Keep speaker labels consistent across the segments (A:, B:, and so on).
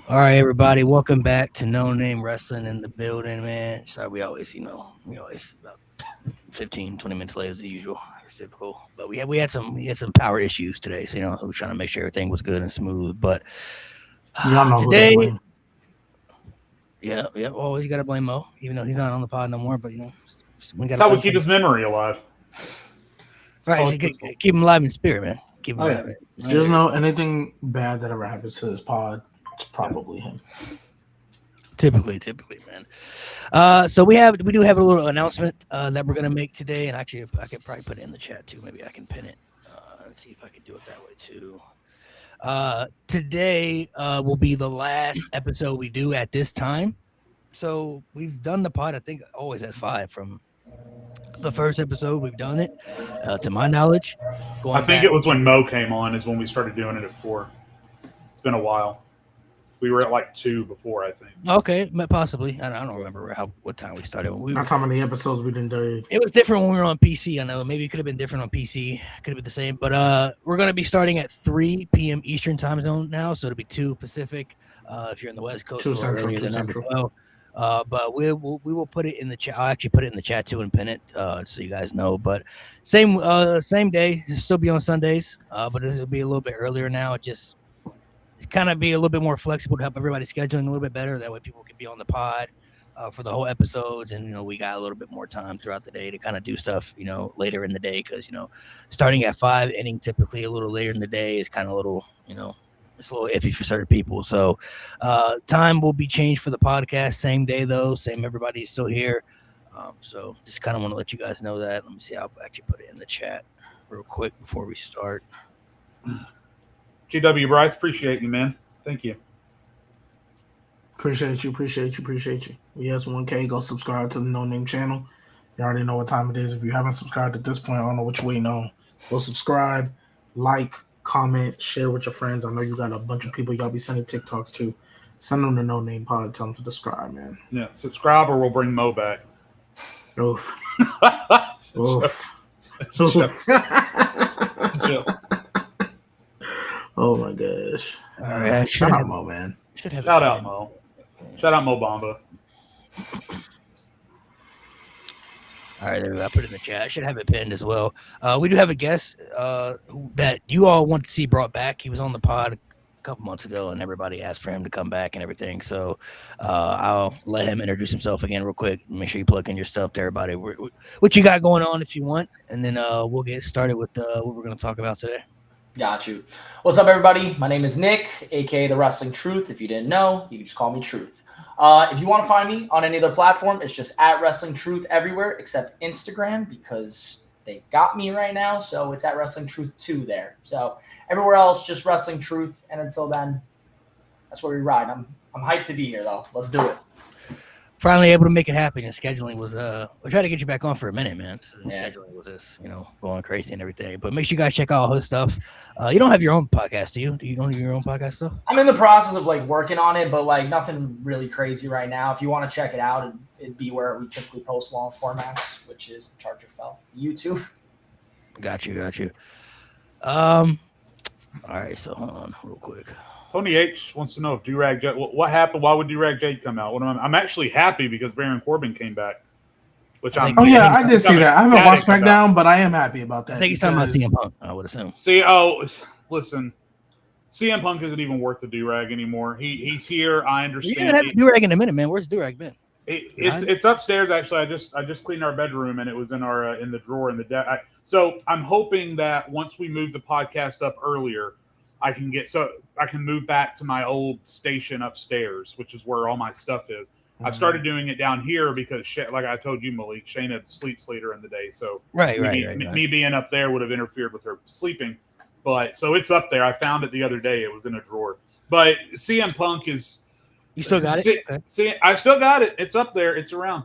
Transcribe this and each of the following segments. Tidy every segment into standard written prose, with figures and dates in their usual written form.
A: All right, everybody, welcome back to No Name Wrestling in the building, man. Sorry, we always about 15, 20 minutes late as usual. It's typical, but we had some power issues today, so we were trying to make sure everything was good and smooth. But
B: Y'all know who to
A: today,
B: blame.
A: yeah, always got to blame Mo, even though he's not on the pod no more. But we got
C: That's
A: to
C: how we
A: blame
C: keep
A: some.
C: his memory alive. That's
A: Right,
C: all
A: so
C: it's for.
A: keep him alive in spirit, man. Keep him
C: Oh yeah.
A: alive.
B: If there's no anything bad that ever happens to this pod, it's probably him.
A: Typically, man. So we do have a little announcement that we're gonna make today, and actually, I could probably put it in the chat too. Maybe I can pin it. Let's see if I can do it that way too. Today will be the last episode we do at this time. So we've done the pod, I think, always at 5 from the first episode. We've done it, to my knowledge.
C: I think it was when Mo came on is when we started doing it at 4. It's been a while. We were at like 2 before, I think.
A: Okay, possibly. I don't remember what time we started.
B: That's how many episodes we didn't do.
A: It was different when we were on PC. I know maybe it could have been different on PC. Could have been the same, but we're gonna be starting at 3 p.m. Eastern time zone now, so it'll be 2 Pacific. If you're in the West Coast,
B: 2
A: a little
B: Central,
A: earlier
B: 2
A: than
B: Central.
A: 12. But we will put it in the chat. I'll actually put it in the chat too and pin it so you guys know. But same day, it'll still be on Sundays. But it'll be a little bit earlier now. Just kind of be a little bit more flexible to help everybody scheduling a little bit better. That way, people can be on the pod for the whole episodes, and we got a little bit more time throughout the day to kind of do stuff later in the day, because starting at 5, ending typically a little later in the day is kind of a little it's a little iffy for certain people. So time will be changed for the podcast. Same day though, same, everybody's still here. So just kind of want to let you guys know that. Let me see, I'll actually put it in the chat real quick before we start.
C: GW Bryce, appreciate you, man. Thank you.
B: Appreciate you. We have 1K. Go subscribe to the No Name channel. You already know what time it is. If you haven't subscribed at this point, I don't know what you're waiting on. Go subscribe, like, comment, share with your friends. I know you got a bunch of people y'all be sending TikToks to. Send them to No Name Pod. Tell them to subscribe, man.
C: Yeah, subscribe or we'll bring Mo back.
B: Oof.
C: It's a
B: Oof.
C: It's a joke. It's a joke.
B: Oh my gosh.
A: All right,
B: Shout out Mo, man.
C: Shout out Mo. Shout out Mo Bamba.
A: All right, there we go. I put it in the chat. I should have it pinned as well. We do have a guest that you all want to see brought back. He was on the pod a couple months ago, and everybody asked for him to come back and everything. So I'll let him introduce himself again real quick. Make sure you plug in your stuff to everybody, what you got going on if you want, and then we'll get started with what we're going to talk about today.
D: Got you. What's up, everybody? My name is Nick, aka The Wrestling Truth. If you didn't know, you can just call me Truth. If you want to find me on any other platform, it's just at Wrestling Truth everywhere except Instagram, because they got me right now. So it's at Wrestling Truth 2 there. So everywhere else, just Wrestling Truth. And until then, that's where we ride. I'm hyped to be here, though. Let's do it.
A: Finally able to make it happen. And scheduling was we tried to get you back on for a minute, man. So scheduling was just going crazy and everything. But make sure you guys check out all his stuff. You don't have your own podcast, do you? You don't have your own podcast stuff?
D: I'm in the process of working on it, but nothing really crazy right now. If you want to check it out, it'd be where we typically post long formats, which is Charger Fell, YouTube.
A: Got you. All right, so hold on real quick.
C: Tony H wants to know if Durag Jade. What happened? Why would Durag Jade come out? I'm actually happy because Baron Corbin came back.
B: I did see that. I haven't watched SmackDown, but I am happy about that.
A: I think he's talking about CM Punk, I would assume.
C: Listen, CM Punk isn't even worth the Durag anymore. He's here. I understand.
A: You're gonna have Durag in a minute, man. Where's Durag been?
C: It's upstairs. Actually, I just cleaned our bedroom and it was in our in the drawer in the desk. So I'm hoping that once we move the podcast up earlier, I can move back to my old station upstairs, which is where all my stuff is. Mm-hmm. I've started doing it down here because, like I told you, Malik, Shayna sleeps later in the day. So me being up there would have interfered with her sleeping. But so it's up there. I found it the other day. It was in a drawer. But CM Punk is.
A: You still got it?
C: See, I still got it. It's up there. It's around.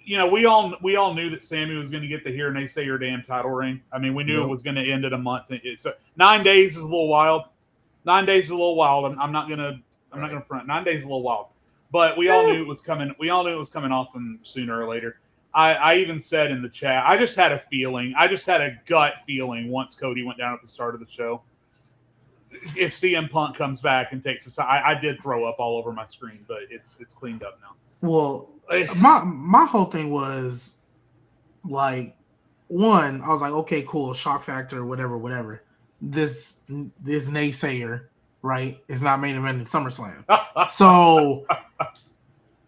C: We all knew that Sammy was going to get the Here and They Say Your Damn title reign. I mean, we knew it was going to end in a month. It's 9 days is a little wild. 9 days is a little wild. I'm not gonna front. 9 days is a little wild, but we all knew it was coming. We all knew it was coming off them sooner or later. I even said in the chat, I just had a feeling. I just had a gut feeling once Cody went down at the start of the show if CM Punk comes back and takes us, I did throw up all over my screen, but it's cleaned up now.
B: Well, my whole thing was like, one, I was like, okay, cool, shock factor, whatever. This naysayer, right, is not main eventing SummerSlam. So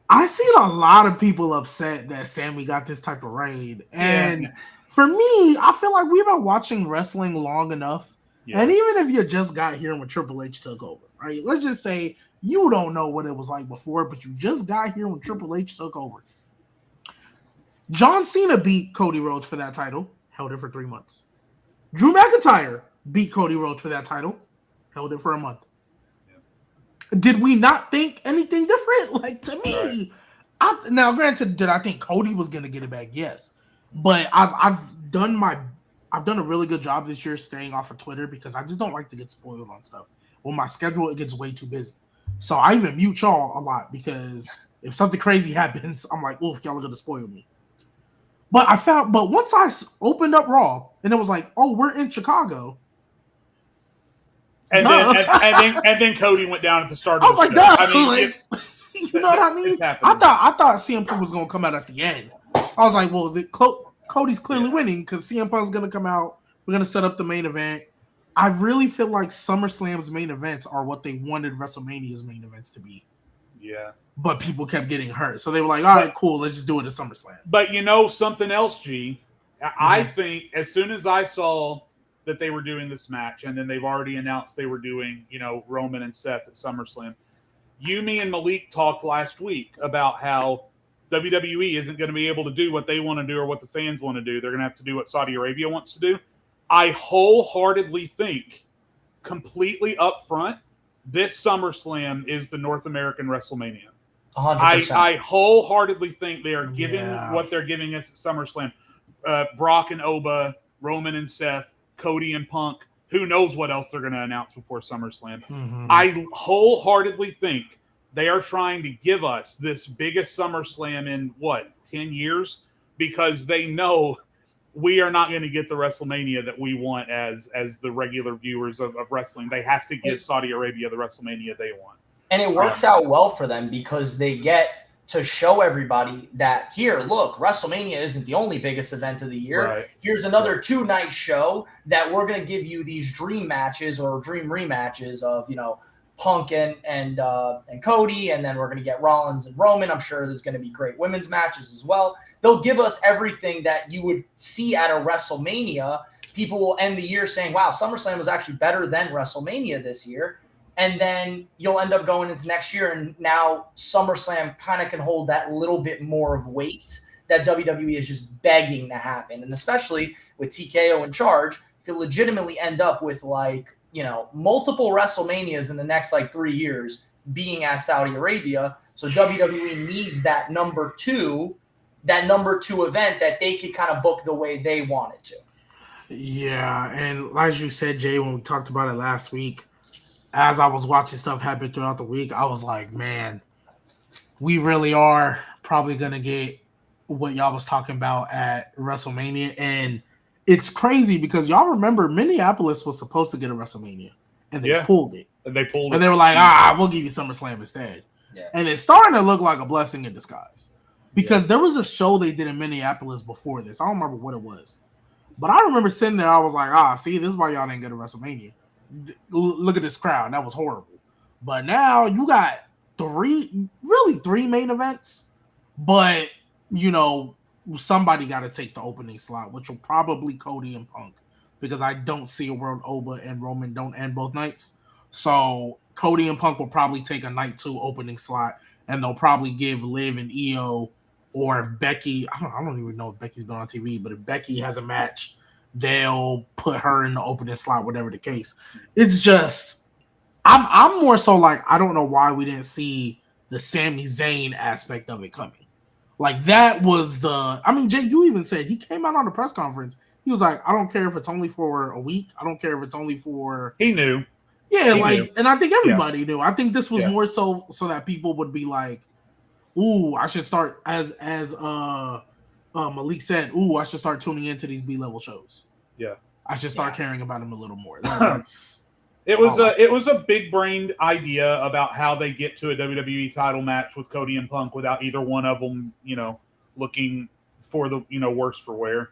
B: I seen a lot of people upset that Sammy got this type of raid. And for me, I feel like we've been watching wrestling long enough. Yeah. And even if you just got here when Triple H took over, right? Let's just say you don't know what it was like before, but you just got here when Triple H took over. John Cena beat Cody Rhodes for that title, held it for 3 months. Drew McIntyre beat Cody Rhodes for that title, held it for a month. Yeah. Did we not think anything different? Like, to me, right. Now granted, did I think Cody was going to get it back? Yes. But I've done a really good job this year staying off of Twitter because I just don't like to get spoiled on stuff. On my schedule, it gets way too busy. So I even mute y'all a lot because if something crazy happens, I'm like, oof, y'all are going to spoil me. But once I opened up Raw and it was like, oh, we're in Chicago.
C: And then Cody went down at the start of
B: I was like,
C: show. I mean,
B: like, you know what I mean? I thought CM Punk was going to come out at the end. I was like, well, Cody's clearly winning because CM Punk's going to come out. We're going to set up the main event. I really feel like SummerSlam's main events are what they wanted WrestleMania's main events to be.
C: Yeah.
B: But people kept getting hurt. So they were like, all right, cool, let's just do it at SummerSlam.
C: But you know something else, G? I think as soon as I saw that they were doing this match and then they've already announced they were doing, Roman and Seth at SummerSlam, me and Malik talked last week about how WWE isn't going to be able to do what they want to do or what the fans want to do. They're going to have to do what Saudi Arabia wants to do. I wholeheartedly think, completely up front, this SummerSlam is the North American WrestleMania.
D: 100%.
C: I wholeheartedly think they are giving what they're giving us at SummerSlam. Brock and Oba, Roman and Seth, Cody and Punk. Who knows what else they're going to announce before SummerSlam. Mm-hmm. I wholeheartedly think they are trying to give us this biggest SummerSlam in, 10 years? Because they know we are not going to get the WrestleMania that we want as the regular viewers of wrestling. They have to give Saudi Arabia the WrestleMania they want.
D: And it works out well for them because they get to show everybody that, here, look, WrestleMania isn't the only biggest event of the year.
C: Right.
D: Here's another 2-night show that we're going to give you these dream matches or dream rematches of, Punk and Cody, and then we're going to get Rollins and Roman. I'm sure there's going to be great women's matches as well. They'll give us everything that you would see at a WrestleMania. People will end the year saying, wow, SummerSlam was actually better than WrestleMania this year. And then you'll end up going into next year, and now SummerSlam kind of can hold that little bit more of weight that WWE is just begging to happen. And especially with TKO in charge, you could legitimately end up with multiple WrestleManias in the next 3 years being at Saudi Arabia. So WWE needs that number two event that they could kind of book the way they want it to.
B: Yeah, and as you said, Jay, when we talked about it last week, as I was watching stuff happen throughout the week, I was like, man, we really are probably going to get what y'all was talking about at WrestleMania. And it's crazy because y'all remember Minneapolis was supposed to get a WrestleMania, and they pulled it.
C: And they
B: were like, we'll give you SummerSlam instead.
D: Yeah.
B: And it's starting to look like a blessing in disguise because there was a show they did in Minneapolis before this. I don't remember what it was. But I remember sitting there, I was like, see, this is why y'all didn't get a WrestleMania. Look at this crowd. That was horrible. But now you got three main events. But, somebody got to take the opening slot, which will probably Cody and Punk, because I don't see a world Oba and Roman don't end both nights. So Cody and Punk will probably take a night 2 opening slot, and they'll probably give Liv and Io, or if Becky, I don't even know if Becky's been on TV, but if Becky has a match, they'll put her in the opening slot, whatever the case. It's just, I'm more so like, I don't know why we didn't see the Sami Zayn aspect of it coming. Like, that was Jay, you even said, he came out on the press conference. He was like, I don't care if it's only for a week. I don't care if it's only for...
C: He knew.
B: Yeah, and I think everybody knew. I think this was more so that people would be like, ooh, I should start, as Malik said, I should start tuning into these B-level shows.
C: Yeah.
B: I should start caring about them a little more. That's
C: It was a big brained idea about how they get to a WWE title match with Cody and Punk without either one of them, looking for the worse for wear.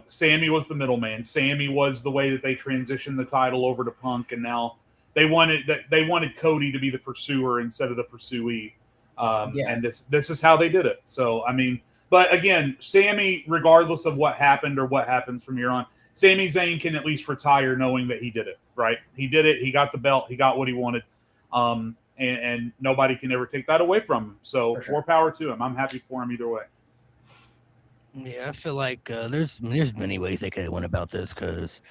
C: Sammy was the middleman. Sammy was the way that they transitioned the title over to Punk, and now they wanted Cody to be the pursuer instead of the pursuee. And this is how they did it. So I mean, but again, Sammy, regardless of what happened or what happens from here on, Sami Zayn can at least retire knowing that he did it, right? He did it. He got the belt. He got what he wanted. And nobody can ever take that away from him. So more power to him. I'm happy for him either way.
A: Yeah, I feel like there's many ways they could have went about this because,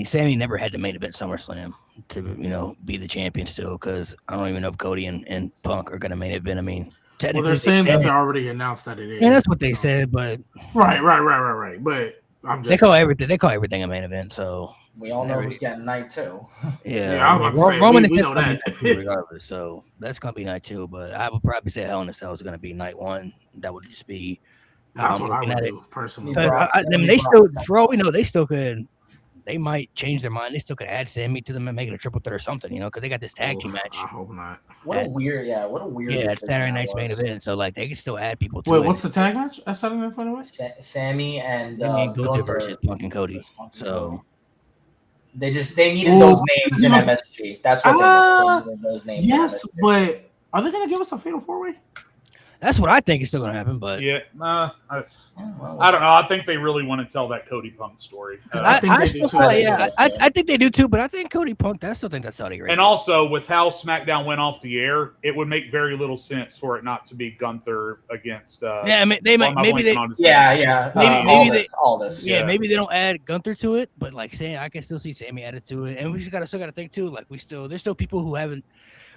A: Sammy never had to main event SummerSlam to, be the champion still because I don't even know if Cody and Punk are going to main event. I mean, technically.
B: Well, they're saying that they already announced that it is.
A: Yeah, that's what they said, but.
B: Right. But
A: they call everything a main event, so
D: we all know who's getting night 2.
B: Yeah,
A: Roman
B: we know that
A: regardless, so that's gonna be night 2. But I would probably say Hell in a Cell is gonna be night 1. That would just be.
B: That's what I would do personally.
A: They still, for all we know, they still could. They might change their mind. They still could add Sammy to them and make it a triple threat or something, because they got this tag team match.
B: I hope not.
D: What a weird. Yeah,
A: it's Saturday night's main event, so like they can still add people to it.
B: Wait, what's the tag match at Saturday night's main event?
D: Sammy and
A: Gunther versus Punk and Cody. So
D: they needed those names in MSG. That's what they needed those names.
B: Yes, but are they gonna give us a fatal 4-way?
A: That's what I think is still going to happen, but
C: I don't know. I think they really want to tell that Cody Punk story.
A: I think they do too, but I think Cody Punk. I still think that's Saudi Arabia.
C: And also, with how SmackDown went off the air, it would make very little sense for it not to be Gunther against.
A: Maybe they
D: maybe they
A: don't add Gunther to it, but like saying I can still see Sammy added to it, and we still got to think too. Like there's still people who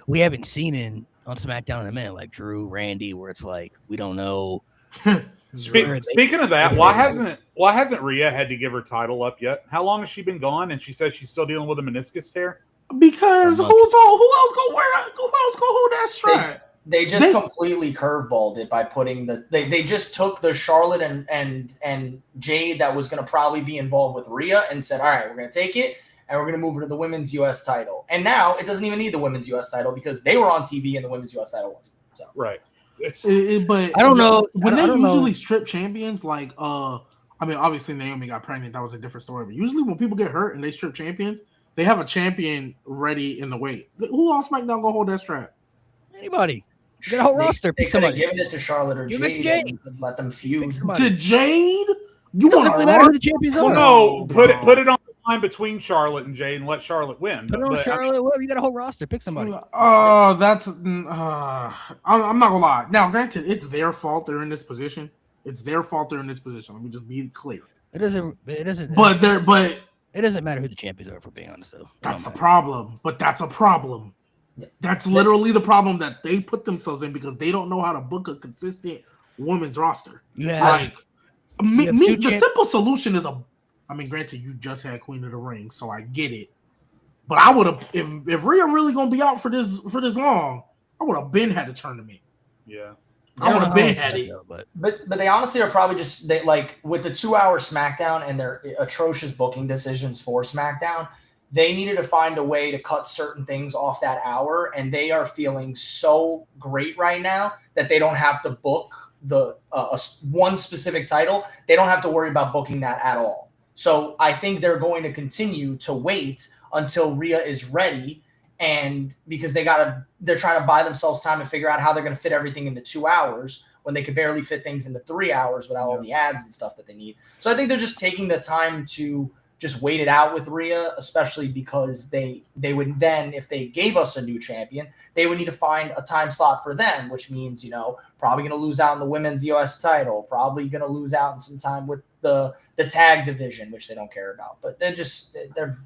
A: we haven't seen on SmackDown in a minute, like Drew, Randy, where it's like we don't know.
C: Speaking of that, why hasn't Rhea had to give her title up yet? How long has she been gone? And she says she's still dealing with a meniscus tear.
B: Because who else gonna hold that strap?
D: They just completely curveballed it by putting they just took the Charlotte and Jade that was going to probably be involved with Rhea and said, all right, we're going to take it. And we're going to move her to the women's U.S. title. And now it doesn't even need the women's U.S. title because they were on TV and the women's U.S. title wasn't. So.
C: Right.
B: But
A: I don't know.
B: When they usually strip champions, like, obviously Naomi got pregnant. That was a different story. But usually when people get hurt and they strip champions, they have a champion ready in the way. Who else SmackDown going to hold that strap?
A: Anybody. You got a whole roster.
D: They could have given it to Charlotte or Jade. And let them feud.
B: To Jade?
A: You want to matter who the champions are?
C: No, put it on the line between Charlotte and Jade and let Charlotte win.
A: Put it on Charlotte. Whatever. You got a whole roster. Pick somebody.
B: I'm not gonna lie. Now, granted, it's their fault they're in this position. Let me just be clear.
A: It doesn't.
B: But
A: it doesn't matter who the champions are. For being honest, though.
B: That's the problem. But that's a problem. That's literally the problem that they put themselves in because they don't know how to book a consistent women's roster.
A: Yeah.
B: The simple solution is granted, you just had Queen of the Ring, so I get it. But I would have, if Rhea really gonna be out for this long, I would have been had a tournament.
C: Yeah,
B: I would have been had it.
D: But they honestly are probably just with the 2-hour SmackDown and their atrocious booking decisions for SmackDown. They needed to find a way to cut certain things off that hour, and they are feeling so great right now that they don't have to book the one specific title. They don't have to worry about booking that at all. So I think they're going to continue to wait until Rhea is ready, and because they're trying to buy themselves time and figure out how they're going to fit everything into 2 hours when they could barely fit things into 3 hours without all the ads and stuff that they need. So I think they're just taking the time to just wait it out with Rhea, especially because they would then, if they gave us a new champion, they would need to find a time slot for them, which means, probably going to lose out in the women's U.S. title, probably going to lose out in some time with the tag division, which they don't care about. But they're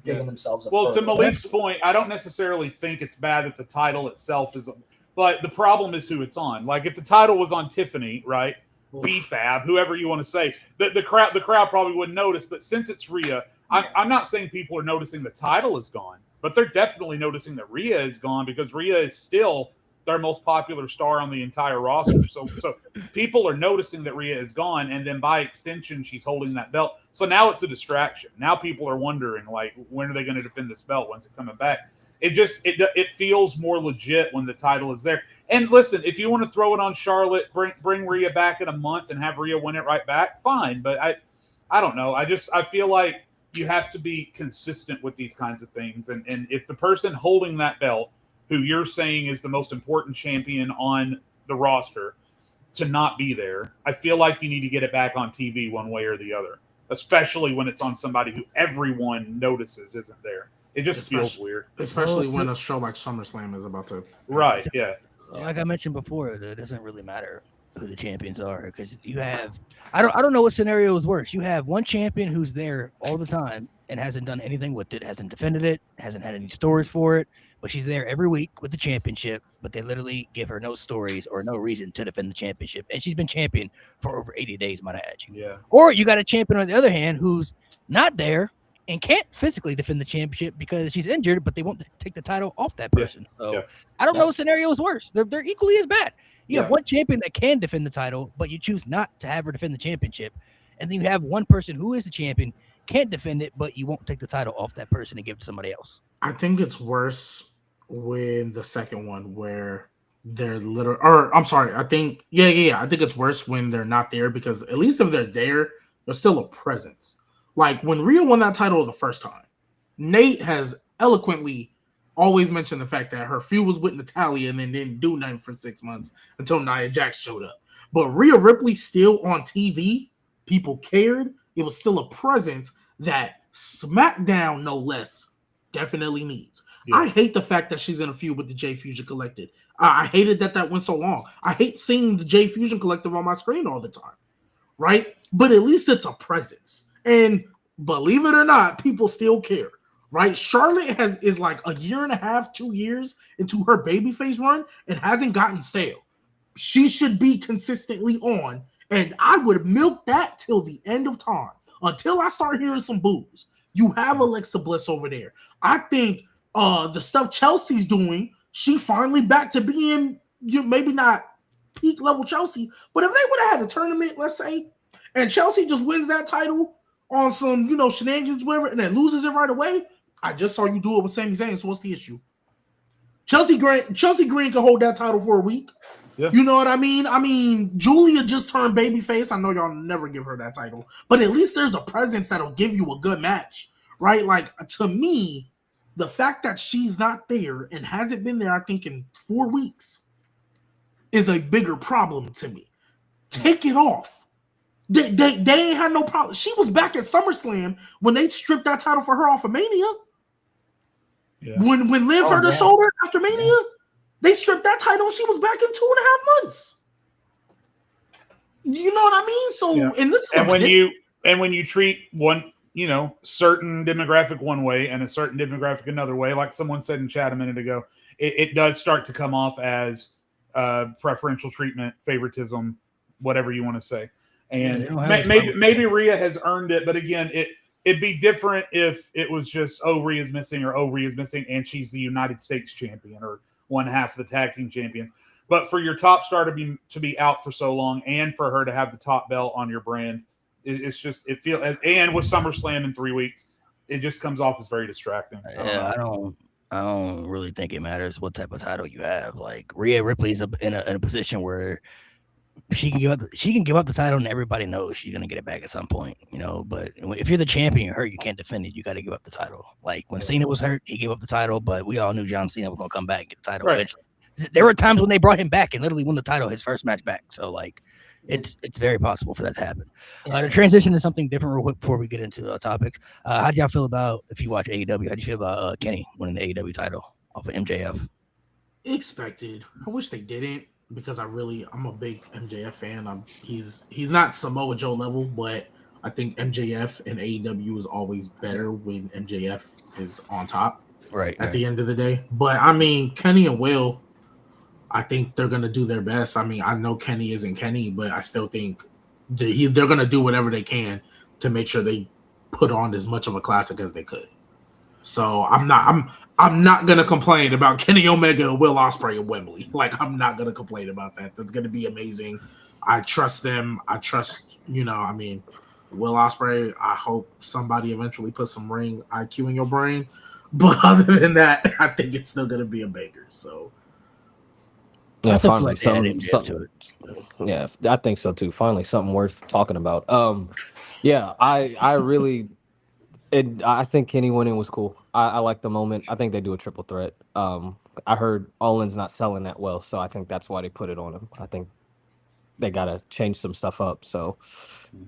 D: digging themselves up.
C: Well, to Malik's point, I don't necessarily think it's bad that the title itself is, but the problem is who it's on. Like if the title was on Tiffany, right? BFAB, whoever you want to say, the crowd probably wouldn't notice. But since it's Rhea, I'm not saying people are noticing the title is gone, but they're definitely noticing that Rhea is gone because Rhea is still their most popular star on the entire roster. So people are noticing that Rhea is gone, and then by extension, she's holding that belt. So now it's a distraction. Now people are wondering, like, when are they going to defend this belt? When's it coming back? It feels more legit when the title is there. And listen, if you want to throw it on Charlotte, bring Rhea back in a month and have Rhea win it right back, fine. But I don't know. I feel like you have to be consistent with these kinds of things. And if the person holding that belt, who you're saying is the most important champion on the roster, to not be there, I feel like you need to get it back on TV one way or the other, especially when it's on somebody who everyone notices isn't there. It just feels weird.
B: Especially when a show like SummerSlam is about to.
C: Right, yeah.
A: Like I mentioned before, it doesn't really matter who the champions are, because you have I don't know what scenario is worse. You have one champion who's there all the time and hasn't done anything with it, hasn't defended it, hasn't had any stories for it, but she's there every week with the championship, but they literally give her no stories or no reason to defend the championship, and she's been champion for over 80 days, might I add you.
C: Yeah.
A: Or you got a champion on the other hand who's not there and can't physically defend the championship because she's injured, but they won't take the title off that person. So I don't know what scenario is worse. They're equally as bad. You have one champion that can defend the title, but you choose not to have her defend the championship. And then you have one person who is the champion, can't defend it, but you won't take the title off that person and give it to somebody else.
B: I think it's worse with the second one where they're literally, or I'm sorry, I think, I think it's worse when they're not there, because at least if they're there, there's still a presence. Like when Rhea won that title the first time, Nate has eloquently always mentioned the fact that her feud was with Natalya and then didn't do nothing for 6 months until Nia Jax showed up. But Rhea Ripley still on TV, people cared. It was still a presence that SmackDown, no less, definitely needs. Yeah. I hate the fact that she's in a feud with the J Fusion Collective. I hated that went so long. I hate seeing the J Fusion Collective on my screen all the time, right? But at least it's a presence. And believe it or not, people still care. Right, Charlotte is like a year and a half, 2 years into her babyface run and hasn't gotten stale. She should be consistently on, and I would milk that till the end of time until I start hearing some boos. You have Alexa Bliss over there. I think the stuff Chelsea's doing, she finally back to being maybe not peak level Chelsea, but if they would have had a tournament, let's say, and Chelsea just wins that title on some shenanigans, whatever, and then loses it right away. I just saw you do it with Sami Zayn, so what's the issue? Chelsea Green can hold that title for a week. Yeah. You know what I mean? I mean, Julia just turned babyface. I know y'all never give her that title, but at least there's a presence that'll give you a good match, right? Like, to me, the fact that she's not there and hasn't been there, I think, in 4 weeks is a bigger problem to me. Take it off. They ain't had no problem. She was back at SummerSlam when they stripped that title for her off of Mania. Yeah. When Liv hurt her shoulder after Mania, they stripped that title and she was back in 2.5 months. You know what I mean? So, and this is
C: when you treat one, certain demographic one way and a certain demographic another way, like someone said in chat a minute ago, it does start to come off as preferential treatment, favoritism, whatever you want to say. And maybe Rhea has earned it, but again, it'd be different if it was just, Rhea's missing, or Rhea's missing and she's the United States champion or one half of the tag team champion. But for your top star to be out for so long and for her to have the top belt on your brand, it feels, and with SummerSlam in 3 weeks, it just comes off as very distracting.
A: Yeah, I don't really think it matters what type of title you have. Like, Rhea Ripley's in a position where she can give up the title and everybody knows she's gonna get it back at some point, but if you're the champion, you're hurt, you can't defend it, you got to give up the title. Like when Cena was hurt, he gave up the title, but we all knew John Cena was gonna come back and get the title eventually. There were times when they brought him back and literally won the title his first match back, so like it's very possible for that to happen. To transition to something different real quick before we get into topics, how do y'all feel about, if you watch AEW, how do you feel about Kenny winning the AEW title off of MJF?
B: Expected. I wish they didn't, because I'm a big MJF fan. He's not Samoa Joe level, but I think MJF and AEW is always better when MJF is on top.
A: Right.
B: At the end of the day. But I mean, Kenny and Will, I think they're gonna do their best. I mean, I know Kenny isn't Kenny, but I still think they're gonna do whatever they can to make sure they put on as much of a classic as they could. So I'm not gonna complain about Kenny Omega and Will Ospreay at Wembley. Like, I'm not gonna complain about that. That's gonna be amazing. I trust them. I trust, I mean, Will Ospreay. I hope somebody eventually puts some ring IQ in your brain. But other than that, I think it's still gonna be a banger. So
A: I
E: Yeah,
A: still feel
E: finally
A: like they add
E: something,
A: MJF to it.
E: yeah, I think so too. Finally, something worth talking about. Yeah, I really, I think Kenny winning was cool. I like the moment. I think they do a triple threat. I heard Olin's not selling that well, so I think that's why they put it on him. I think they gotta change some stuff up. So,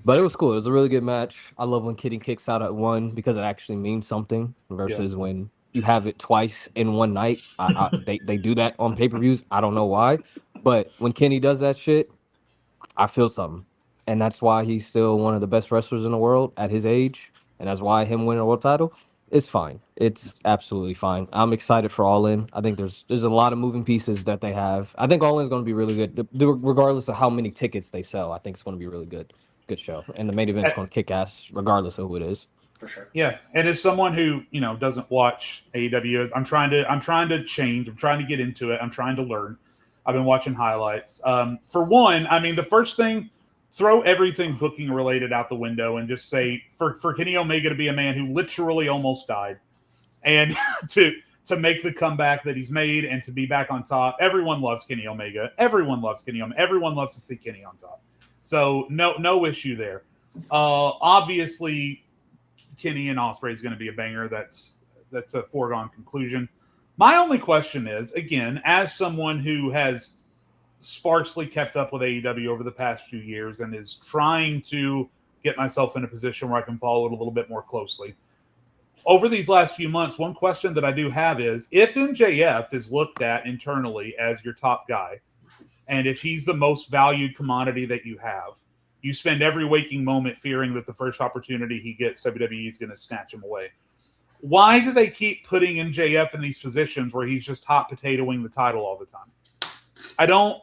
E: but it was cool. It was a really good match. I love when Kenny kicks out at one because it actually means something versus when you have it twice in one night. They do that on pay-per-views. I don't know why, but when Kenny does that shit, I feel something, and that's why he's still one of the best wrestlers in the world at his age, and that's why him winning a world title is fine. It's absolutely fine. I'm excited for All In. I think there's a lot of moving pieces that they have. I think All In is going to be really good, regardless of how many tickets they sell. I think it's going to be really good show, and the main event is going to kick ass, regardless of who it is.
D: For sure.
C: Yeah, and as someone who doesn't watch AEW, I'm trying to change. I'm trying to get into it. I'm trying to learn. I've been watching highlights. For one, I mean, the first thing, throw everything booking related out the window and just say for Kenny Omega to be a man who literally almost died, and to make the comeback that he's made and to be back on top. Everyone loves Kenny Omega. Everyone loves Kenny Omega. Everyone loves to see Kenny on top. So no issue there. Obviously, Kenny and Ospreay is going to be a banger. That's a foregone conclusion. My only question is, again, as someone who has sparsely kept up with AEW over the past few years and is trying to get myself in a position where I can follow it a little bit more closely, over these last few months, one question that I do have is, if MJF is looked at internally as your top guy, and if he's the most valued commodity that you have, you spend every waking moment fearing that the first opportunity he gets, WWE is going to snatch him away. Why do they keep putting MJF in these positions where he's just hot potatoing the title all the time? I don't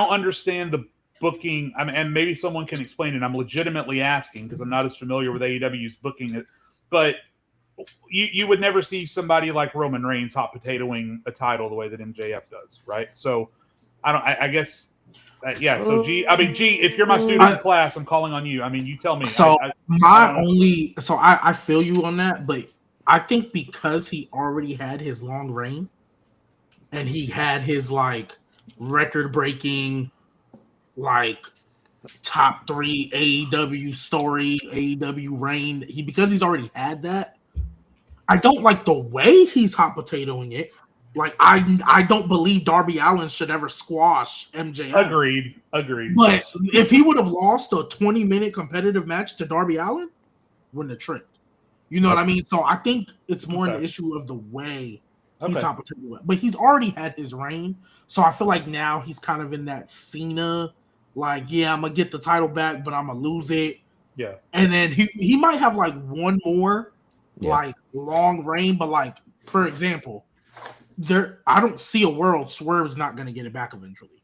C: understand the booking. I mean, and maybe someone can explain it. I'm legitimately asking because I'm not as familiar with AEW's booking it, but you would never see somebody like Roman Reigns hot potatoing a title the way that MJF does, right? So I guess. So G, if you're my student in class, I'm calling on you. I mean, you tell me.
B: So I feel you on that, but I think because he already had his long reign and he had his like record-breaking, like top 3 AEW story, AEW reign, because he's already had that, I don't like the way he's hot potatoing it. Like, I don't believe Darby Allin should ever squash MJF.
C: Agreed.
B: But if he would have lost a 20-minute competitive match to Darby Allin, wouldn't have tripped. You know what I mean? So I think it's more an issue of the way he's hot potatoing it. But he's already had his reign. So I feel like now he's kind of in that Cena, like, yeah, I'm going to get the title back, but I'm going to lose it.
C: Yeah.
B: And then he might have like one more like long reign, but like, for example, I don't see a world Swerve's not going to get it back eventually.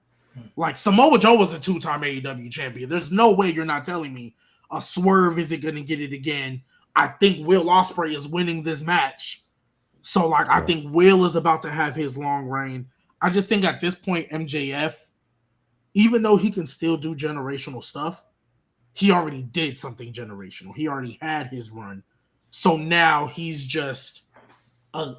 B: Like, Samoa Joe was a 2-time AEW champion. There's no way you're not telling me a Swerve isn't going to get it again. I think Will Ospreay is winning this match. So, like, I think Will is about to have his long reign. I just think at this point, MJF, even though he can still do generational stuff, he already did something generational. He already had his run. So now he's just...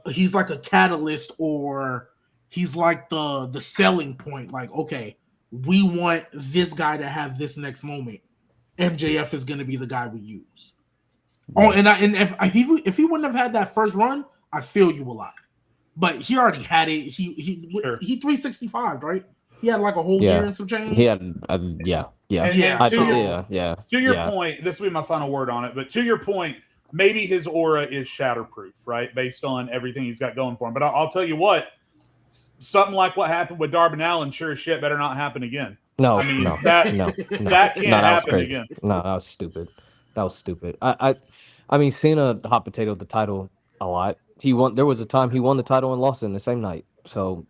B: he's like a catalyst, or he's like the selling point. Like, okay, we want this guy to have this next moment. MJF is going to be the guy we use. Oh, and if he wouldn't have had that first run, I feel you a lot. But he already had it. He 365, right? He had like a whole year and some change.
E: He had
C: To your
E: yeah.
C: point, this will be my final word on it. But to your point, maybe his aura is shatterproof, right? Based on everything he's got going for him. But I'll tell you what, something like what happened with Darby Allin, sure as shit, better not happen again.
E: That
C: can't happen again.
E: No, that was stupid. I mean, Cena hot potatoed the title a lot. There was a time he won the title and lost it in the same night. So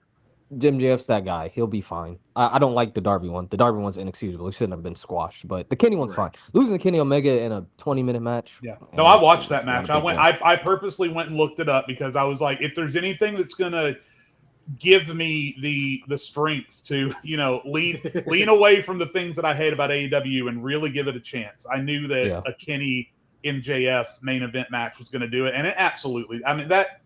E: MJF's that guy. He'll be fine. I don't like the Darby one. The Darby one's inexcusable. He shouldn't have been squashed. But the Kenny one's
B: Right.
E: fine. Losing to Kenny Omega in a 20-minute match.
C: Yeah.
E: man,
C: No, I watched
E: it's
C: that
E: not a
C: match.
E: big deal.
C: I purposely went and looked it up because I was like, if there's anything that's gonna give me the strength to, lean away from the things that I hate about AEW and really give it a chance. I knew that a Kenny MJF main event match was going to do it, and it absolutely. I mean that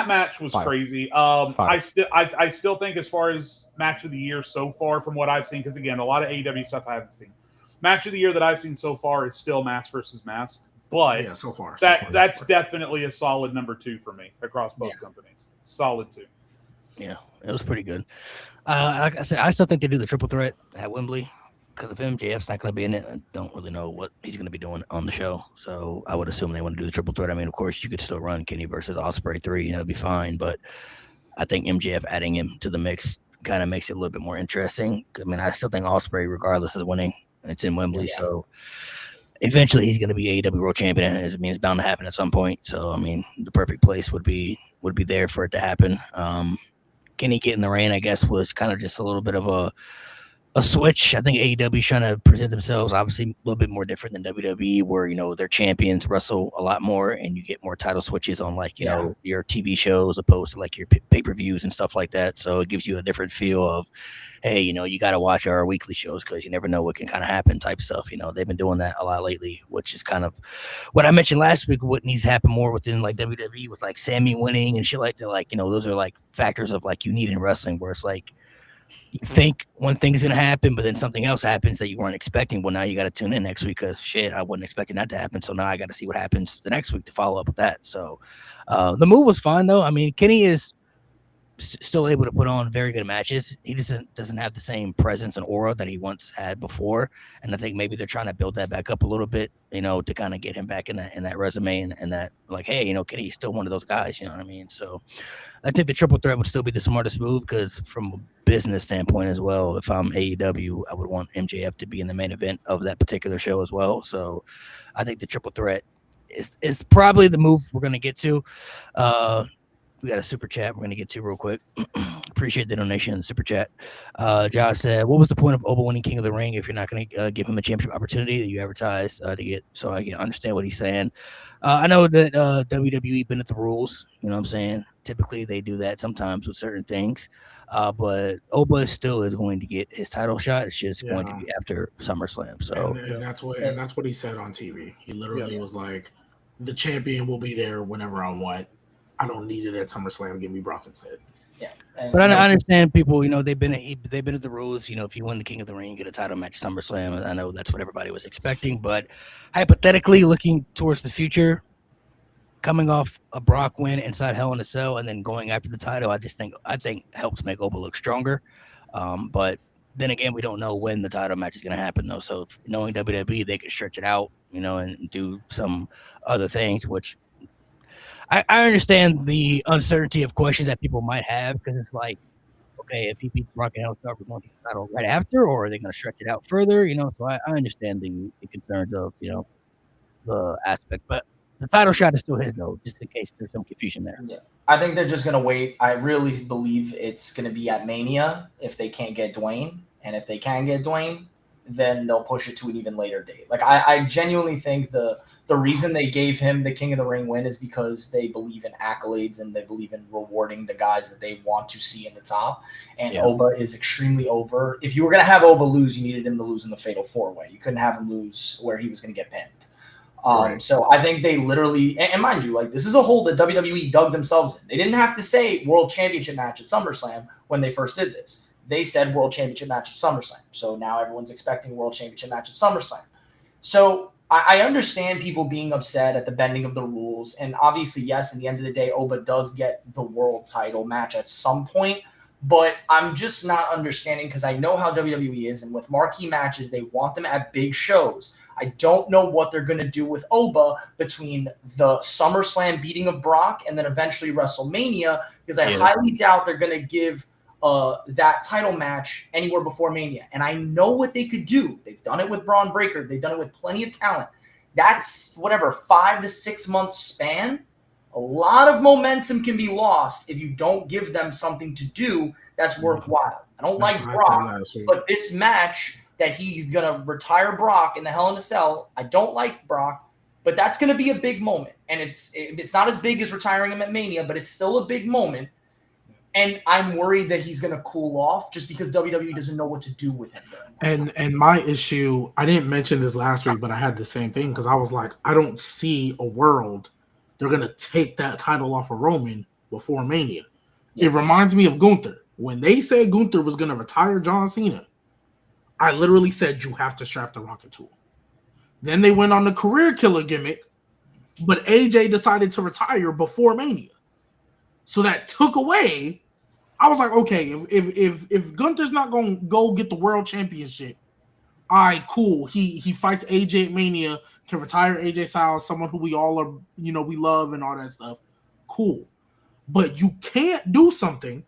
C: match was crazy. I still think as far as match of the year so far from what I've seen, because again, a lot of AEW stuff I haven't seen. Match of the year that I've seen so far is still Mask versus Mask, but
B: yeah, so far
C: that's definitely a solid number 2 for me across both companies. Solid 2.
A: Yeah, it was pretty good. Like I said, I still think they do the triple threat at Wembley because if MJF's not going to be in it, I don't really know what he's going to be doing on the show. So I would assume they want to do the triple threat. I mean, of course, you could still run Kenny versus Ospreay 3, it'd be fine. But I think MJF adding him to the mix kind of makes it a little bit more interesting. I mean, I still think Ospreay, regardless, is winning. It's in Wembley, so eventually he's going to be AEW World Champion. I mean, it's bound to happen at some point. So I mean, the perfect place would be there for it to happen. Kenny get in the rain, I guess, was kind of just a little bit of a switch. I think AEW is trying to present themselves obviously a little bit more different than WWE, where their champions wrestle a lot more and you get more title switches on you know your TV shows opposed to like your pay-per-views and stuff like that. So it gives you a different feel of, hey, you got to watch our weekly shows because you never know what can kind of happen type stuff. They've been doing that a lot lately, which is kind of what I mentioned last week. What needs to happen more within like WWE with like Sammy winning and shit like that. Those are like factors of like you need in wrestling where it's like, you think one thing's going to happen, but then something else happens that you weren't expecting. Well, now you got to tune in next week because shit, I wasn't expecting that to happen. So now I got to see what happens the next week to follow up with that. So the move was fine though. I mean, Kenny is still able to put on very good matches. He doesn't have the same presence and aura that he once had before. And I think maybe they're trying to build that back up a little bit, to kind of get him back in that resume and that like, hey, Kenny's still one of those guys, you know what I mean? So I think the triple threat would still be the smartest move because from a business standpoint as well, if I'm AEW, I would want MJF to be in the main event of that particular show as well. So I think the triple threat is probably the move we're going to get to. We got a super chat we're going to get to real quick. Appreciate the donation in the super chat. Josh said, what was the point of Oba winning King of the Ring if you're not going to give him a championship opportunity that you advertised to get? So I can understand what he's saying. I know that WWE been at the rules. You know what I'm saying? Typically, they do that sometimes with certain things. But Oba still is going to get his title shot. It's just going to be after SummerSlam. So
B: and that's what he said on TV. He literally was like, the champion will be there whenever I want. I don't need it at SummerSlam. Give me Brock instead.
D: Yeah,
A: but I understand people. They've been at the rules. If you win the King of the Ring, you get a title match at SummerSlam. I know that's what everybody was expecting. But hypothetically, looking towards the future, coming off a Brock win inside Hell in a Cell and then going after the title, I think helps make Oba look stronger. But then again, we don't know when the title match is going to happen though. So knowing WWE, they could stretch it out, and do some other things, which. I understand the uncertainty of questions that people might have because it's like, okay, if he beats Brock and Hell, we're going to the title right after, or are they going to stretch it out further? So I understand the concerns of the aspect, but the title shot is still his though, just in case there's some confusion there.
D: Yeah, I think they're just going to wait. I really believe it's going to be at Mania if they can't get Dwayne, and if they can get Dwayne, then they'll push it to an even later date. Like I genuinely think the reason they gave him the King of the Ring win is because they believe in accolades and they believe in rewarding the guys that they want to see in the top. And Oba is extremely over. If you were going to have Oba lose, you needed him to lose in the Fatal 4-Way. You couldn't have him lose where he was going to get pinned. Right. So I think they literally, and mind you, like this is a hole that WWE dug themselves in. They didn't have to say World Championship match at SummerSlam when they first did this. They said World Championship match at SummerSlam. So now everyone's expecting World Championship match at SummerSlam. So I understand people being upset at the bending of the rules. And obviously, yes, in the end of the day, Oba does get the world title match at some point. But I'm just not understanding because I know how WWE is. And with marquee matches, they want them at big shows. I don't know what they're going to do with Oba between the SummerSlam beating of Brock and then eventually WrestleMania because I highly doubt they're going to give that title match anywhere before Mania. And I know what they could do. They've done it with Braun Breaker. They've done it with plenty of talent. That's 5 to 6 months span. A lot of momentum can be lost if you don't give them something to do that's worthwhile. I don't like Brock, but this match that he's going to retire Brock in the Hell in a Cell, I don't like Brock, but that's going to be a big moment. And it's not as big as retiring him at Mania, but it's still a big moment. And I'm worried that he's going to cool off just because WWE doesn't know what to do with him.
B: And my issue, I didn't mention this last week, but I had the same thing because I was like, I don't see a world they're going to take that title off of Roman before Mania. Yeah. It reminds me of Gunther. When they said Gunther was going to retire John Cena, I literally said, you have to strap the rocket to him. Then they went on the career killer gimmick, but AJ decided to retire before Mania. So that took away. I was like, okay, if Gunther's not going to go get the world championship, all right, cool. He fights AJ at Mania to retire AJ Styles, someone who we all are, we love and all that stuff. Cool. But you can't do something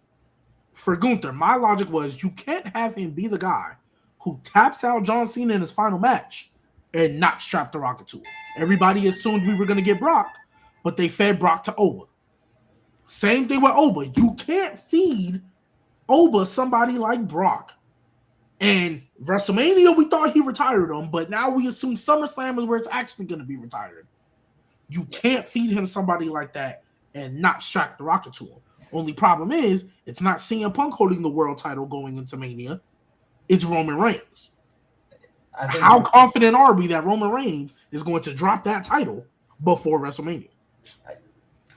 B: for Gunther. My logic was you can't have him be the guy who taps out John Cena in his final match and not strap the rocket to him. Everybody assumed we were going to get Brock, but they fed Brock to Oba. Same thing with Oba. You can't feed Oba somebody like Brock. And WrestleMania, we thought he retired him, but now we assume SummerSlam is where it's actually going to be retired. You can't feed him somebody like that and not strap the rocket to him. Only problem is, it's not CM Punk holding the world title going into Mania. It's Roman Reigns. How confident are we that Roman Reigns is going to drop that title before WrestleMania?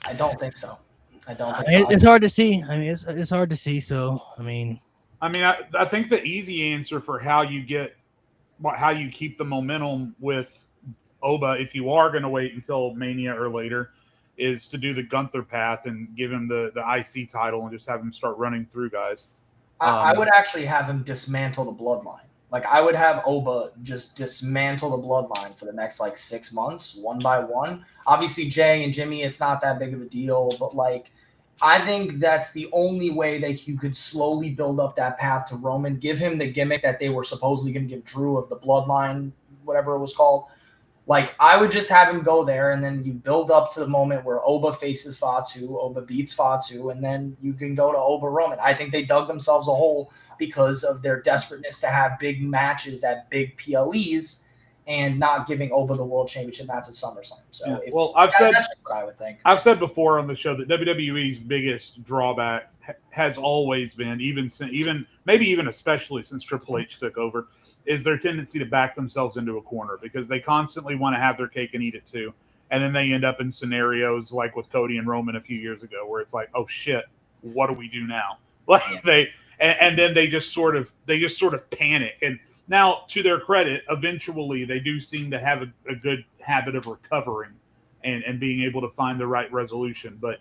D: I don't think so.
A: It's hard to see. I mean, it's hard to see. So, I mean,
C: I think the easy answer for how you keep the momentum with Oba, if you are going to wait until Mania or later, is to do the Gunther path and give him the IC title and just have him start running through guys.
D: I would actually have him dismantle the bloodline. Like, I would have Oba just dismantle the bloodline for the next, 6 months, one by one. Obviously, Jay and Jimmy, it's not that big of a deal. But, I think that's the only way that you could slowly build up that path to Roman. Give him the gimmick that they were supposedly going to give Drew of the bloodline, whatever it was called. I would just have him go there, and then you build up to the moment where Oba faces Fatu, Oba beats Fatu, and then you can go to Oba Roman. I think they dug themselves a hole because of their desperateness to have big matches at big PLEs and not giving Oba the world championship match at SummerSlam. So, that's just what I would think.
C: I've said before on the show that WWE's biggest drawback has always been, even especially since Triple H took over, is their tendency to back themselves into a corner because they constantly want to have their cake and eat it too. And then they end up in scenarios like with Cody and Roman a few years ago where it's like, oh shit, what do we do now? And then they just sort of panic. And now, to their credit, eventually they do seem to have a good habit of recovering and being able to find the right resolution. But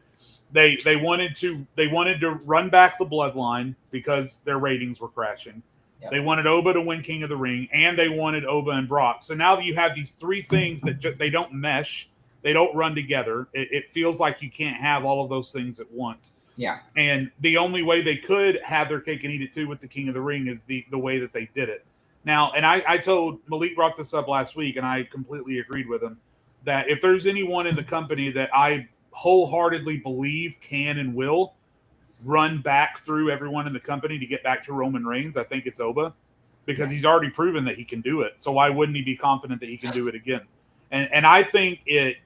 C: they wanted to run back the bloodline because their ratings were crashing. Yep. They wanted Oba to win King of the Ring, and they wanted Oba and Brock. So now you have these three things that they don't mesh. They don't run together. It feels like you can't have all of those things at once.
D: Yeah.
C: And the only way they could have their cake and eat it too with the King of the Ring is the way that they did it. Now, and I told Malik brought this up last week, and I completely agreed with him, that if there's anyone in the company that I wholeheartedly believe can and will run back through everyone in the company to get back to Roman Reigns, I think it's Oba, because he's already proven that he can do it. So why wouldn't he be confident that he can do it again? And I think it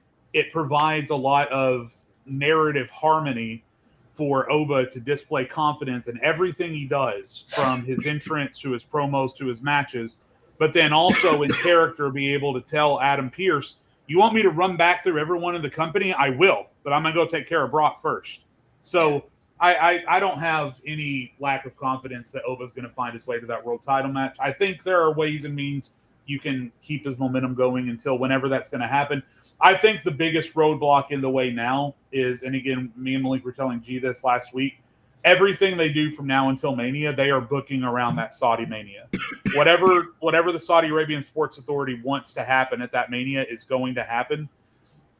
C: provides a lot of narrative harmony for Oba to display confidence in everything he does, from his entrance to his promos to his matches, but then also in character be able to tell Adam Pearce, you want me to run back through everyone in the company? I will, but I'm going to go take care of Brock first. So I don't have any lack of confidence that Oba's going to find his way to that world title match. I think there are ways and means you can keep his momentum going until whenever that's going to happen. I think the biggest roadblock in the way now is, and again, me and Malik were telling G this last week, everything they do from now until Mania, they are booking around that Saudi Mania. Whatever the Saudi Arabian Sports Authority wants to happen at that Mania is going to happen.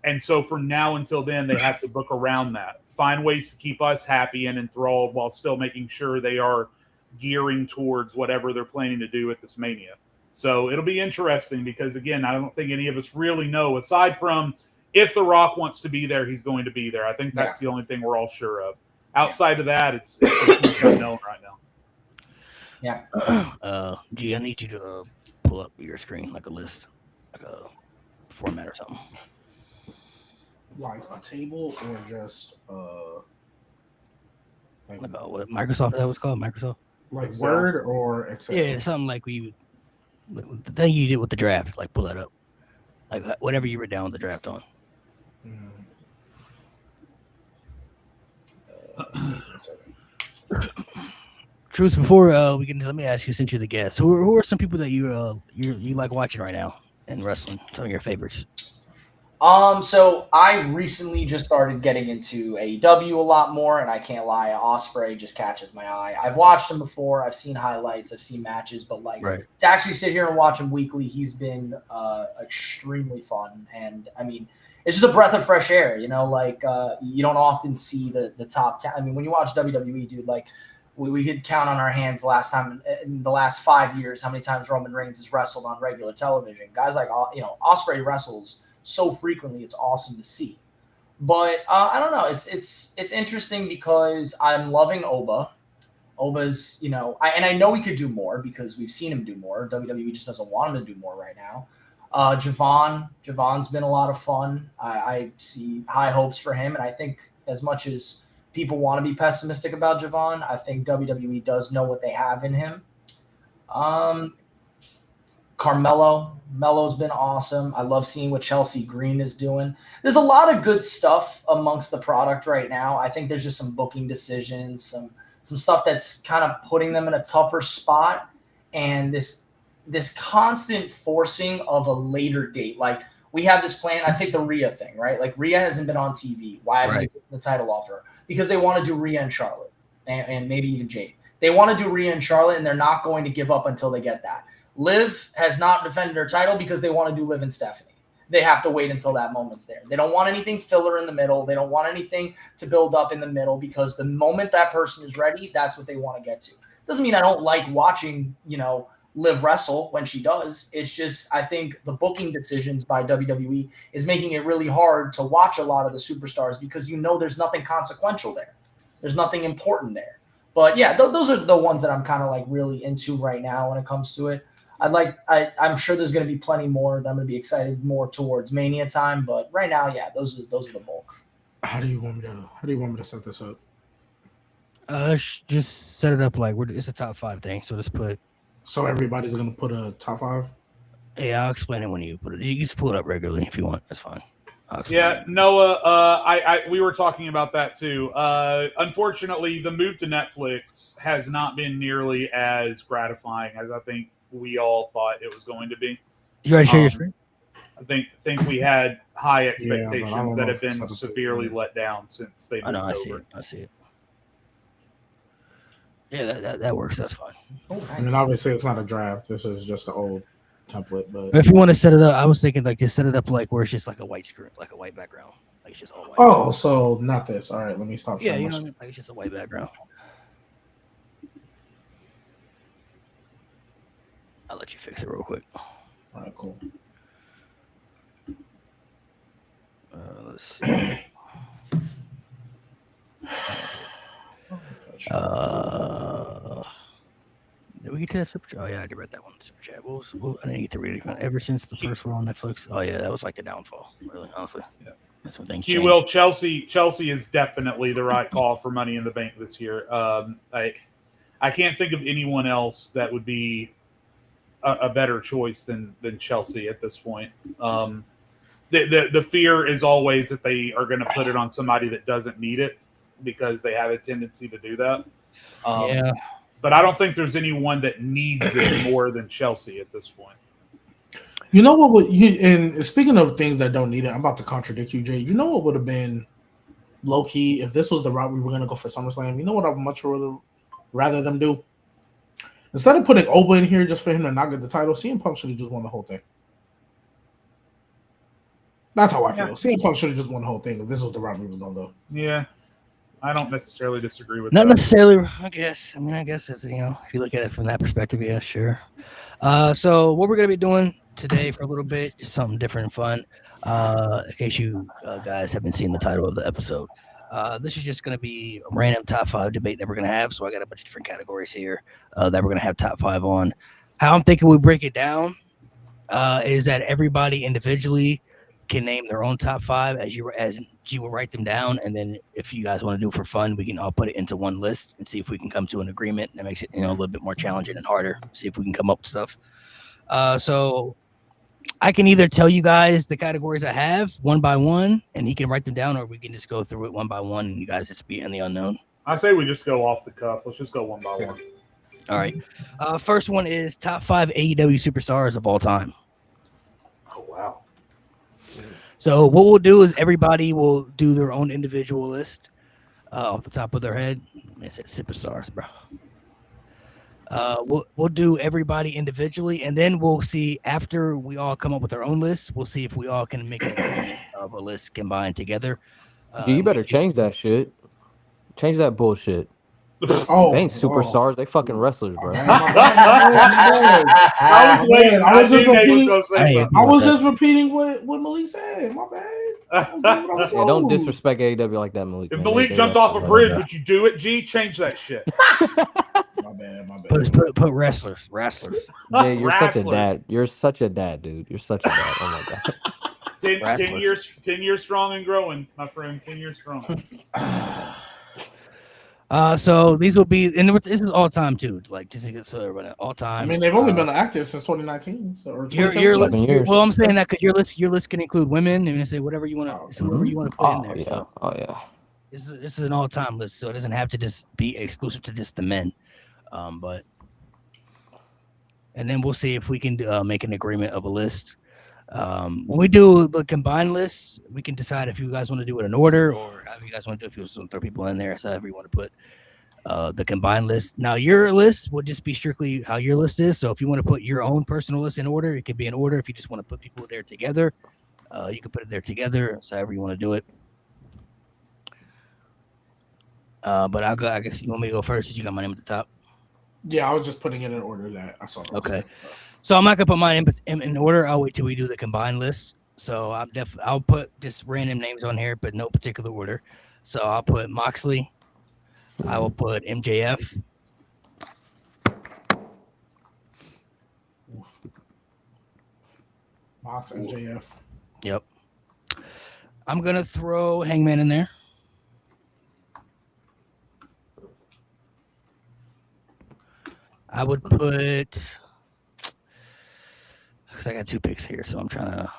C: And so from now until then, they have to book around that. Find ways to keep us happy and enthralled while still making sure they are gearing towards whatever they're planning to do at this Mania. So it'll be interesting because, again, I don't think any of us really know, aside from if The Rock wants to be there, he's going to be there. I think that's the only thing we're all sure of. Outside of that, it's unknown right now.
D: Yeah.
A: G, I need you to pull up your screen like a list, like a format or something.
B: Like a table or just
A: Like what Microsoft? That was called Microsoft.
B: like
C: Excel.
B: Word or Excel?
A: Yeah, something like the thing you did with the draft. Like pull that up, like whatever you were down with the draft on.
B: Mm.
A: Truth, before we can, let me ask you, since you're the guest, who are some people that you like watching right now in wrestling? Some of your favorites.
D: So I recently just started getting into AEW a lot more, and I can't lie, Ospreay just catches my eye. I've watched him before, I've seen highlights, I've seen matches, but like
A: Right.
D: to actually sit here and watch him weekly, he's been extremely fun. And I mean, it's just a breath of fresh air, you know, like you don't often see the top 10. I mean, when you watch WWE, dude, like we could count on our hands the last time in the last 5 years how many times Roman Reigns has wrestled on regular television. Guys like, you know, Ospreay wrestles so frequently, it's awesome to see. But I don't know, it's interesting because I'm loving Oba. Oba's, you know, I know he could do more because we've seen him do more. WWE just doesn't want him to do more right now. Javon's been a lot of fun. I see high hopes for him, and I think as much as people want to be pessimistic about Javon, I think WWE does know what they have in him. Carmelo's been awesome. I love seeing what Chelsea Green is doing. There's a lot of good stuff amongst the product right now. I think there's just some booking decisions, some stuff that's kind of putting them in a tougher spot, and this constant forcing of a later date. Like we have this plan. I take the Rhea thing, right? Like Rhea hasn't been on TV. Why haven't they taken the title off her? Because they want to do Rhea and Charlotte, and maybe even Jade. They want to do Rhea and Charlotte, and they're not going to give up until they get that. Liv has not defended her title because they want to do Liv and Stephanie. They have to wait until that moment's there. They don't want anything filler in the middle. They don't want anything to build up in the middle because the moment that person is ready, that's what they want to get to. Doesn't mean I don't like watching, you know, Liv wrestle when she does. It's just I think the booking decisions by WWE is making it really hard to watch a lot of the superstars because you know there's nothing consequential there. There's nothing important there. But yeah, those are the ones that I'm kind of like really into right now when it comes to it. I'm sure there's going to be plenty more that I'm going to be excited more towards Mania time, but right now, yeah, those are the bulk.
B: How do you want me to set this up?
A: Just set it up like it's a top 5 thing. So just put.
B: So everybody's gonna put a top 5.
A: Yeah, I'll explain it when you put it. You can just pull it up regularly if you want. That's fine.
C: Yeah, Noah. We were talking about that too. Unfortunately, the move to Netflix has not been nearly as gratifying as I think we all thought it was going to be.
A: You already share your screen?
C: I think we had high expectations
B: don't
C: that
B: know
C: have
B: if it's
C: been
B: set up
C: severely
B: yet.
C: let down since they moved over.
A: I see it. Yeah, that works. That's fine.
D: Oh, nice.
B: I mean, obviously it's not a draft. This is just an old template, but
A: If you want to set it up, I was thinking like just set it up like where it's just like a white screen, like a white background, like it's just all white.
B: oh, so not this. All right, let me stop.
A: yeah,
B: sharing
A: you
B: my
A: know what I mean? Like it's just a white background. I'll let you fix it real quick.
B: All right, cool.
A: Let's see. Did we get to that super chat? Oh yeah, I did read that one. Super chat. I didn't get to read it. Ever since the first one on Netflix. Oh yeah, that was like the downfall. Really, honestly.
C: Yeah.
A: That's when things
C: You
A: changed.
C: will. Chelsea is definitely the right call for Money in the Bank this year. I can't think of anyone else that would be a better choice than Chelsea at this point. The fear is always that they are going to put it on somebody that doesn't need it because they have a tendency to do that.
A: Yeah.
C: But I don't think there's anyone that needs it more than Chelsea at this point.
B: You know what would you? And speaking of things that don't need it, I'm about to contradict you, Jay. You know what would have been low key if this was the route we were going to go for SummerSlam? You know what I'd much rather them do? Instead of putting Oba in here just for him to not get the title, CM Punk should have just won the whole thing. That's how I feel.
C: Yeah.
B: CM Punk should have just won the whole thing if this was the route we was going to go.
C: Yeah, I don't necessarily disagree with
A: Not
C: that.
A: necessarily, I guess. I guess it's, if you look at it from that perspective, yeah, sure. So what we're gonna be doing today for a little bit, just something different and fun. In case you guys haven't seen the title of the episode, this is just going to be a random top 5 debate that we're going to have. So I got a bunch of different categories here that we're going to have top 5 on. How I'm thinking we break it down is that everybody individually can name their own top 5 as you will write them down, and then if you guys want to do it for fun, we can all put it into one list and see if we can come to an agreement. That makes it a little bit more challenging and harder. See if we can come up with stuff. So I can either tell you guys the categories I have one by one, and he can write them down, or we can just go through it one by one, and you guys just be in the unknown.
C: I say we just go off the cuff. Let's just go one by one.
A: All right. First one is top 5 AEW superstars of all time.
C: Oh wow.
A: So what we'll do is everybody will do their own individual list off the top of their head. I said superstars, bro. We'll do everybody individually, and then we'll see after we all come up with our own list. We'll see if we all can make a list combined together.
E: Dude, you better change that shit. Change that bullshit.
B: Oh,
E: They ain't superstars. They fucking wrestlers, bro.
C: I was waiting.
B: I was just
C: knew Nate
B: repeating.
C: was gonna
A: I
C: say
A: ain't-
C: something.
B: I was just repeating what Malik said. My bad. I was doing what I was
E: Yeah, don't
B: told.
E: disrespect AEW like that, Malik.
C: If
E: man.
C: Malik
E: They
C: jumped off a
E: wrestlers,
C: bridge,
E: man.
C: would you do it? G, change that shit.
B: My bad. My bad.
A: Put wrestlers.
E: Yeah, you're such a
C: Wrestlers.
E: dad. You're such a dad, dude. You're such a dad. Oh my god.
C: 10
A: Wrestlers.
C: 10 years strong and growing, my friend. 10 years strong.
A: So these will be, and this is all time too. Like just so everybody, all time.
B: I mean, they've only been active since 2019. So, or
A: Your
B: 2017.
A: list.
E: 7 years.
A: Well, I'm saying that because your list can include women, and say whatever you want to, so whatever you want to put in
E: Oh
A: there.
E: yeah.
A: So
E: Oh yeah.
A: this is an all time list, so it doesn't have to just be exclusive to just the men. But and then we'll see if we can make an agreement of a list. When we do the combined lists, we can decide if you guys want to do it in order or how you guys want to do it. If you want to throw people in there, so however you want to put the combined list. Now your list will just be strictly how your list is. So if you want to put your own personal list in order, it could be in order. If you just want to put people there together, you can put it there together. So however you want to do it. But I'll go. I guess you want me to go first. Since you got my name at the top.
B: Yeah, I was just putting it in order that I saw.
A: Okay. So I'm not gonna put mine in order. I'll wait till we do the combined list. So I'll put just random names on here, but no particular order. So I'll put Moxley. I will put MJF.
B: Mox and JF.
A: Yep. I'm gonna throw Hangman in there. I would put, because I got 2 picks here, so I'm trying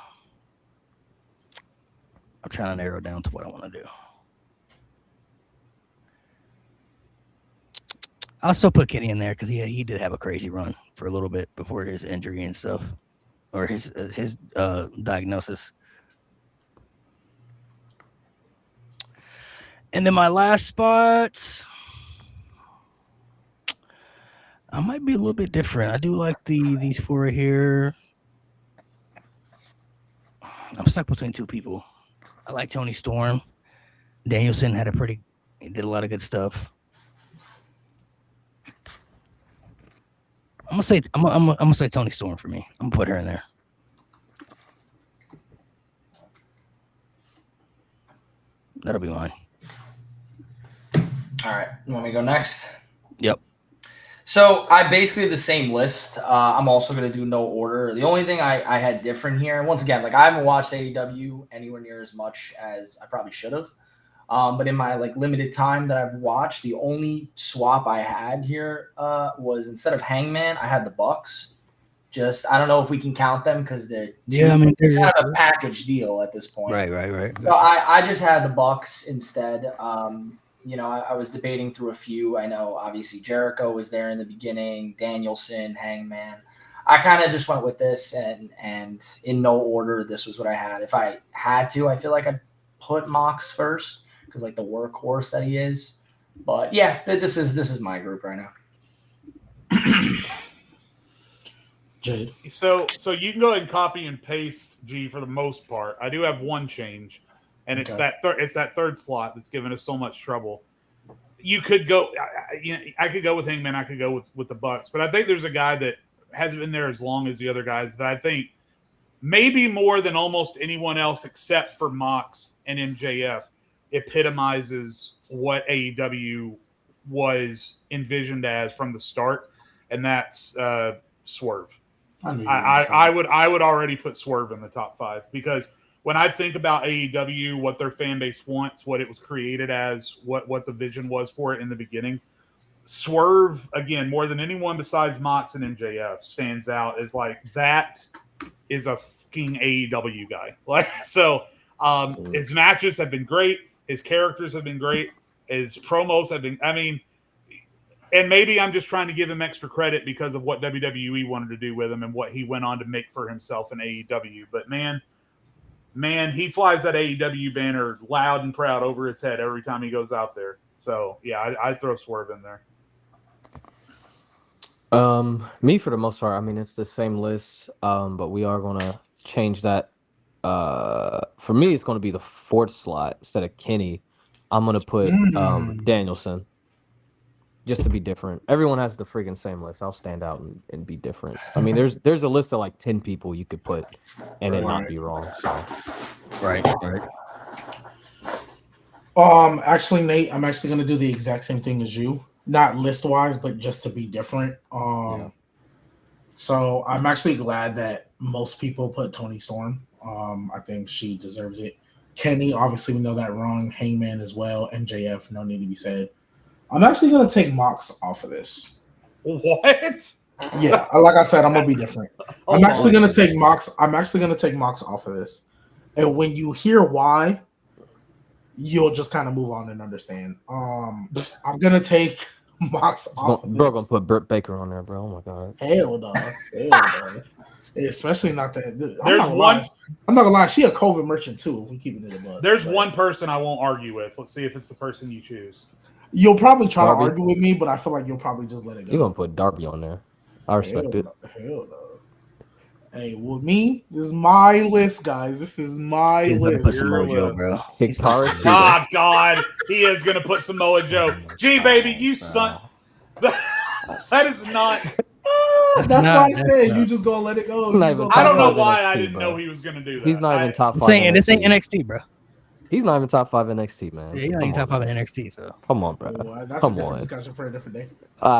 A: to narrow down to what I want to do. I'll still put Kenny in there because he did have a crazy run for a little bit before his injury and stuff, or his diagnosis. And then my last spot, I might be a little bit different. I do like these 4 right here. I'm stuck between 2 people. I like Tony Storm. Danielson he did a lot of good stuff. I'm gonna say Tony Storm for me. I'm gonna put her in there. That'll be mine.
D: All right. You want me to go next?
A: Yep.
D: So I basically have the same list. I'm also going to do no order. The only thing I had different here, and once again, like I haven't watched AEW anywhere near as much as I probably should have. But in my limited time that I've watched, the only swap I had here was instead of Hangman, I had the Bucks. Just I don't know if we can count them because they're kind of a package deal at this point.
A: Right.
D: So I just had the Bucks instead. I was debating through a few. I know obviously Jericho was there in the beginning, Danielson, Hangman. I kind of just went with this and in no order, this was what I had. If I had to, I feel like I'd put Mox first because the workhorse that he is. But yeah, this is my group right now.
B: Jade.
C: So you can go ahead and copy and paste G for the most part. I do have one change, and it's
B: Okay.
C: that third slot that's given us so much trouble. You could go. I could go with Hangman. I could go with the Bucks, but I think there's a guy that hasn't been there as long as the other guys that I think maybe more than almost anyone else except for Mox and MJF, epitomizes what AEW was envisioned as from the start, and that's Swerve. I would already put Swerve in the top 5 because when I think about AEW, what their fan base wants, what it was created as, what the vision was for it in the beginning, Swerve, again, more than anyone besides Mox and MJF, stands out as like that is a fucking AEW guy. Like so, his matches have been great, his characters have been great, his promos have been. I mean, and maybe I'm just trying to give him extra credit because of what WWE wanted to do with him and what he went on to make for himself in AEW. But man, he flies that AEW banner loud and proud over his head every time he goes out there. So yeah, I'd throw Swerve in there.
E: Me for the most part, I mean it's the same list, but we are gonna change that. For me, it's gonna be the 4th slot instead of Kenny. I'm gonna put Danielson, just to be different. Everyone has the freaking same list. I'll stand out and be different. I mean, there's a list of like 10 people you could put and it not be wrong. So
A: Right.
B: Actually, Nate, I'm actually gonna do the exact same thing as you. Not list wise, but just to be different. So I'm actually glad that most people put Toni Storm. I think she deserves it. Kenny, obviously, we know that wrong. Hangman as well. MJF, no need to be said. I'm actually gonna take Mox off of this.
C: What?
B: Yeah, like I said, I'm gonna be different. I'm actually gonna take Mox off of this. And when you hear why, you'll just kind of move on and understand. I'm gonna take Mox off of
E: bro,
B: this.
E: gonna put Britt Baker on there, bro. Oh my god.
B: Hell no. Especially not that. I'm not gonna lie. She a COVID merchant too. If we keep it in the bud.
C: There's one person I won't argue with. Let's see if it's the person you choose.
B: You'll probably try
E: Darby.
B: to argue with me, but I feel like you'll probably just let it go.
E: You're gonna put Darby on there. I respect it.
B: Hell no. Hey, with me, this is my list, guys. This is my
A: He's gonna
B: list.
A: put some Mojo, bro.
E: Hikaru Shida.
C: Ah, God, he is gonna put Samoa Joe. Gee, baby, you son. That is not.
B: That's why I said you just gonna let it go.
E: Not even
C: I don't know
E: top
C: why
E: NXT,
C: I didn't
E: bro.
C: know he was gonna do that.
E: He's not even top 5.
A: This ain't
E: NXT.
A: NXT, bro.
E: He's not even top 5 NXT, man.
A: Yeah, he's not even top 5 in NXT. So
E: Come on, bro.
B: That's
E: Come
B: a different
E: on.
B: discussion for a different day.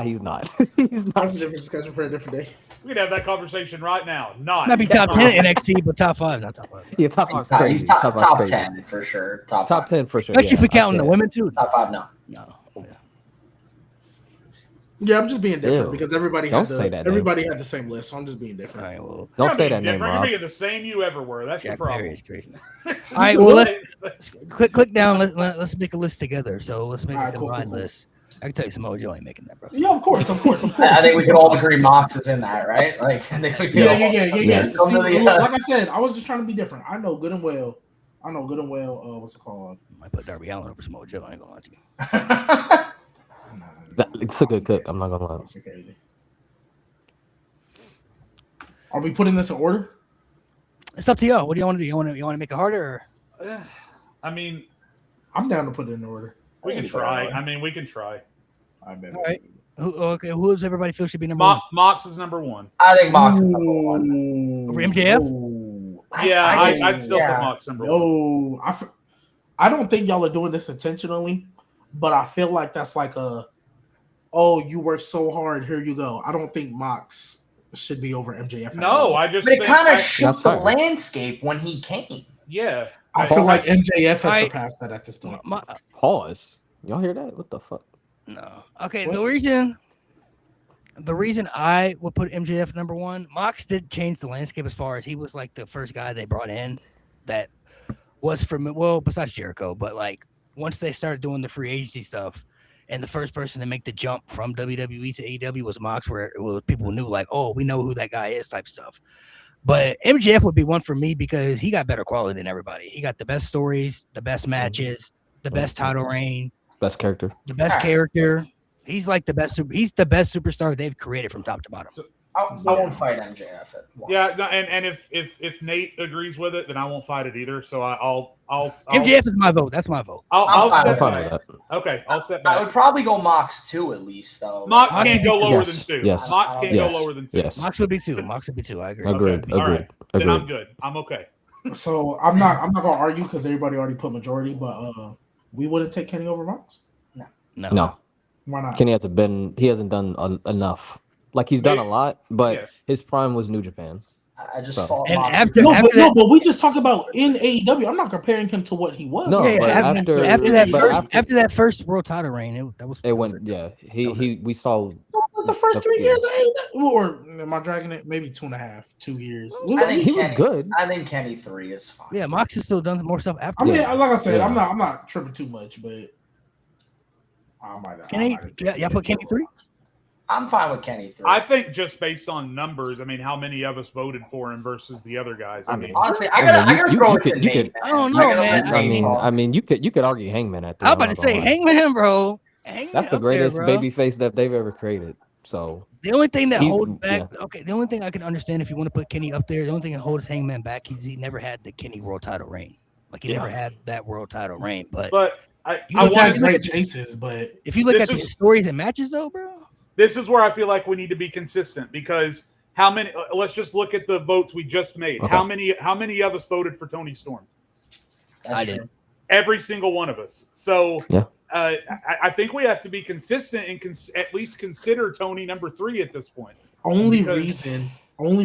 E: He's not. He's not.
B: That's a different discussion for a different day.
C: We could have that conversation right now. Not.
A: might be top 10 in NXT, but top 5, not top 5.
E: Yeah, top 5.
D: He's top, he's top,
E: five's
D: top
E: crazy.
D: 10 for sure. Top
E: 10 for sure.
A: Especially if we
E: yeah,
A: counting the women too.
D: Top 5, no.
A: No.
B: Yeah, I'm just being different
E: Ew.
B: because everybody
E: Don't
B: had
E: say that name.
B: everybody had the same list, so I'm just being
A: All
B: different.
A: right, well,
E: Don't
C: You're
E: say
C: being
E: that name,
C: different.
E: Rob.
C: You're being the same you ever were. That's the
A: Jack
C: problem.
A: Perry is crazy. All right, well, let's click down. Let's make a list together. So let's make
B: All
A: a
B: right, cool,
A: combined
B: cool.
A: list. I can tell you Samoa Joe ain't making that, bro.
B: Yeah, of course.
D: I think we could all agree Mox is in that, right? Like, I think we could all-
B: Yeah.
D: Come
B: See,
D: to the,
B: like I said, I was just trying to be different. I know good and well. What's it called?
A: Might put Darby Allin over Samoa Joe. I ain't gonna lie to you.
E: It's a good cook. I'm not gonna lie.
B: That's crazy. Are we putting this in order?
A: It's up to y'all. What do you want to do? You want to make it harder? Or?
C: I mean,
B: I'm down to put it in order.
C: we can try. I mean, we can try.
B: I bet.
A: All right. Who does everybody feel should be number one?
C: Mox is number 1.
D: I think Mox is number 1.
A: Over MJF?
C: Yeah,
D: I
C: I'd still put Mox number 1.
B: No, I don't think y'all are doing this intentionally, but I feel like that's like you worked so hard, here you go. I don't think Mox should be over MJF.
C: No, I just
D: But it
C: think
D: kind
C: I-
D: of shook
E: That's
D: the
E: fine.
D: landscape when he came.
C: yeah.
B: I feel like MJF has
A: I-
B: surpassed that at this point.
E: Pause. Y'all hear that? What the fuck?
A: No. Okay.
B: What?
A: The reason I would put MJF number 1, Mox did change the landscape as far as he was like the first guy they brought in that was besides Jericho, but like once they started doing the free agency stuff, and the first person to make the jump from WWE to AEW was Mox, where it was, people knew like, oh, we know who that guy is type stuff. But MJF would be one for me because he got better quality than everybody. He got the best stories, the best matches, the best title reign,
E: Best character.
A: the best character. He's like the best. He's the best superstar they've created from top to bottom.
D: I won't fight MJF at one.
C: Yeah, no, and if Nate agrees with it, then I won't fight it either. So I'll
A: MJF is my vote. That's my vote.
C: I'll
D: I'm
C: step
E: fine
C: back.
E: with that.
C: Okay, I'll step
D: I
C: back.
D: would probably go Mox 2 at least, though.
C: Mox
A: Mox
C: can't go
A: would be-
C: lower
E: yes,
C: than 2.
E: yes,
C: Mox can't
E: yes,
C: go lower than 2.
E: yes.
A: Mox would be 2. Mox would be 2. I agree.
E: Agreed.
C: All right. Then I'm
E: Agreed.
C: good. I'm okay.
B: So I'm not gonna argue because everybody already put majority, but we wouldn't take Kenny over Mox.
E: No,
B: Why not?
E: Kenny he hasn't done enough. Like he's done a lot, but
C: Yeah.
E: his prime was New Japan.
D: I just
E: So-
D: fought
A: And
D: Mox.
A: after
B: No,
A: that,
B: but we just talked about in AEW. I'm not comparing him to what he was.
E: No,
A: yeah,
E: but
A: after that first world title reign, that was
E: It went. Yeah, we saw.
B: the first 3
E: Yeah.
B: years of AEW, or am I dragging it? Maybe 2.5, 2 years.
D: I think
E: He was
D: Kenny,
E: good.
D: I think Kenny 3 is fine.
A: Yeah, Mox has still done more stuff after.
B: I mean,
E: Yeah.
B: like I said,
E: Yeah.
B: I'm not tripping too much, but I might.
A: Kenny, y'all put Kenny 3.
D: I'm fine with Kenny 3.
C: I think just based on numbers, I mean, how many of us voted for him versus the other guys? I mean,
D: Honestly, I gotta
E: you
D: throw it
E: could-
D: to
E: you
D: Nate.
E: could-
A: I don't
D: man.
A: know,
D: gotta
A: man.
D: let
E: I
D: Nate
E: mean,
D: talk.
E: you could argue Hangman at that.
A: I was about to say Hangman, bro. Hangman
E: That's the
A: up there,
E: greatest
A: bro.
E: baby face that they've ever created. So
A: The only thing that
E: He-
A: holds back, the only thing I can understand if you want to put Kenny up there, the only thing that holds Hangman back is he never had the Kenny world title reign. Like he never had that world title reign. But
C: I
A: You
B: I
A: know,
B: had
A: look
B: great
A: at-
B: chases, but
A: if you look
C: This
A: at the
C: is-
A: stories and matches, though, bro,
C: this is where I feel like we need to be consistent because how many? Let's just look at the votes we just made.
E: Okay.
C: How many of us voted for Tony Storm?
D: That's
A: I
D: true.
A: did.
C: Every single one of us. So
E: Yeah.
C: I think we have to be consistent and at least consider Tony number 3 at this point.
B: only
C: Because-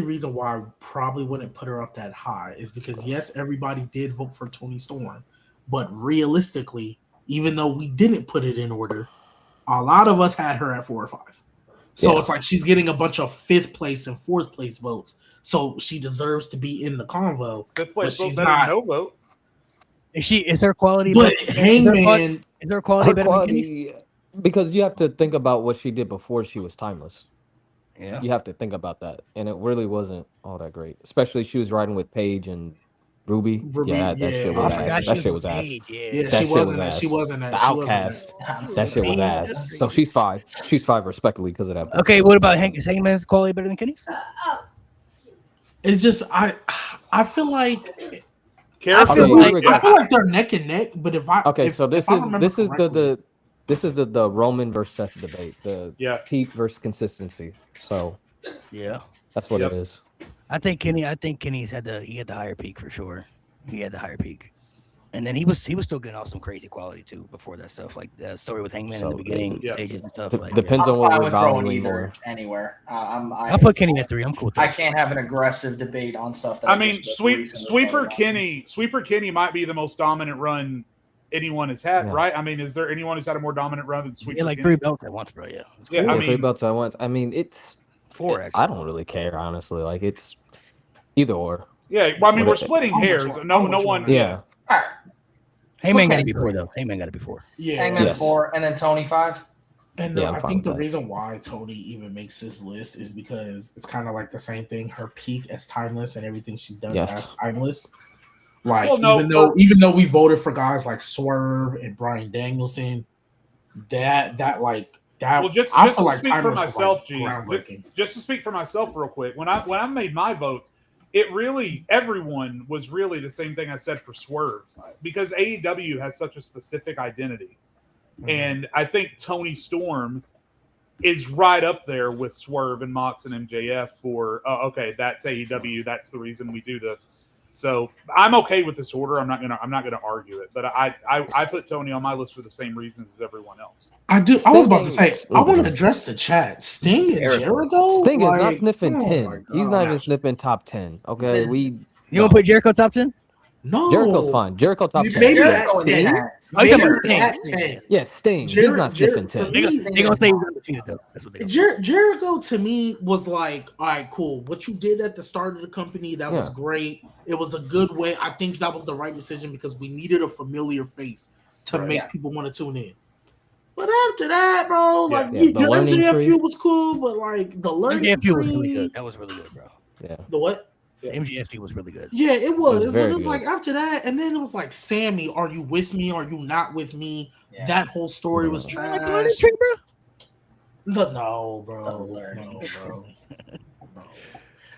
B: reason why I probably wouldn't put her up that high is because yes, everybody did vote for Tony Storm, but realistically, even though we didn't put it in order, a lot of us had her at 4 or 5. So
E: Yeah.
B: it's like she's getting a bunch of 5th place and 4th place votes. So she deserves to be in the convo.
C: Fifth place
B: But
C: vote
B: she's
C: better
B: not-
C: than no vote.
A: is her quality?
B: But
A: better-
B: Hangman,
A: is her quality
E: her
A: better than Kenny's?
E: quality, because you have to think about what she did before she was timeless.
A: Yeah.
E: You have to think about that, and it really wasn't all that great. Especially she was riding with Paige and Ruby.
B: Ruby,
E: Yeah, that
B: yeah,
E: shit
A: Oh, I
E: was
A: forgot
E: ass.
A: she
E: That
A: was
E: shit was ass.
A: Paige,
B: yeah,
E: That
B: she
E: shit
B: wasn't.
E: was ass.
B: She wasn't.
E: The
B: She wasn't
E: outcast.
D: I'm
E: That shit was
A: Paige,
E: ass.
A: that's
E: So she's 5. She's 5 respectively because of that.
A: Okay, what about is Hangman's quality better than Kenny's?
B: It's just I feel like
C: Careful.
A: feel
E: Okay,
A: like-
B: I feel like they're neck and neck. But if I
E: Okay,
B: if,
E: so
B: if I remember correctly-
E: the Roman versus Seth debate, the
C: Yeah.
E: peak versus consistency. So
A: Yeah,
E: that's what
C: Yep.
E: it is.
A: I think Kenny's had the higher peak for sure. He had the higher peak, and then he was still getting off some crazy quality too before that stuff, like the story with Hangman in
E: So,
A: the beginning
C: yeah.
A: stages and stuff.
E: D-
A: Like,
E: depends
D: I'm
E: on what
D: fine
E: we're
D: with throwing
E: valuing
D: either
E: more.
D: anywhere.
A: I'll put Kenny at 3. I'm cool with
D: I
A: that.
D: can't have an aggressive debate on stuff that
C: I mean,
D: just
C: Sweeper
D: recently thought about.
C: Sweeper Kenny might be the most dominant run anyone has had,
E: Yeah.
C: right? I mean, is there anyone who's had a more dominant run than Sweeper
A: Yeah, like
C: Kenny?
A: 3 belts at once, bro. Yeah,
C: Yeah,
E: Yeah,
C: I
E: 3
C: mean-
E: belts at once. I mean, it's
A: 4 actually.
E: I don't really care, honestly. Like it's either or.
C: Yeah, well, I mean,
E: What
C: we're
E: is it?
C: splitting
B: How much
C: hairs.
B: one-
C: No,
B: how
C: no
B: much
C: one.
B: one?
E: Yeah.
D: All right,
A: Hangman got to
D: Okay.
A: be 4 though. Hangman got to be 4.
B: yeah,
D: Hangman
E: Yes.
D: 4, and then Tony 5.
B: And
E: Yeah, I'm
B: I
E: fine
B: think the
E: with that.
B: reason why Tony even makes this list is because it's kind of like the same thing. Her peak as timeless and everything she's done
E: Yes.
B: as timeless. Like
C: Well, no,
B: even though we voted for guys like Swerve and Bryan Danielson, that
C: Well, just
B: I
C: to
B: feel like
C: speak for
B: timeless was,
C: myself,
B: like,
C: G.
B: groundbreaking.
C: Just to speak for myself, real quick. When I made my votes, it really everyone was really the same thing I said for Swerve because AEW has such a specific identity, and I think Tony Storm is right up there with Swerve and Mox and MJF for okay, that's AEW. That's the reason we do this. So I'm okay with this order. I'm not gonna argue it, but I put Tony on my list for the same reasons as everyone else.
B: I do. I was about to
E: Sting-
B: say I want to address the chat. Sting and Jericho.
E: Sting is not
B: Like,
E: sniffing
B: oh
E: 10.
B: my
E: He's not even
B: gosh.
E: sniffing top 10. Okay,
A: You want to put Jericho top 10?
B: No,
E: Jericho's fine. Jericho top 10.
B: Maybe
D: Jericho
B: at
D: in
B: 10.
D: 10.
A: Oh, you talking about
B: Maybe at
A: Sting?
B: 10.
E: Yeah, Sting. He's not sniffing 10.
A: They gonna say he's undefeated though. That's what they.
B: Jericho to me was like, all right, cool. What you did at the start of the company, that was
E: Yeah.
B: great. It was a good way. I think that was the right decision because we needed a familiar face to
C: Right.
B: make
D: Yeah.
B: people want to tune in. But after that, bro, like
E: Yeah, the
B: your
E: learning
B: MJF
E: tree.
B: feud was cool, but like the learning
A: MJF was really
B: tree-
A: good. That was really good, bro.
E: Yeah.
B: The what?
A: The MJF was really good.
B: Yeah, it was.
E: was
B: But
E: very
B: it was
E: good.
B: like after that, and then it was like, Sammy, are you with me? Are you not with me?
D: Yeah.
B: That whole story was
A: Like the learning
B: trash.
A: tree, bro.
B: No, bro.
D: The learning
B: No, bro.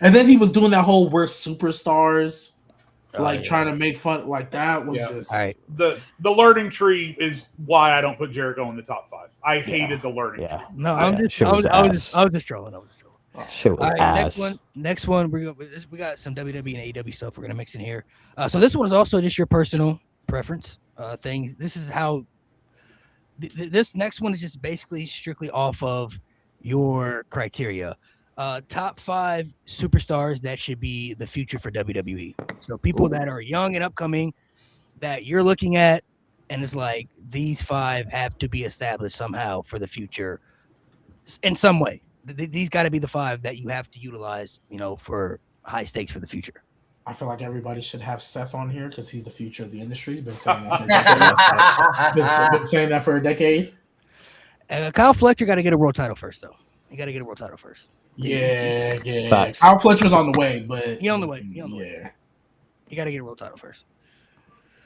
B: And then he was doing that whole "we're superstars,"
A: Oh,
B: trying to make fun. Like that was
C: Yeah.
B: just.
A: All right.
C: The learning tree is why I don't put Jericho in the top 5. I hated the learning
E: Yeah.
C: tree.
A: No,
E: Yeah,
A: I'm just.
E: shit
A: I was.
E: was
A: I was
E: ass.
A: just. I was just trolling. I was just trolling.
E: Shit was
A: All right,
E: ass.
A: next one, we got some WWE and AEW stuff we're gonna mix in here. So this one is also just your personal preference things. This is how this next one is just basically strictly off of your criteria. Top 5 superstars that should be the future for WWE. So people that are young and upcoming that you're looking at, and it's like these 5 have to be established somehow for the future in some way. These got to be the 5 that you have to utilize, for high stakes for the future.
B: I feel like everybody should have Seth on here because he's the future of the industry. He's been saying that for a decade. Been saying that for a decade.
A: Kyle Fletcher got to get a world title first, though. You got to get a world title first.
B: Yeah.
E: Facts.
B: Kyle Fletcher's on the way, but
A: He on the way.
B: Yeah.
A: You got to get a world title first.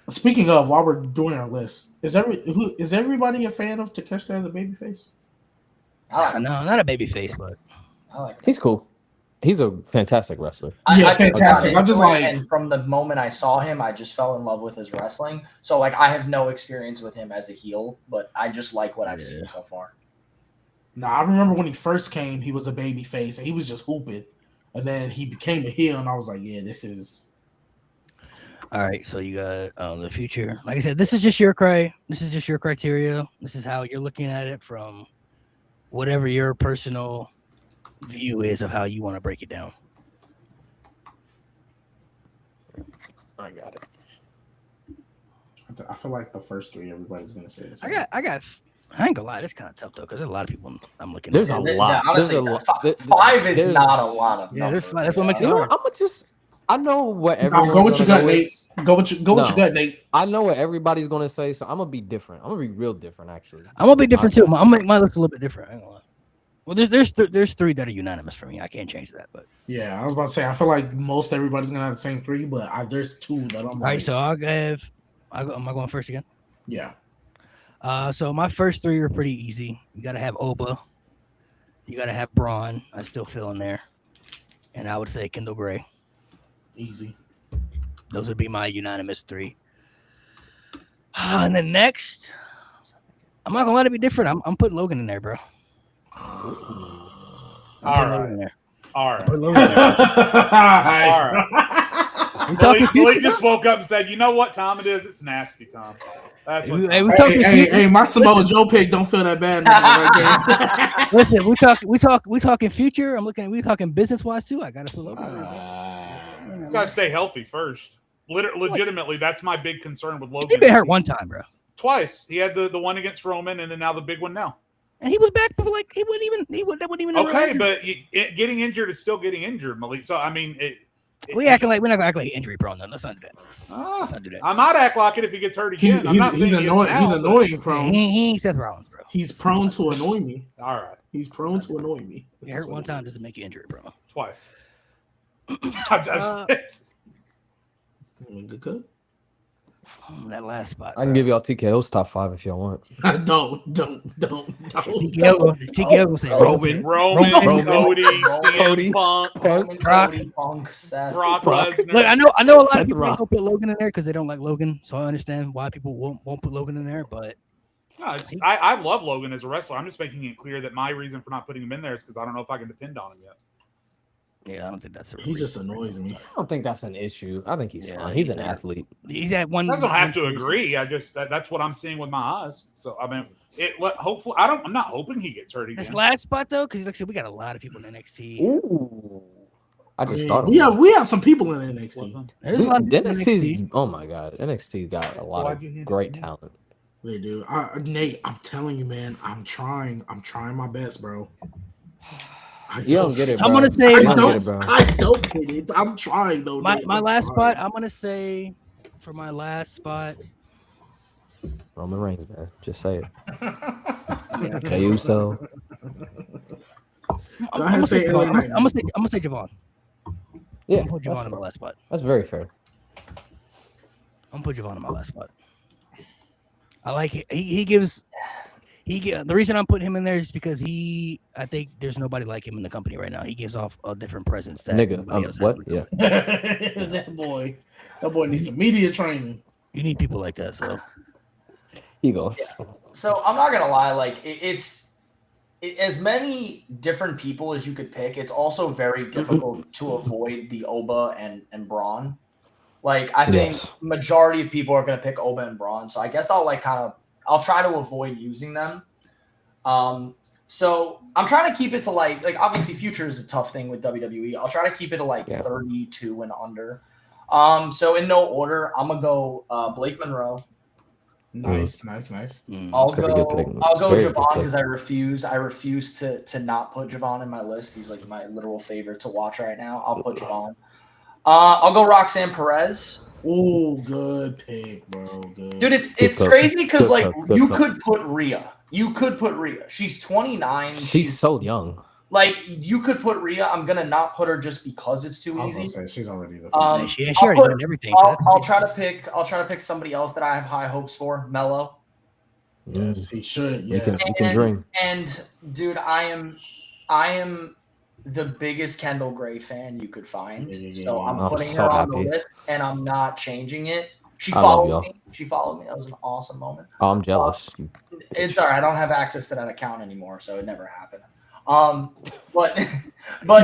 B: Speaking of, while we're doing our list, is everybody a fan of Takeshita as a babyface?
A: No, not a baby face, but
D: I like
E: He's cool. He's a fantastic wrestler.
B: Yeah,
D: I
B: fantastic.
D: got
B: I'm just
D: into it,
B: like-
D: and from the moment I saw him, I just fell in love with his wrestling. So like, I have no experience with him as a heel, but I just like what I've seen so far.
B: Nah, I remember when he first came, he was a babyface and he was just hooping, and then he became a heel, and I was like, yeah, this is.
A: all right. So you got the future. Like I said, this is just your criteria. This is how you're looking at it from whatever your personal view is of how you want to break it down.
E: I got it.
B: I feel like the first 3 everybody's gonna say this.
A: I ain't gonna lie, it's kind of tough though, because there's a lot of people I'm looking
E: There's
A: at.
E: a lot.
D: Honestly,
E: There's a lot.
D: 5 is
E: There's-
D: not a lot of.
A: Yeah, there's
D: numbers.
A: 5. That's what makes it
E: You know,
A: hard.
E: I'm gonna just. I know what
B: No,
E: everyone's
B: go with your
E: gonna
B: gut,
E: go
B: Nate. Go with your
E: No.
B: gut, Nate.
E: I know what everybody's gonna say, so I'm gonna be different. I'm gonna be real different, actually.
A: I'm gonna be different too. I'm gonna make my list a little bit different. I ain't gonna lie. Well, there's 3 that are unanimous for me. I can't change that, but
B: Yeah, I was about to say. I feel like most everybody's gonna have the same 3, but there's 2 that I'm.
A: all right. So am I going first again?
B: Yeah.
A: So my first 3 are pretty easy. You gotta have Oba. You gotta have Braun. I still feel in there, and I would say Kendall Gray.
B: Easy.
A: Those would be my unanimous 3. And then next, I'm not gonna let it be different. I'm putting Logan in there, bro. I'm putting Logan in there.
C: All
A: I'm
C: right.
A: putting Logan in there.
C: All right.
A: We talking
C: Billy
A: future,
C: just woke up and said, "You know what time it is? It's nasty time." That's what.
A: Hey, we talking future.
B: Hey, my Samoa Joe pick don't feel that bad. Right
A: Listen, we talking future. We talking business wise too. I gotta put Logan in there.
C: You gotta stay healthy first. Legitimately, that's my big concern with Logan.
A: He been hurt one time, bro,
C: Twice. He had the one against Roman, and then now the big one now.
A: and he was back before that wasn't even
C: Okay, but getting injured is still getting injured, Malik. So I mean,
A: we're not gonna act like injury prone. Let's not do that. Let's not do that.
C: I might act like it if he gets hurt again. I'm not saying
B: he's
C: he is
B: annoying.
C: now,
B: He's
C: but-
B: annoying prone.
A: He ain't Seth Rollins, bro.
B: He's prone to annoy me.
C: All right,
B: He's prone to annoy me.
A: Get hurt one time doesn't make you injury prone.
C: twice.
B: Good cut.
A: That last spot.
E: I can give y'all TKO's top 5 if y'all want.
B: Don't.
A: TKO will say
E: Roman.
C: Roman,
E: Roman.
C: Cody,
E: Cody.
C: CM Punk,
D: Roman,
A: Brock.
D: Cody, Punk, Seth.
C: Brock
E: Brock.
C: Lesnar.
A: Look, I know a lot
E: Seth
A: of people
E: Rollins.
A: don't put Logan in there because they don't like Logan. So I understand why people won't put Logan in there. But
C: No, I love Logan as a wrestler. I'm just making it clear that my reason for not putting him in there is because I don't know if I can depend on him yet.
A: yeah, I don't think that's a
B: He just annoys me.
E: I don't think that's an issue. I think he's
A: Yeah,
E: fine. He's
A: he's
E: an
A: not.
E: athlete.
A: He's at one.
C: I don't have to agree. I just that's what I'm seeing with my eyes. So I mean, hopefully I'm not hoping he gets hurt
A: This
C: again.
A: last spot though, because like I said, we got a lot of people in NXT.
E: Ooh. I just
B: mean,
E: thought of
B: we
E: one.
B: have some people in NXT.
A: There's a lot of people in
E: NXT's,
A: NXT.
E: oh my god, NXT got a lot
C: why'd you
E: of
C: hand it
E: great
C: to me?
E: talent.
B: They do. Nate, I'm telling you, man. I'm trying my best, bro.
E: You don't get it, bro.
A: I'm gonna say
B: I
E: You don't
B: don't.
E: get it, bro.
B: I don't get it. I'm trying though.
A: My
B: Nate.
A: my
B: I'm
A: last
B: trying.
A: spot. I'm gonna say for my last spot.
E: Roman Reigns, man. Just say it.
A: Yeah,
E: Jey Uso.
A: I'm
B: Go ahead
A: gonna
B: and
A: say
B: say
A: Javon.
B: LA Knight.
A: I'm gonna say Javon.
E: Yeah,
A: I'm gonna put Javon in
E: that's,
A: my last spot.
E: that's very fair.
A: I'm gonna put Javon in my last spot. I like it. He gives The reason I'm putting him in there is because I think there's nobody like him in the company right now. He gives off a different presence that
E: Nigga,
A: nobody else has
E: what?
A: in the
E: Yeah.
A: company.
B: that boy needs some media training.
A: You need people like that. So
E: He goes.
D: So I'm not gonna lie, like it's as many different people as you could pick. It's also very difficult to avoid the Oba and Braun. Like I think
E: Yes.
D: majority of people are gonna pick Oba and Braun. So I guess I'll try to avoid using them. So I'm trying to keep it to like obviously future is a tough thing with WWE. I'll try to keep it to like 32 and under. So in no order, I'm gonna go Blake Monroe.
B: Nice.
D: I'll
E: Could be a good pick.
D: go
E: Very good
D: Javon
E: pick.
D: because I refuse to not put Javon in my list. He's like my literal favorite to watch right now. I'll put Javon. I'll go Roxanne Perez.
B: Oh, good pick, bro. Good.
D: Dude, it's
E: pick.
D: crazy because
E: Good
D: like
E: pick. Good
D: you
E: pick.
D: could put Rhea. You could put Rhea. She's 29.
E: She's so young.
D: Like you could put Rhea. I'm gonna not put her just because it's too
B: I was
D: easy.
B: gonna say she's already the.
A: she
D: I'll
A: already
D: put-
A: done everything. So
D: I'll try to pick somebody else that I have high hopes for. Mello.
B: Yes, he should.
E: You
B: Yeah.
E: can dream.
D: And dude, I am the biggest Kendall Gray fan you could find.
B: Yeah.
D: So I'm
E: I'm
D: putting
E: so
D: her on
E: happy.
D: the list and I'm not changing it. She
E: I love
D: followed me. She followed me. That was an awesome moment.
E: Oh, I'm jealous.
D: It's all right. I don't have access to that account anymore, so it never happened. But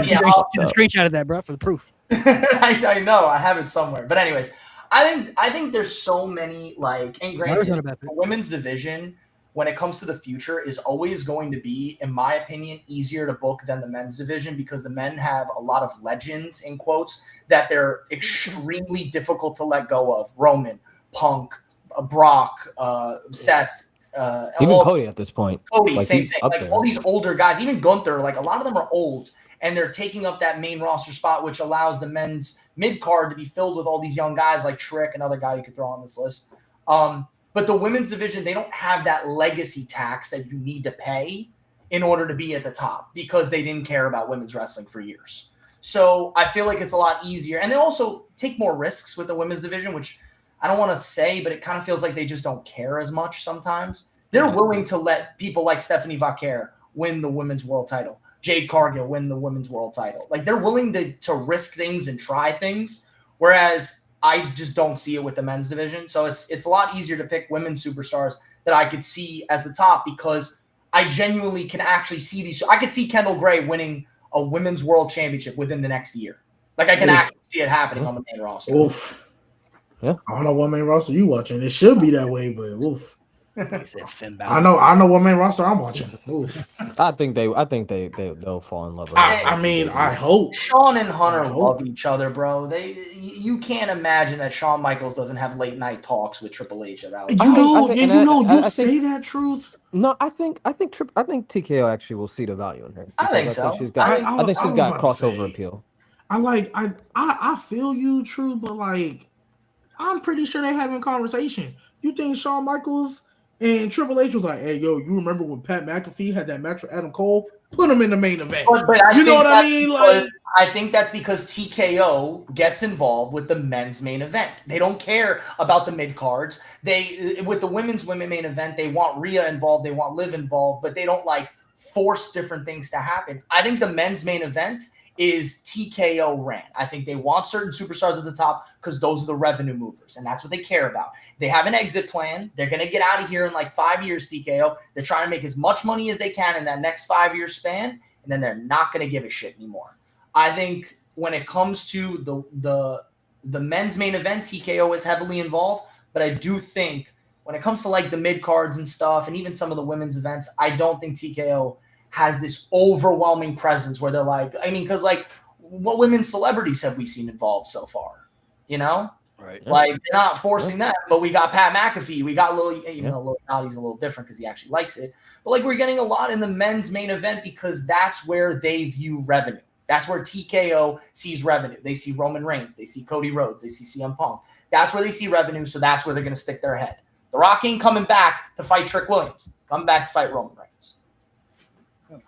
D: yeah,
A: get a screenshot of that, bro, for the proof.
D: I know I have it somewhere. But anyways, I think there's so many like, and
A: Murray's not
D: granted,
A: a bad pick.
D: the women's division when it comes to the future is always going to be, in my opinion, easier to book than the men's division because the men have a lot of legends in quotes that they're extremely difficult to let go of. Roman, Punk, Brock, Seth,
E: Even
D: all-
E: Cody at this point.
D: Cody,
E: Like,
D: same
E: he's
D: thing.
E: up
D: Like
E: there.
D: all these older guys, even Gunther, like a lot of them are old and they're taking up that main roster spot, which allows the men's mid card to be filled with all these young guys like Trick, another guy you could throw on this list. But the women's division, they don't have that legacy tax that you need to pay in order to be at the top because they didn't care about women's wrestling for years. So I feel like it's a lot easier. And they also take more risks with the women's division, which I don't want to say, but it kind of feels like they just don't care as much sometimes. They're willing to let people like Stephanie Vaquer win the women's world title, Jade Cargill win the women's world title. Like they're willing to risk things and try things, whereas I just don't see it with the men's division. So it's a lot easier to pick women's superstars that I could see as the top because I genuinely can actually see these. I could see Kendall Gray winning a women's world championship within the next year. Like I can actually see it happening on the main roster.
B: Oof.
E: Yeah.
B: I don't know what main roster you watching. It should be that way, but oof.
A: He said Finn
B: I
A: Balor.
B: know what main roster I'm watching. Oof.
E: I think they'll fall in love with
B: I mean, I hope.
D: Sean and Hunter
B: I hope.
D: love each other, bro. You can't imagine that Shawn Michaels doesn't have late night talks with Triple H about it.
B: You
E: I
B: say
E: think-
B: that truth.
E: No, I think TKO actually will see the value in her.
D: I think
E: because
D: so.
E: She's got,
D: I
E: I think she's
B: was
E: got
B: about to
E: crossover
B: say.
E: appeal.
B: I feel you, true, but like, I'm pretty sure they're having a conversation. You think Shawn Michaels and Triple H was like, "Hey, yo, you remember when Pat McAfee had that match with Adam Cole? Put him in the main event."
D: But
B: You know
D: think
B: what I
D: that's
B: mean?
D: because-
B: Like-
D: I think that's because TKO gets involved with the men's main event. They don't care about the mid cards. With the women's main event, they want Rhea involved, they want Liv involved, but they don't like force different things to happen. I think the men's main event is TKO ran. I think they want certain superstars at the top because those are the revenue movers, and that's what they care about. They have an exit plan. They're going to get out of here in like 5 years, TKO. They're trying to make as much money as they can in that next 5 year span, and then they're not going to give a shit anymore. I think when it comes to the men's main event, TKO is heavily involved, but I do think when it comes to like the mid cards and stuff, and even some of the women's events, I don't think TKO has this overwhelming presence where they're like, I mean, because like what women's celebrities have we seen involved so far? You know,
A: Right.
D: like they're not forcing that, but we got Pat McAfee, we got Lil, even though Lil Yachty's a little different because he actually likes it, but like we're getting a lot in the men's main event because that's where they view revenue. That's where TKO sees revenue. They see Roman Reigns, they see Cody Rhodes, they see CM Punk. That's where they see revenue, so that's where they're going to stick their head. The Rock ain't coming back to fight Trick Williams. He's coming back to fight Roman Reigns.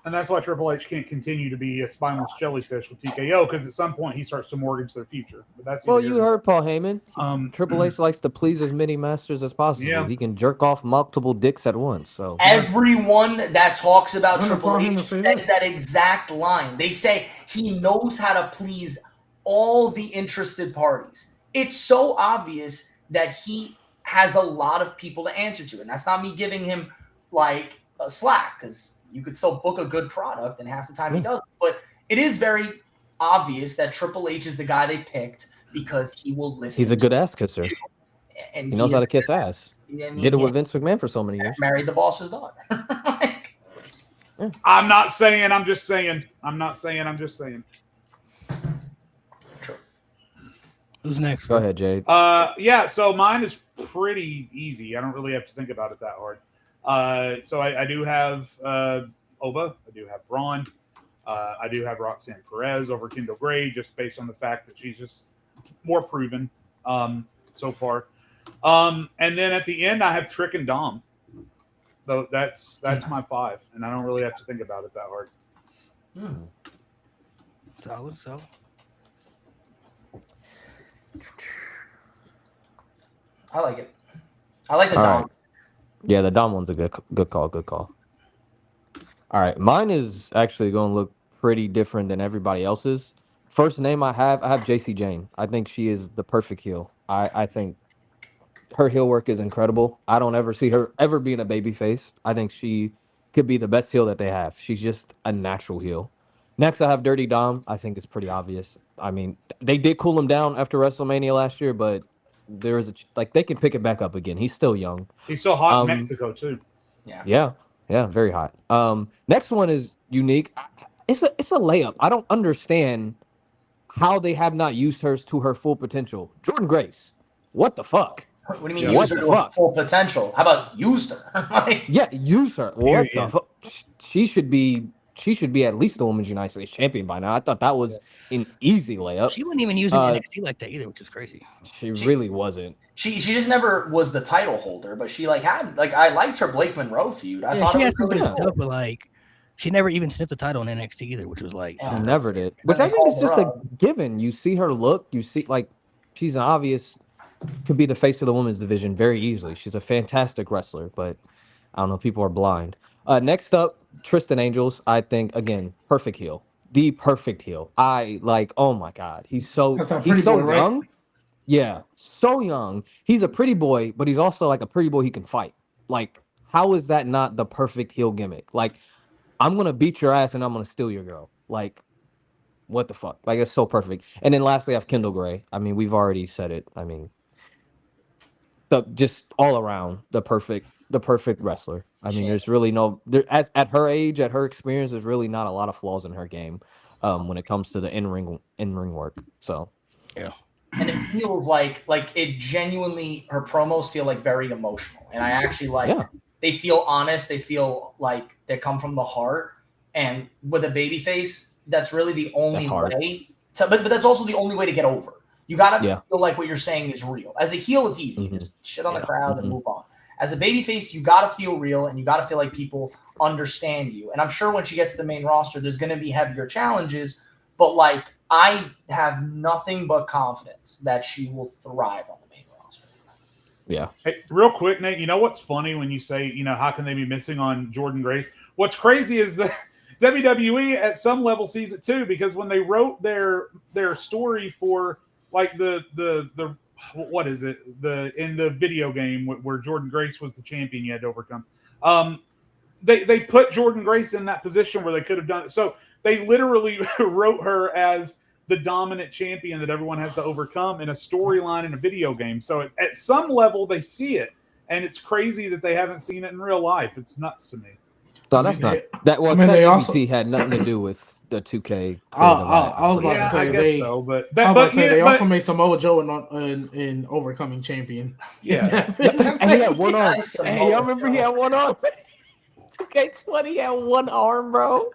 C: And that's why Triple H can't continue to be a spineless jellyfish with TKO, because at some point he starts to mortgage their future. But that's
E: Well, you heard Paul Heyman. Triple
C: Um,
E: H likes to please as many masters as possible.
C: Yeah.
E: He can jerk off multiple dicks at once. So
D: Everyone that talks about
B: When did
D: Triple
B: Paul
D: H
B: Heyman say
D: says that exact line. They say he knows how to please all the interested parties. It's so obvious that he has a lot of people to answer to, and that's not me giving him like a slack, because you could still book a good product and half the time he doesn't. But it is very obvious that Triple H is the guy they picked because he will listen.
E: he's a good ass kisser.
D: And
E: He knows how to kiss ass.
D: and
E: Did it
D: he
E: with Vince McMahon for so many years.
D: married the boss's daughter. Like,
C: I'm not saying. I'm just saying. I'm not saying. I'm just saying.
D: true.
A: Who's next?
E: Go ahead, Jade.
C: Yeah. So mine is pretty easy. I don't really have to think about it that hard. So I do have Oba. I do have Braun. I do have Roxanne Perez over Kendall Gray, just based on the fact that she's just more proven so far. And then at the end, I have Trick and Dom. Though that's my 5, and I don't really have to think about it that hard.
A: Solid.
D: I like it. I like the
E: All
D: Dom.
E: right. Yeah, the Dom one's a good call. Good call. All right, mine is actually going to look pretty different than everybody else's. First name I have JC Jane. I think she is the perfect heel. I think her heel work is incredible. I don't ever see her ever being a baby face. I think she could be the best heel that they have. She's just a natural heel. Next, I have Dirty Dom. I think it's pretty obvious. I mean, they did cool him down after WrestleMania last year, but there is they can pick it back up again. He's still young.
C: He's so hot in Mexico too.
E: Yeah, very hot. Next one is unique. It's a layup. I don't understand how they have not used her to her full potential. Jordan Grace. What the fuck?
D: What do you mean
C: Yeah.
D: use
E: What
D: her
E: the
D: to her
E: fuck?
D: full potential? How about used her? Like,
E: Yeah, use her. What the
A: Period.
E: fuck? She should be at least the Women's United States champion by now. I thought that was an easy layup.
A: She wasn't even using
E: Uh,
A: NXT like that either, which is crazy.
E: She really wasn't.
D: she just never was the title holder, but she had I liked her Blake Monroe feud. I
A: Yeah,
D: thought
A: she
D: it
A: had
D: was
A: some
D: really
A: good
D: cool.
A: stuff, but like, she never even snipped the title in NXT either, which was like,
D: Yeah.
E: She never did. Which
D: they
E: I think is
D: called
E: just
D: her
E: a
D: up.
E: given. You see her look, you see like she's an obvious could be the face of the women's division very easily. She's a fantastic wrestler, but I don't know, people are blind. Next up, Tristan Angels. I think again, perfect heel. The perfect heel. I like, oh my god. He's so
B: That's that pretty
E: he's so
B: boy, right?
E: young. Yeah, so young. He's a pretty boy, but he's also like a pretty boy he can fight. Like, how is that not the perfect heel gimmick? Like, I'm gonna beat your ass and I'm gonna steal your girl. Like, what the fuck? Like, it's so perfect. And then lastly, I have Kendall Gray. I mean, we've already said it. I mean, just all around the perfect wrestler. I mean, there's really at her age, at her experience, there's really not a lot of flaws in her game when it comes to the in-ring work. So
D: And it feels like it genuinely, her promos feel like very emotional. And I actually they feel honest. They feel like they come from the heart. And with a baby face, that's really the only
E: That's hard.
D: way to, but that's also the only way to get over. You got to
E: Yeah.
D: feel like what you're saying is real. As a heel, it's easy. You
E: Mhm.
D: just shit on the
E: Yeah.
D: crowd and
E: Mhm.
D: move on. As a baby face, you got to feel real and you got to feel like people understand you. And I'm sure when she gets to the main roster, there's going to be heavier challenges, but like, I have nothing but confidence that she will thrive on the main roster.
E: yeah,
C: Hey, real quick, Nate, you know what's funny when you say, how can they be missing on Jordan Grace? What's crazy is that WWE at some level sees it too, because when they wrote their story for like the what is it, in the video game where Jordan Grace was the champion you had to overcome, they put Jordan Grace in that position where they could have done it. So they literally wrote her as the dominant champion that everyone has to overcome in a storyline in a video game. So at some level they see it, and it's crazy that they haven't seen it in real life. It's nuts to me.
E: so that's not that. Well,
B: I mean, they also-
E: ChatGPT had nothing to do with the 2K.
B: I was about
C: Yeah,
B: to say
C: I guess
B: they.
C: so, but
B: I was about to say they
C: but-
B: also made Samoa Joe in Overcoming Champion.
C: yeah.
E: And he had one arm.
D: Yes,
E: Hey, y'all remember he had one arm? 2K20 had one arm, bro.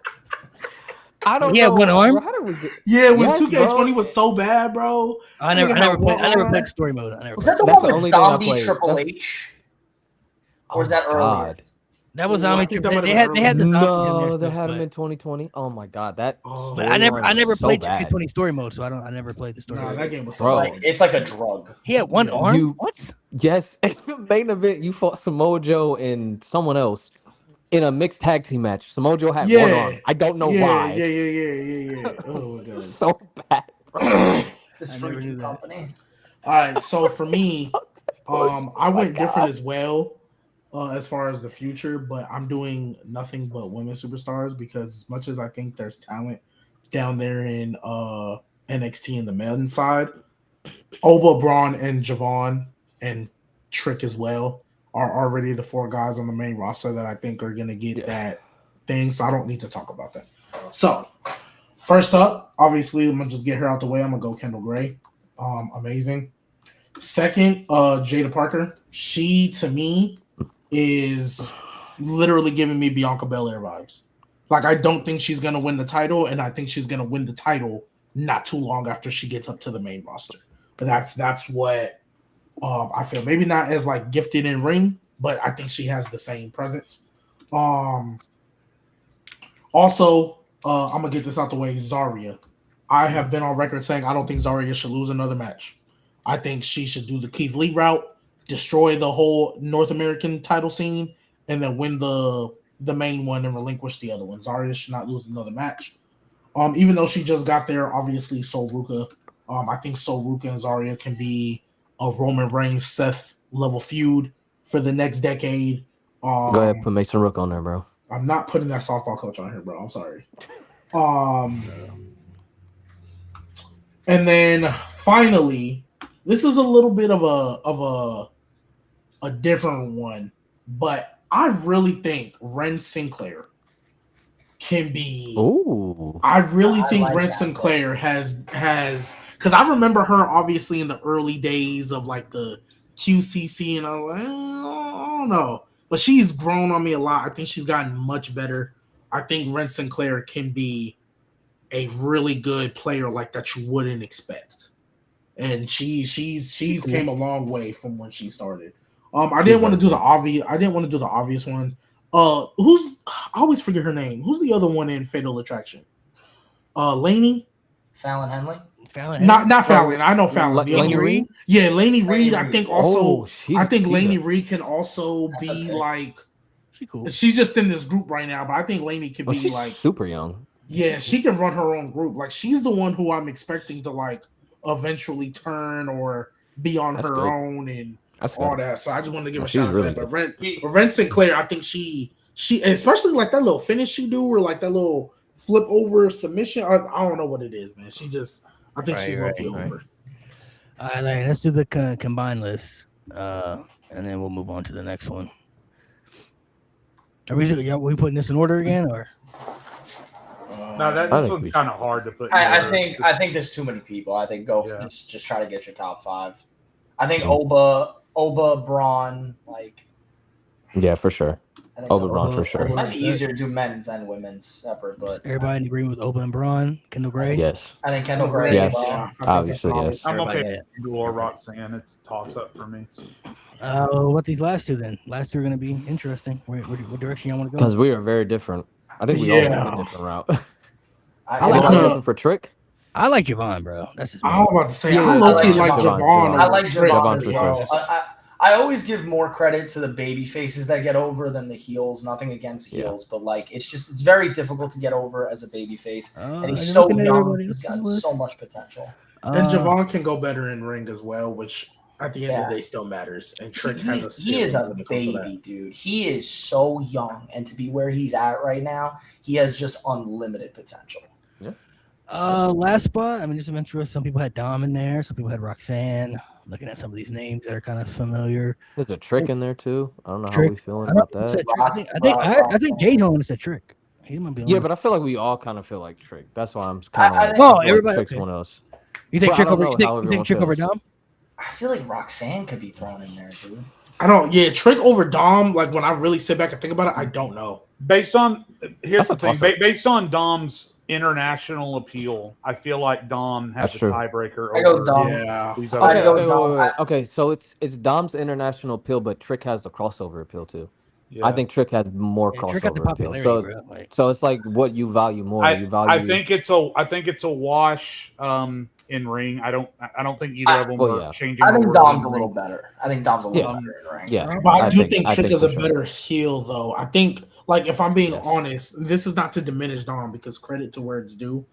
E: I don't
A: He
E: know.
A: had one arm?
E: Bro, how did we get...
B: Yeah, when
E: Yes,
B: 2K20 was so bad, bro.
A: I never
B: Nigga,
A: played story mode. I never
D: Was
A: played.
D: that the
E: That's
D: one
E: the
D: with
E: only thing I
D: Zombie
E: played.
D: Triple
E: That's-
D: H? Or was that
E: Oh,
D: earlier?
E: God.
A: That was
B: Ooh, I
A: zombie.
B: think that
A: They
B: might
A: they
B: have
A: had
B: been
A: they had the zombies in
E: No,
A: there.
E: they
A: Still,
E: had him
A: but,
E: in 2020. Oh my god, that.
B: Oh,
A: but I never
E: was so
A: played
E: bad.
A: 2020 story mode, so I never played the story.
B: Nah,
A: mode.
B: that game was
E: Bro.
B: solid.
D: It's like a drug.
A: He had one
B: Yeah.
A: arm. What?
E: Yes, in the main event, you fought Samoa Joe and someone else in a mixed tag team match. Samoa Joe had one arm. I don't know why.
B: Yeah. Oh my
E: It was
B: god.
E: so bad.
D: This
A: I never
D: freaking
A: knew that.
D: company.
B: All right, so for me,
E: Oh
B: I
E: my
B: went different
E: God.
B: as well, as far as the future, but I'm doing nothing but women superstars because as much as I think there's talent down there in NXT in the men's side, Oba, Braun, and Javon and Trick as well are already the 4 guys on the main roster that I think are gonna get that thing. So I don't need to talk about that. So first up, obviously, I'm gonna just get her out the way. I'm gonna go Kendall Gray. Amazing. Second, Jada Parker. She to me is literally giving me Bianca Belair vibes. Like I don't think she's gonna win the title, and I think she's gonna win the title not too long after she gets up to the main roster. But that's what I feel. Maybe not as like gifted in ring, but I think she has the same presence. Also, I'm gonna get this out the way. Zarya. I have been on record saying I don't think Zarya should lose another match. I think she should do the Keith Lee route, destroy the whole North American title scene, and then win the main one and relinquish the other one. Zarya should not lose another match. Even though she just got there, obviously Sol Ruka. I think Sol Ruka and Zarya can be a Roman Reigns Seth level feud for the next decade.
E: Go ahead, put Mason Rook on there, bro.
B: I'm not putting that softball coach on here, bro. I'm sorry. And then finally, this is a little bit of a different one, but I really think Ren Sinclair can be.
E: Ooh.
B: I really think
D: like
B: Ren
D: that.
B: Sinclair has because I remember her obviously in the early days of like the QCC, and I was like, I don't know, but she's grown on me a lot. I think she's gotten much better. I think Ren Sinclair can be a really good player like that you wouldn't expect, and she's came a long way from when she started. I didn't want to do the obvious one. Who's I always forget her name. Who's the other one in Fatal Attraction? Laney?
D: Fallon Henley.
A: Fallon.
B: Not Fallon. I know Fallon. The
E: Laney
B: other-
E: Reed?
B: Yeah, Laney Reed. I
D: Reed.
B: think also. I think Laney
E: Reed.
B: Reed can also
D: That's
B: be
D: okay.
B: like.
A: She cool.
B: She's just in this group right now, but I think Laney can
E: Oh,
B: be
E: she's
B: like.
E: super young.
B: Yeah, she can run her own group. Like she's the one who I'm expecting to like eventually turn or be on
E: That's
B: her
E: good.
B: own and
E: That's
B: all
E: good.
B: that. So I just wanted to give
E: No,
B: a
E: she's
B: shout out
E: really
B: to that. But Ren Sinclair, I think she especially like that little finish she do or like that little flip over submission. I don't know what it is, man. I think she's
A: Right,
B: low-key
A: right.
B: over.
A: All right, Larry, let's do the combined list, and then we'll move on to the next one. Are we putting this in order again, or?
C: No,
E: I
C: this
E: think
C: one's
E: we
C: kind of hard to put. in
D: I
C: order.
D: think there's too many people. I think go for
C: Yeah.
D: just try to get your top 5. I think Oba, Braun, like
E: Yeah, for sure.
D: I think
E: Oba
D: so.
E: Braun for sure.
D: It might be easier to do men's and women's separate, but
A: Everybody in agreement with Oba and Braun, Kendall Gray?
E: Yes.
D: I think Kendall Gray.
E: Yes.
B: I think
E: Obviously,
B: that's
E: yes.
C: I'm
A: Everybody
C: okay
A: had it.
C: with Kendall or Roxanne. It's a toss up for me.
A: What these last two then? Last two are going to be interesting. What direction y'all want to go?
E: Because we are very different. I think we all
B: Yeah.
E: went a different route.
B: I like
E: Anybody
B: her.
E: looking for Trick?
A: I like Javon, bro. That's just me.
B: I was about to say
E: Yeah,
B: I
E: I
B: low-key
E: like
B: like
E: Javon.
B: Javon.
D: I
B: over
D: like
B: Trick
D: Javon
B: as
E: for
B: well.
E: sure.
D: I always give more credit to the baby faces that get over than the heels. Nothing against
E: Yeah.
D: heels, but like it's very difficult to get over as a baby face. And he's
A: just
D: so
A: looking at
D: young.
A: everybody
D: He's got
A: else's
D: so
A: list.
D: much potential.
B: And Javon can go better in ring as well, which at the end of
D: Yeah.
B: the day still matters. And Trick has a
D: He is
B: ceiling
D: a
B: when it comes to that.
D: baby, dude. He is so young, and to be where he's at right now, he has just unlimited potential.
A: Last spot. I mean, there's some interest. Some people had Dom in there. Some people had Roxanne. Looking at some of these names that are kind of familiar.
E: There's a Trick in there too. I don't know
A: Trick.
E: how we feeling
A: I don't
E: about
A: said
E: that.
A: Trick. I think Jay's the one that said Trick. He might be.
E: Yeah, but I feel like we all kind of feel like Trick. That's why I'm kind
D: I
E: of.
D: think-
A: everybody-
E: Trick's
A: okay.
E: one else.
A: you think
E: But I
A: Trick
E: don't
A: over?
E: know
A: You think,
E: how
A: you
E: everyone
A: think Trick over
E: feels.
A: Dom?
D: I feel like Roxanne could be thrown in there, dude.
B: I don't. Yeah, Trick over Dom. Like when I really sit back and think about it, I don't know.
C: Based on here's
E: That's
C: the
E: a
C: thing.
E: toss-up.
C: Based on Dom's international appeal, I feel like Dom has
E: That's
C: a
E: true.
C: tiebreaker
D: I go
C: over
D: Dom.
B: Yeah.
C: these
D: I'd
C: other
D: go
C: guys.
D: Dom.
E: Okay, so it's Dom's international appeal, but Trick has the crossover appeal too.
C: Yeah.
E: I think Trick has more
A: Yeah,
E: crossover
A: Trick got the
E: appeal.
A: popularity,
E: So,
A: bro. Like,
E: so it's like what you value more. You value.
C: I think it's a wash in ring. I don't think either of them
E: Well,
C: are
E: yeah.
C: changing.
D: I
C: the
D: think
C: world
D: Dom's
C: in
D: a
C: the
D: little
C: ring.
D: better. I think Dom's a little
E: Yeah.
D: better in ring.
E: Yeah,
B: But I do
E: think
B: think Trick is
E: for
B: a
E: sure.
B: better heel, though. I think, like, if I'm being
E: Yes.
B: honest, this is not to diminish Dom because credit to where it's due,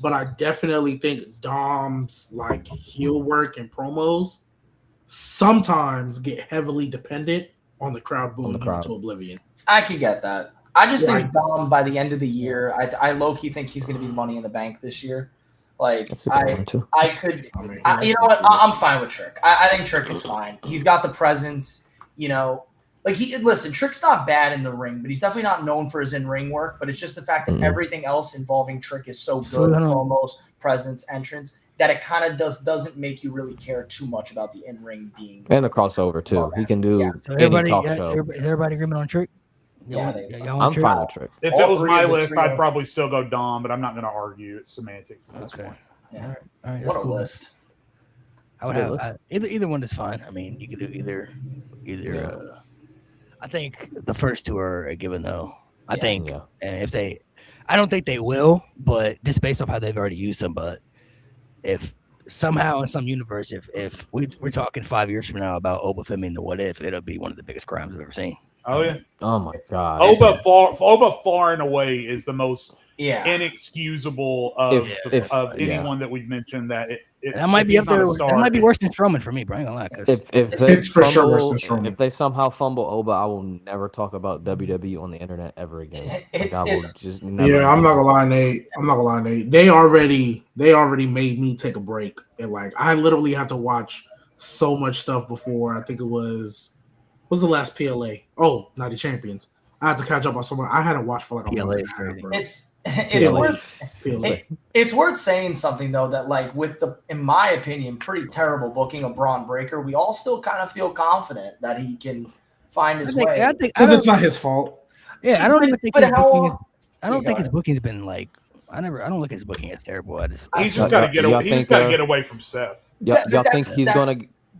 B: but I definitely think Dom's like heel work and promos sometimes get heavily dependent on the crowd booing him
E: crowd.
B: to oblivion.
D: I could get that. I just
B: Like-
D: think Dom by the end of the year, I low key think he's going to be Money in the Bank this year. Like
E: That's a good one too.
D: I could,
B: I mean,
D: you know what? I'm fine with Trick. I think Trick is fine. He's got the presence. You know, like listen. Trick's not bad in the ring, but he's definitely not known for his in-ring work. But it's just the fact that
E: Mhm.
D: everything else involving Trick is so
A: So,
D: good,
A: I don't-
D: promos, presence, entrance, that it kind of doesn't make you really care too much about the in-ring being.
E: And the crossover too. He can do
D: Yeah.
A: so
E: any
A: everybody,
E: talk
A: is
E: show.
A: everybody agreement on Trick?
D: Yeah, I think so.
A: Y'all on
E: I'm
A: Trick?
E: fine with Trick.
C: If
D: All
C: it was
D: three
C: my
D: of the
C: list,
D: trio.
C: I'd probably still go Dom, but I'm not going to argue. It's semantics at this
A: Okay.
C: point.
D: Yeah.
A: All right,
D: What
A: that's
D: a
A: cool.
D: list.
A: I would
E: Good
A: have
E: list.
A: either one is fine. I mean, you could do either.
E: Yeah.
A: I think the first two are a given though. I
D: Yeah.
A: think
E: Yeah.
A: if they, I don't think they will, but just based off how they've already used them. But if somehow in some universe, if we're talking 5 years from now about Oba filming the What If, it'll be one of the biggest crimes I've ever seen.
C: Oh yeah,
E: Oh my god.
C: Oba far and away is the most
D: Yeah.
C: inexcusable of
E: If-
C: of
E: yeah.
C: anyone that we've mentioned. That
A: That might
C: if
A: be
C: he's
A: up
C: not a
A: there.
C: star,
A: That might be worse than Strowman for me, bro. I ain't gonna lie. 'Cause
E: If they
B: It's for sure worse than
E: fumble,
B: Strowman.
E: if they somehow fumble Oba, I will never talk about WWE on the internet ever again. Like, I will
D: It's-
E: just never.
B: Yeah, I'm not gonna lie, Nate. I'm not gonna lie, Nate. They already made me take a break, and like I literally had to watch so much stuff before. I think it was the last PLA? Oh, Night of Champions. I had to catch up on someone. I hadn't watched for like a
A: PLA
B: month.
A: is crazy.
B: Bro.
D: It's
B: PLA.
D: worth
B: PLA.
D: it's worth saying something though that like with the in my opinion pretty terrible booking of Braun Breaker, we all still kind of feel confident that he can find his way.
A: I think
B: Because it's not his fault.
A: yeah, I don't even think
D: But
A: his
D: how-
A: booking. I
D: Yeah,
A: don't
D: go
A: think his
D: ahead.
A: booking's been like. I don't look at his booking as terrible. I just
C: he's
E: Y'all-
C: just got to get
E: y'all
C: away. He just
E: think,
C: got to
E: uh,
C: get away from Seth.
E: Y'all think
D: That's
E: he's gonna?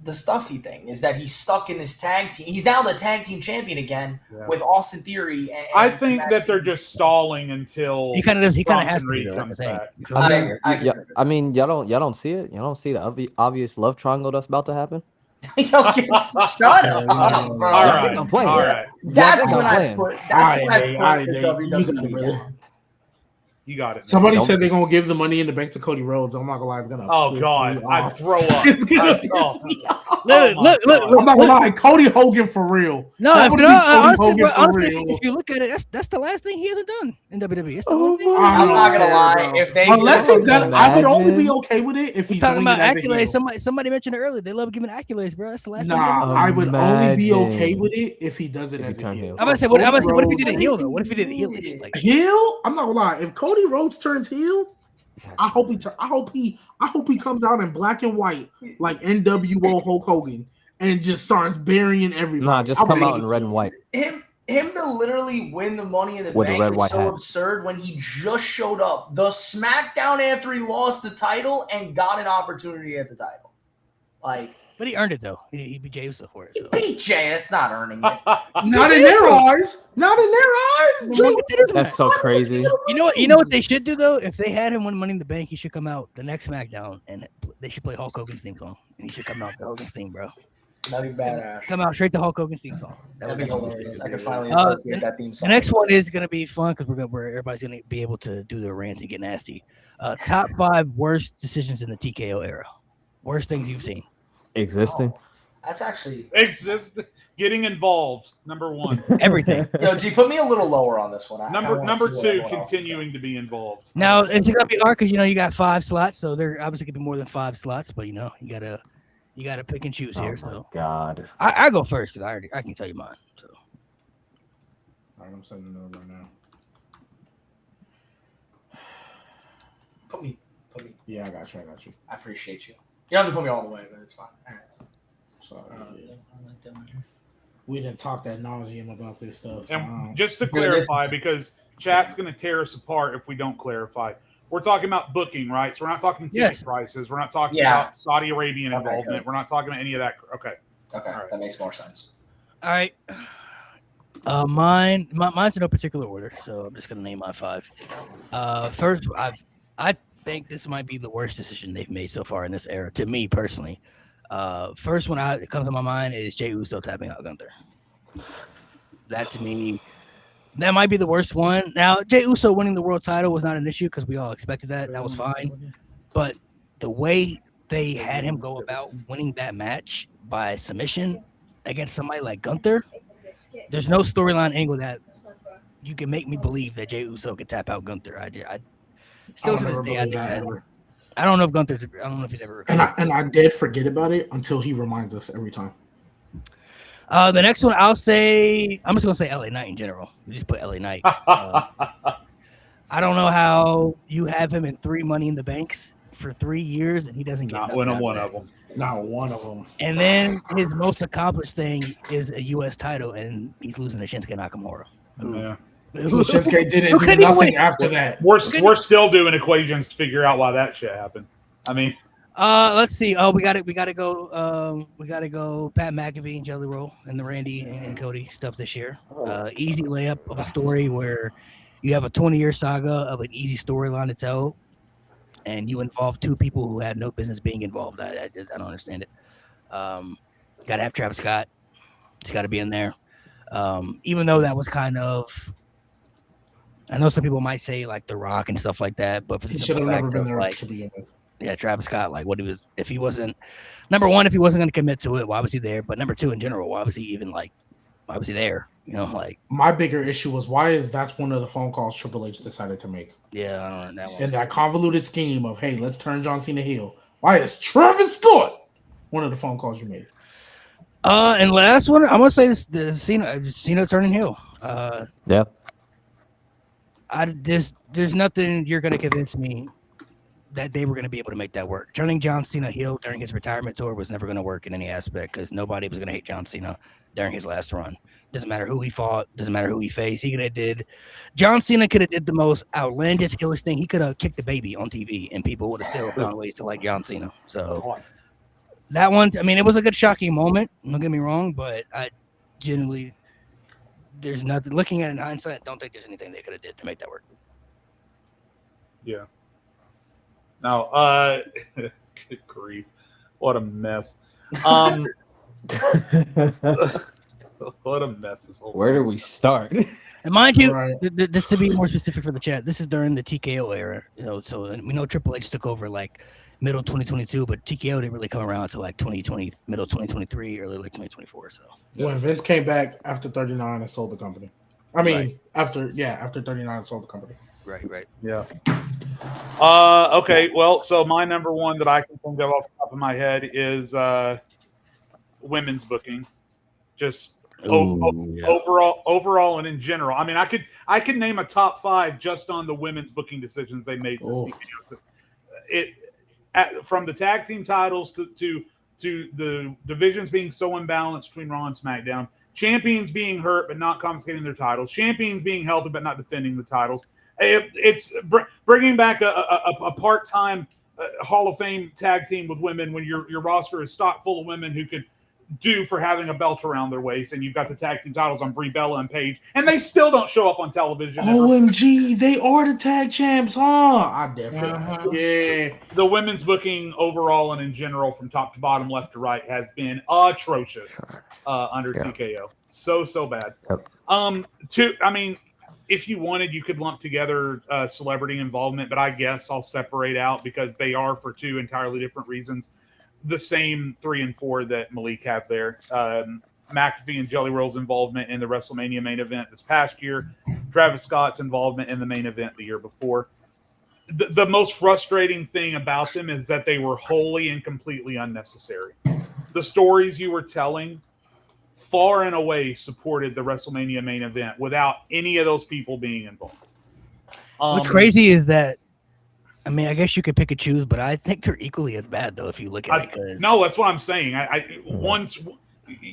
D: the stuffy thing is that he's stuck in this tag team. He's now the tag team champion again
C: Yeah.
D: with Austin Theory. And
C: I think
D: Max
C: that they're
D: Steel.
C: just stalling until
A: he kind of does. He kind of has
C: Bronson
A: to be.
C: Reed
A: Though, that's
C: comes
A: the thing.
C: back.
A: You feel
E: I
A: me?
E: mean,
D: I agree.
E: I mean, y'all don't see it. Y'all don't see the obvious love triangle that's about to happen.
D: Yo, shut up, bro.
C: All
E: Y'all
C: right,
E: think I'm playing.
C: all right.
D: That's
E: Y'all think
D: when
E: I'm
D: I
E: playing.
D: put. That's
B: Alright,
D: when I
B: Nate,
D: put
B: alright,
D: the
B: Nate, you got
D: WWE
B: it, brother.
D: down.
C: You got it.
B: Somebody
E: Don't-
B: said they're gonna give the money in the bank to Cody Rhodes. I'm not gonna lie, it's gonna.
C: Oh
B: piss
C: God,
B: me
C: I'd
B: off.
C: throw up.
B: It's gonna
C: I'd-
B: piss
C: oh.
B: me off.
A: Look,
C: my
A: look, look,
C: God.
A: look.
B: I'm not gonna lie, Cody Hogan for real.
A: No,
B: That
A: if,
B: would
A: no,
B: be Cody
A: honestly,
B: Hogan
A: bro,
B: for
A: honestly
B: real.
A: if you look at it, that's the last thing he hasn't done in WWE. That's the
E: Oh
A: only thing.
E: my
D: I'm not gonna
B: Yeah,
D: lie.
B: bro.
D: If they
B: Unless he does, I would only be
E: Imagine.
B: okay with it if
A: We're
B: he's
A: talking
B: doing
A: about
B: it as a heel.
A: accolades. Somebody mentioned it earlier. They love giving accolades, bro. That's the last thing.
B: Nah, I would only be okay
E: Imagine.
B: with it if he does it
E: If he
B: as a
E: turn
B: heel.
E: heel.
A: I'm gonna say, what if he did a
B: Rhodes-
A: heel though? What if he did a heelish? Like,
B: Heel? I'm not gonna lie. If Cody Rhodes turns heel, I hope he comes out in black and white like NWO Hulk Hogan and just starts burying everybody.
E: Nah, just
B: I
E: come
B: would
E: out in red and white.
D: him to literally win the Money in the
E: With a
D: Bank
E: red,
D: is
E: white
D: so
E: hat.
D: absurd when he just showed up the SmackDown after he lost the title and got an opportunity at the title. Like
A: but he earned it though. He beat Jey Uso for it. So.
D: beat Jay, that's not earning it.
B: Not in their eyes. Not in their eyes.
A: We'll get to this one.
E: That's so crazy.
A: You know what they should do though? If they had him win Money in the Bank, he should come out the next SmackDown and they should play Hulk Hogan's theme song. And he should come out the Hogan's theme, bro.
D: That'd be badass.
A: Come out straight to Hulk Hogan's theme song.
D: That'd be hilarious. I could finally
A: Uh,
D: associate that theme
A: The
D: song.
A: next one is gonna be fun because where everybody's gonna be able to do their rants and get nasty. Top 5 worst decisions in the TKO era. Worst things you've seen.
E: Existing.
D: That's actually
C: It's just getting involved. Number one.
A: Everything.
D: yo, G, put me a little lower on this one. I
C: Number
D: wanna see what
C: 2.
D: everyone else is
C: Continuing to be involved.
A: Now it's gonna be hard because you got 5 slots, so there obviously could be more than 5 slots, but you gotta pick and choose
E: Oh
A: here.
E: my
A: So
E: God.
A: I go first because I can tell you mine. So
B: All right, I'm sending it over now.
D: Put me.
B: Yeah, I got you.
D: I appreciate you. You don't have to put me all the way, but it's fine. All right.
B: So, we didn't talk that nauseum about this stuff. So,
C: And just to
D: Well, this-
C: clarify, because chat's going to tear us apart if we don't clarify, we're talking about booking, right? So we're not talking ticket
A: Yes.
C: prices. We're not talking
D: Yeah.
C: about Saudi Arabian
D: Okay,
C: involvement.
D: good.
C: We're not talking about any of that. Okay.
D: Okay,
C: All right.
D: that makes more sense.
A: all right, Mine's in no particular order, so I'm just gonna name my 5. First, I think this might be the worst decision they've made so far in this era, to me personally. First one that comes to my mind is Jey Uso tapping out Gunther. That to me, that might be the worst one. Now, Jey Uso winning the world title was not an issue because we all expected that. That was fine. But the way they had him go about winning that match by submission against somebody like Gunther, there's no storyline angle that you can make me believe that Jey Uso could tap out Gunther. I still to this day, I think that. I don't know if Gunther. I don't know if he's ever.
B: And I did forget about it until he reminds us every time.
A: The next one, I'm just gonna say LA Knight in general. We just put LA Knight. I don't know how you have him in 3 Money in the Banks for 3 years and he doesn't get
C: not win one of them.
B: Not one of them.
A: And then his most accomplished thing is a U.S. title, and he's losing to Shinsuke Nakamura.
C: Yeah.
B: Shinsuke didn't do nothing after that.
C: We're still doing equations to figure out why that shit happened. I mean,
A: let's see. Oh, we got to go. We got to go. Pat McAfee and Jelly Roll and the Randy and Cody stuff this year. Easy layup of a story where you have a 20-year saga of an easy storyline to tell, and you involve 2 people who had no business being involved. I don't understand it. Got to have Travis Scott. It's got to be in there. Even though that was kind of, I know some people might say like The Rock and stuff like that, but for the
B: He should have
A: simple
B: never
A: fact
B: been
A: of,
B: there
A: like,
B: to begin with.
A: yeah, Travis Scott, like what he was, if he wasn't, number one, if he wasn't going to commit to it, why was he there? But number 2, in general, why was he even like, why was he there? You know, like,
B: My bigger issue was why is that's one of the phone calls Triple H decided to make.
A: yeah, I don't know that one.
B: And that convoluted scheme of, hey, let's turn John Cena heel. Why is Travis Scott one of the phone calls you made?
A: And last one, I'm gonna say this: the Cena turning heel.
E: Yeah.
A: There's nothing you're gonna convince me that they were gonna be able to make that work. Turning John Cena heel during his retirement tour was never gonna work in any aspect because nobody was gonna hate John Cena during his last run. Doesn't matter who he fought, doesn't matter who he faced. John Cena could have did the most outlandish, illest thing. He could have kicked the baby on TV, and people would have still found ways to like John Cena. So that one, I mean, it was a good shocking moment. Don't get me wrong, but I genuinely, there's nothing. Looking at it in hindsight, don't think there's anything they could have did to make that work.
C: yeah. Now, good grief, what a mess. What a mess this whole
E: Where do we start?
A: And mind you,
B: Right.
A: just to be more specific for the chat, this is during the TKO era, you know. So we know Triple H took over like middle 2022, but TKO didn't really come around until like 2020, middle 2023, early like 2024. So
B: When Vince came back after 39 and sold the company. I mean,
A: Right.
B: after 39 and sold the company.
A: right.
C: Yeah. Okay. Well, so my number one that I can think of off the top of my head is women's booking. Just overall and in general. I mean, I could name a top 5 just on the women's booking decisions they made since from the tag team titles to the divisions being so imbalanced between Raw and SmackDown, champions being hurt but not confiscating their titles, champions being healthy but not defending the titles. It's bringing back a part-time Hall of Fame tag team with women when your roster is stocked full of women who could do for having a belt around their waist, and you've got the tag team titles on Brie Bella and Paige, and they still don't show up on television.
B: OMG, they are the tag champs, huh? I definitely. Yeah.
C: The women's booking overall and in general, from top to bottom, left to right, has been atrocious under TKO. So bad.
E: Yep.
C: I mean, if you wanted, you could lump together celebrity involvement, but I guess I'll separate out because they are, for 2 entirely different reasons, the same 3 and 4 that Malik have there. McAfee and Jelly Roll's involvement in the WrestleMania main event this past year, Travis Scott's involvement in the main event the year before. The most frustrating thing about them is that they were wholly and completely unnecessary. The stories you were telling far and away supported the WrestleMania main event without any of those people being involved.
A: What's crazy is that, I mean, I guess you could pick and choose, but I think they're equally as bad though if you look at it. 'Cause
C: no, that's what I'm saying. One's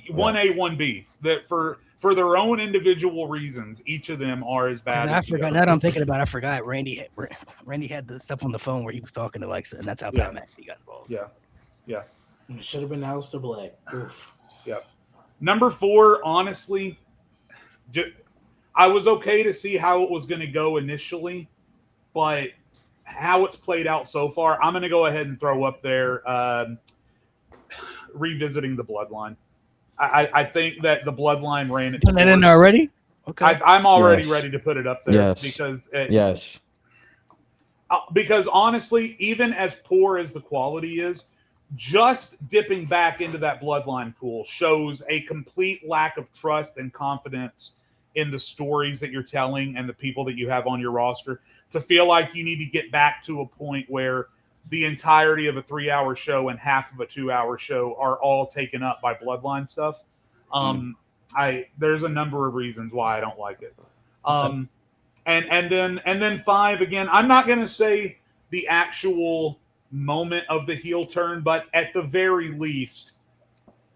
C: 1A, 1B. That for their own individual reasons, each of them are as bad.
A: I forgot. Now that I'm thinking about it, I forgot Randy had the stuff on the phone where he was talking to Alexa, and that's how Pat McAfee got involved.
C: Yeah.
B: It should have been Aleister Black. Oof.
C: Number 4, honestly, I was okay to see how it was going to go initially, but how it's played out so far, I'm going to go ahead and throw up there revisiting the Bloodline. I think that the Bloodline ran its
A: Putting that in
C: course.
A: already? Okay.
C: I'm already
E: Yes.
C: ready to put it up there
E: Yes.
C: because honestly, even as poor as the quality is, just dipping back into that Bloodline pool shows a complete lack of trust and confidence in the stories that you're telling and the people that you have on your roster, to feel like you need to get back to a point where the entirety of a 3-hour show and half of a 2-hour show are all taken up by Bloodline stuff. There's a number of reasons why I don't like it. And then 5 again. I'm not going to say the actual moment of the heel turn, but at the very least,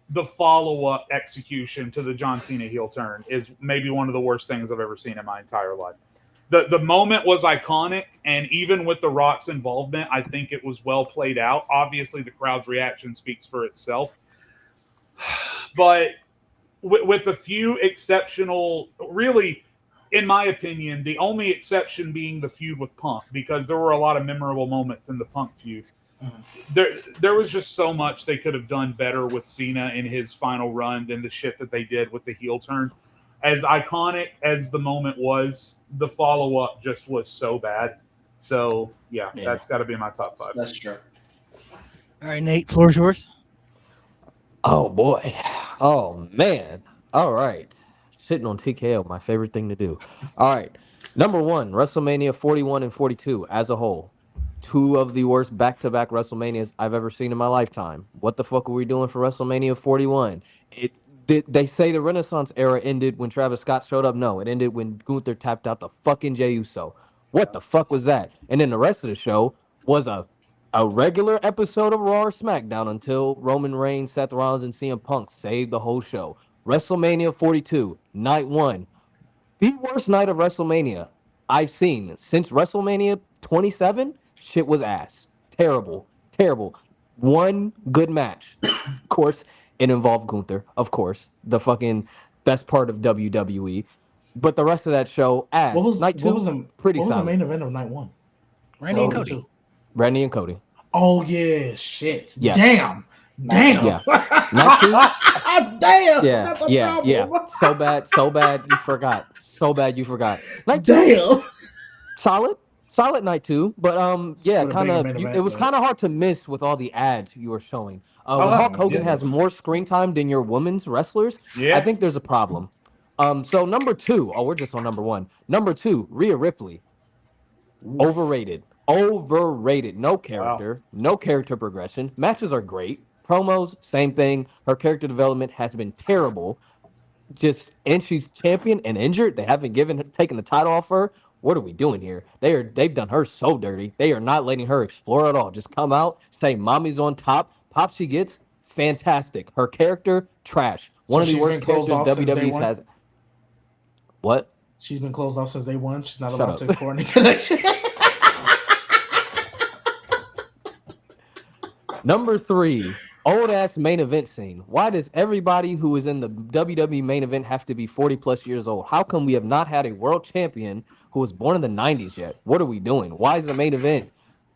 C: the follow-up execution to the John Cena heel turn is maybe one of the worst things I've ever seen in my entire life. The moment was iconic, and even with The Rock's involvement, I think it was well played out. Obviously, the crowd's reaction speaks for itself. But with a few exceptional, really, in my opinion, the only exception being the feud with Punk, because there were a lot of memorable moments in the Punk feud. There was just so much they could have done better with Cena in his final run than the shit that they did with the heel turn. As iconic as the moment was, the follow-up just was so bad. So, yeah. That's got to be in my top 5.
D: That's true.
A: All right, Nate, floor's yours.
E: Oh boy. Oh man. All right. Sitting on TKO, my favorite thing to do. All right. Number 1, WrestleMania 41 and 42 as a whole. 2 of the worst back-to-back WrestleManias I've ever seen in my lifetime. What the fuck were we doing for WrestleMania 41? They say the Renaissance era ended when Travis Scott showed up. No, it ended when Gunther tapped out the fucking Jey Uso. What the fuck was that? And then the rest of the show was a regular episode of Raw or SmackDown until Roman Reigns, Seth Rollins, and CM Punk saved the whole show. WrestleMania 42, night 1. The worst night of WrestleMania I've seen since WrestleMania 27. Shit was ass. Terrible. One good match. Of course, it involved Gunther. Of course, the fucking best part of WWE. But the rest of that show, ass. Night 2, pretty solid.
B: What was the main event of night 1?
A: Randy and Cody.
E: Randy and Cody.
B: Oh yeah, shit.
E: Yeah.
B: Damn.
E: Yeah. Night 2.
B: Damn.
E: Yeah,
B: That's a
E: yeah,
B: problem.
E: yeah. So bad you forgot. Night 2,
B: Damn.
E: solid night 2, but yeah,
B: For the
E: kind
B: bigger
E: of.
B: main event,
E: It was
B: but-
E: kind of hard to miss with all the ads you were showing. When
C: Oh,
E: Hulk Hogan
B: yeah.
E: has more screen time than your women's wrestlers,
C: Yeah.
E: I think there's a problem. So number 2, we're just on number 1. Number 2, Rhea Ripley, overrated. No character, no character progression. Matches are great. Promos, same thing. Her character development has been terrible. And she's champion and injured. They haven't taken the title off her. What are we doing here? They've done her so dirty. They are not letting her explore at all. Just come out, say mommy's on top. Pop she gets, fantastic. Her character, trash. One of the
B: she's
E: worst
B: been closed
E: characters
B: off since day
E: WWE
B: one?
E: has. What?
B: She's been closed off since day 1. She's not
E: Shut
B: allowed
E: up.
B: to explore any connection.
E: Number 3, old ass main event scene. Why does everybody who is in the WWE main event have to be 40 plus years old? How come we have not had a world champion who was born in the 90s yet? What are we doing? Why is the main event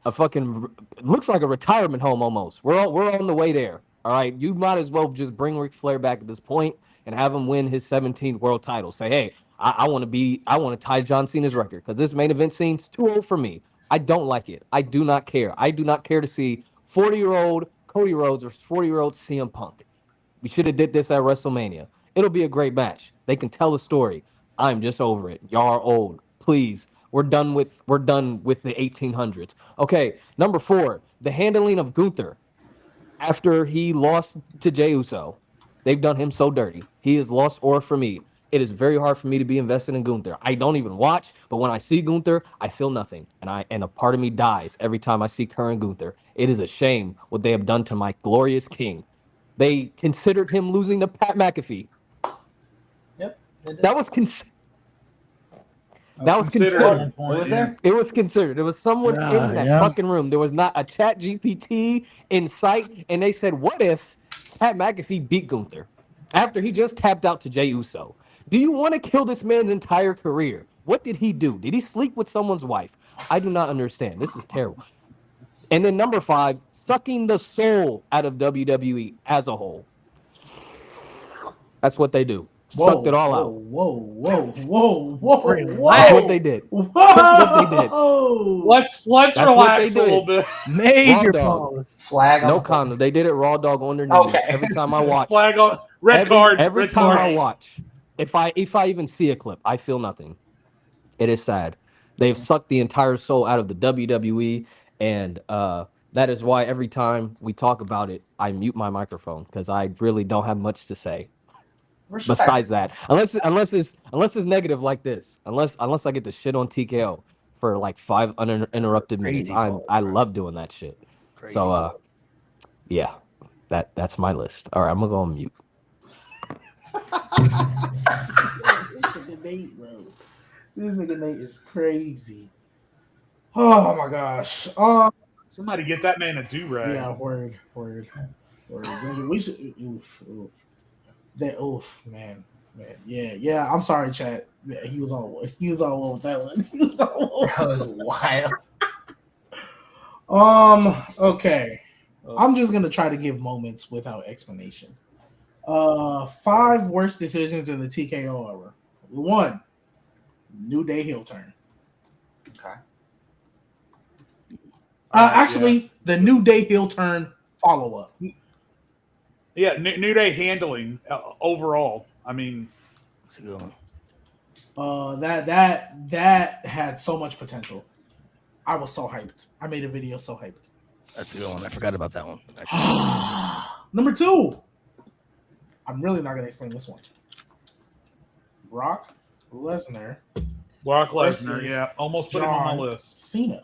E: a fucking looks like a retirement home almost? We're on the way there. All right, you might as well just bring Ric Flair back at this point and have him win his 17th world title. Say, hey, I want to tie John Cena's record because this main event scene's too old for me. I don't like it. I do not care. I do not care to see 40-year-old Cody Rhodes versus 40-year-old CM Punk. We should have did this at WrestleMania. It'll be a great match. They can tell a story. I'm just over it. Y'all are old. Please. We're done with the 1800s. Okay, number 4, the handling of Gunther after he lost to Jey Uso. They've done him so dirty. He is lost aura for me. It is very hard for me to be invested in Gunther. I don't even watch, but when I see Gunther, I feel nothing. And a part of me dies every time I see current Gunther. It is a shame what they have done to my glorious king. They considered him losing to Pat McAfee.
D: Yep.
E: That was considered.
C: Considered.
D: What was there?
E: It was considered. There was someone in that
A: Yeah.
E: fucking room. There was not a chat GPT in sight. And they said, what if Pat McAfee beat Gunther after he just tapped out to Jey Uso? Do you want to kill this man's entire career? What did he do? Did he sleep with someone's wife? I do not understand. This is terrible. And then number 5, sucking the soul out of WWE as a whole. That's what they do. Sucked it all out.
B: Whoa.
E: That's what they did. That's what they did.
C: Let's
E: That's what
C: relax
E: they
C: a
E: did.
C: little bit.
A: Major
E: Raw dog.
A: pause.
D: Flag on
E: No
D: the plate.
E: condom. They did it raw dog on their knees.
D: Okay.
E: Every time I watch.
C: Flag on red card.
E: Every
C: red
E: time
C: card.
E: I watch, if I even see a clip, I feel nothing. It is sad. They've sucked the entire soul out of the WWE, and that is why every time we talk about it, I mute my microphone because I really don't have much to say.
D: Respect.
E: Besides that, unless it's negative like this, unless I get to shit on TKO for like 5 uninterrupted minutes,
A: Crazy ball,
E: I
A: bro.
E: love doing that shit.
A: Crazy.
E: So yeah, that's my list. All right, I'm gonna go on mute.
B: It's a debate, bro. This nigga Nate is crazy. Oh my gosh.
C: Somebody get that man a do-rag.
B: Yeah, word. We should oof. Man. Yeah. I'm sorry, chat. Yeah, he was all with that one.
D: That was wild.
B: Okay. I'm just gonna try to give moments without explanation. 5 worst decisions in the TKO era. 1, New Day heel turn.
D: Okay.
B: Actually, the New Day heel turn follow up.
C: Yeah, New Day handling overall. I mean,
A: That's a good one.
B: That had so much potential. I was so hyped. I made a video so hyped.
A: That's a good one. I forgot about that one. Actually.
B: Number 2. I'm really not gonna explain this one. Brock Lesnar,
C: Brock Lesnar.
B: Versus
C: Yeah, almost put him on my
B: John
C: list.
B: Cena.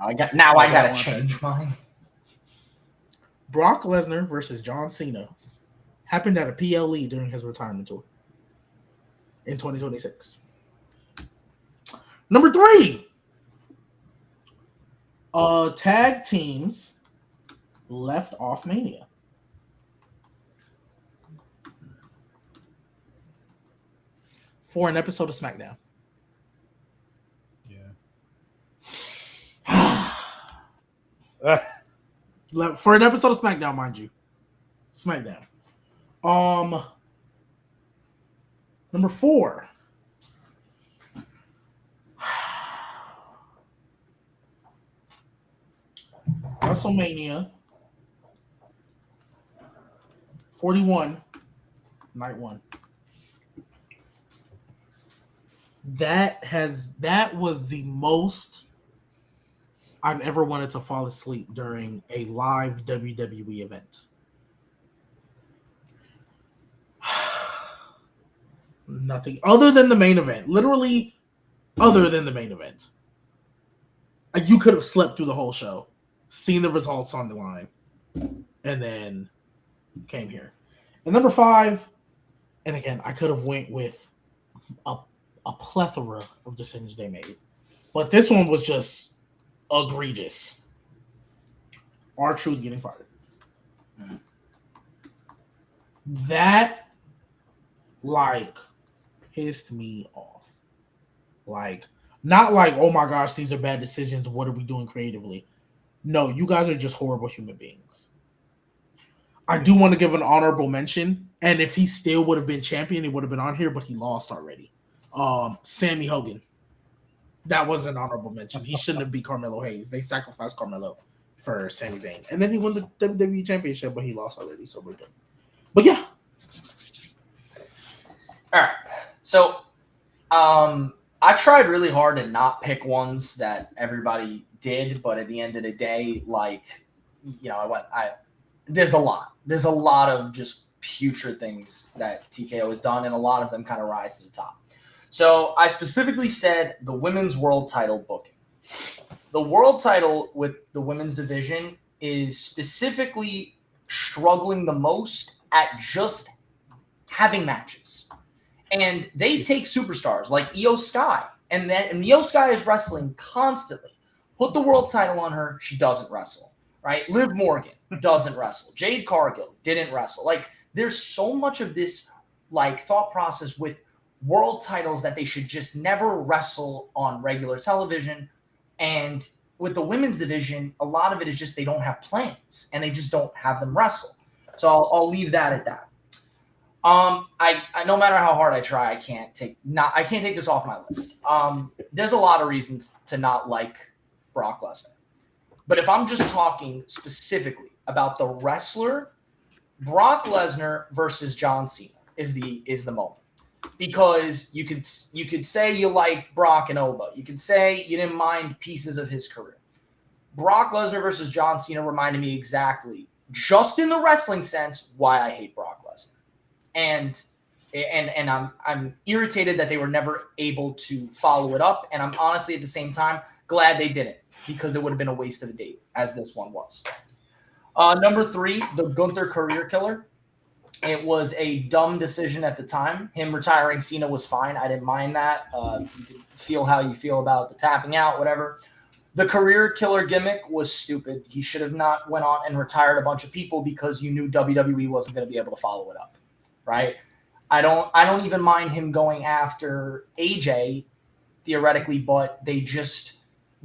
D: I
C: that
D: gotta
C: one.
D: change mine.
B: Brock Lesnar versus John Cena happened at a PLE during his retirement tour in 2026. Number 3. Tag teams left off Mania. For an episode of SmackDown. For an episode of SmackDown, mind you. SmackDown. Number 4. WrestleMania 41, night 1. That was the most I've ever wanted to fall asleep during a live WWE event. Nothing other than the main event. Literally, other than the main event. You could have slept through the whole show, seen the results on the line, and then came here. And number 5, and again, I could have went with a plethora of decisions they made, but this one was just egregious. R-Truth getting fired. That pissed me off. Not oh my gosh, these are bad decisions. What are we doing creatively? No, you guys are just horrible human beings. I do want to give an honorable mention, and if he still would have been champion, he would have been on here, but he lost already. Sammy Hogan. That was an honorable mention. He shouldn't have beat Carmelo Hayes. They sacrificed Carmelo for Sami Zayn. And then he won the WWE Championship, but he lost already, so we're good. But yeah.
D: All right. So, I tried really hard to not pick ones that everybody did, but at the end of the day, there's a lot of just putrid things that TKO has done, and a lot of them kind of rise to the top. So I specifically said the women's world title booking. The world title with the women's division is specifically struggling the most at just having matches. And they take superstars like Io Sky, and Io Sky is wrestling constantly. Put the world title on her, she doesn't wrestle, right? Liv Morgan doesn't wrestle. Jade Cargill didn't wrestle. There's so much of this thought process with world titles that they should just never wrestle on regular television. And with the women's division, a lot of it is just they don't have plans and they just don't have them wrestle. So I'll leave that at that. I no matter how hard I try, I can't take this off my list. There's a lot of reasons to not like Brock Lesnar. But if I'm just talking specifically about the wrestler, Brock Lesnar versus John Cena is the moment. Because you could say you like Brock and Oba. You could say you didn't mind pieces of his career. Brock Lesnar versus John Cena reminded me exactly, just in the wrestling sense, why I hate Brock Lesnar. And I'm irritated that they were never able to follow it up. And I'm honestly at the same time glad they didn't, because it would have been a waste of a date, as this one was. Number 3, the Gunther career killer. It was a dumb decision at the time. Him retiring Cena was fine. I didn't mind that. You can feel how you feel about the tapping out, whatever. The career killer gimmick was stupid. He should have not went on and retired a bunch of people because you knew WWE wasn't going to be able to follow it up, right? I don't even mind him going after AJ theoretically, but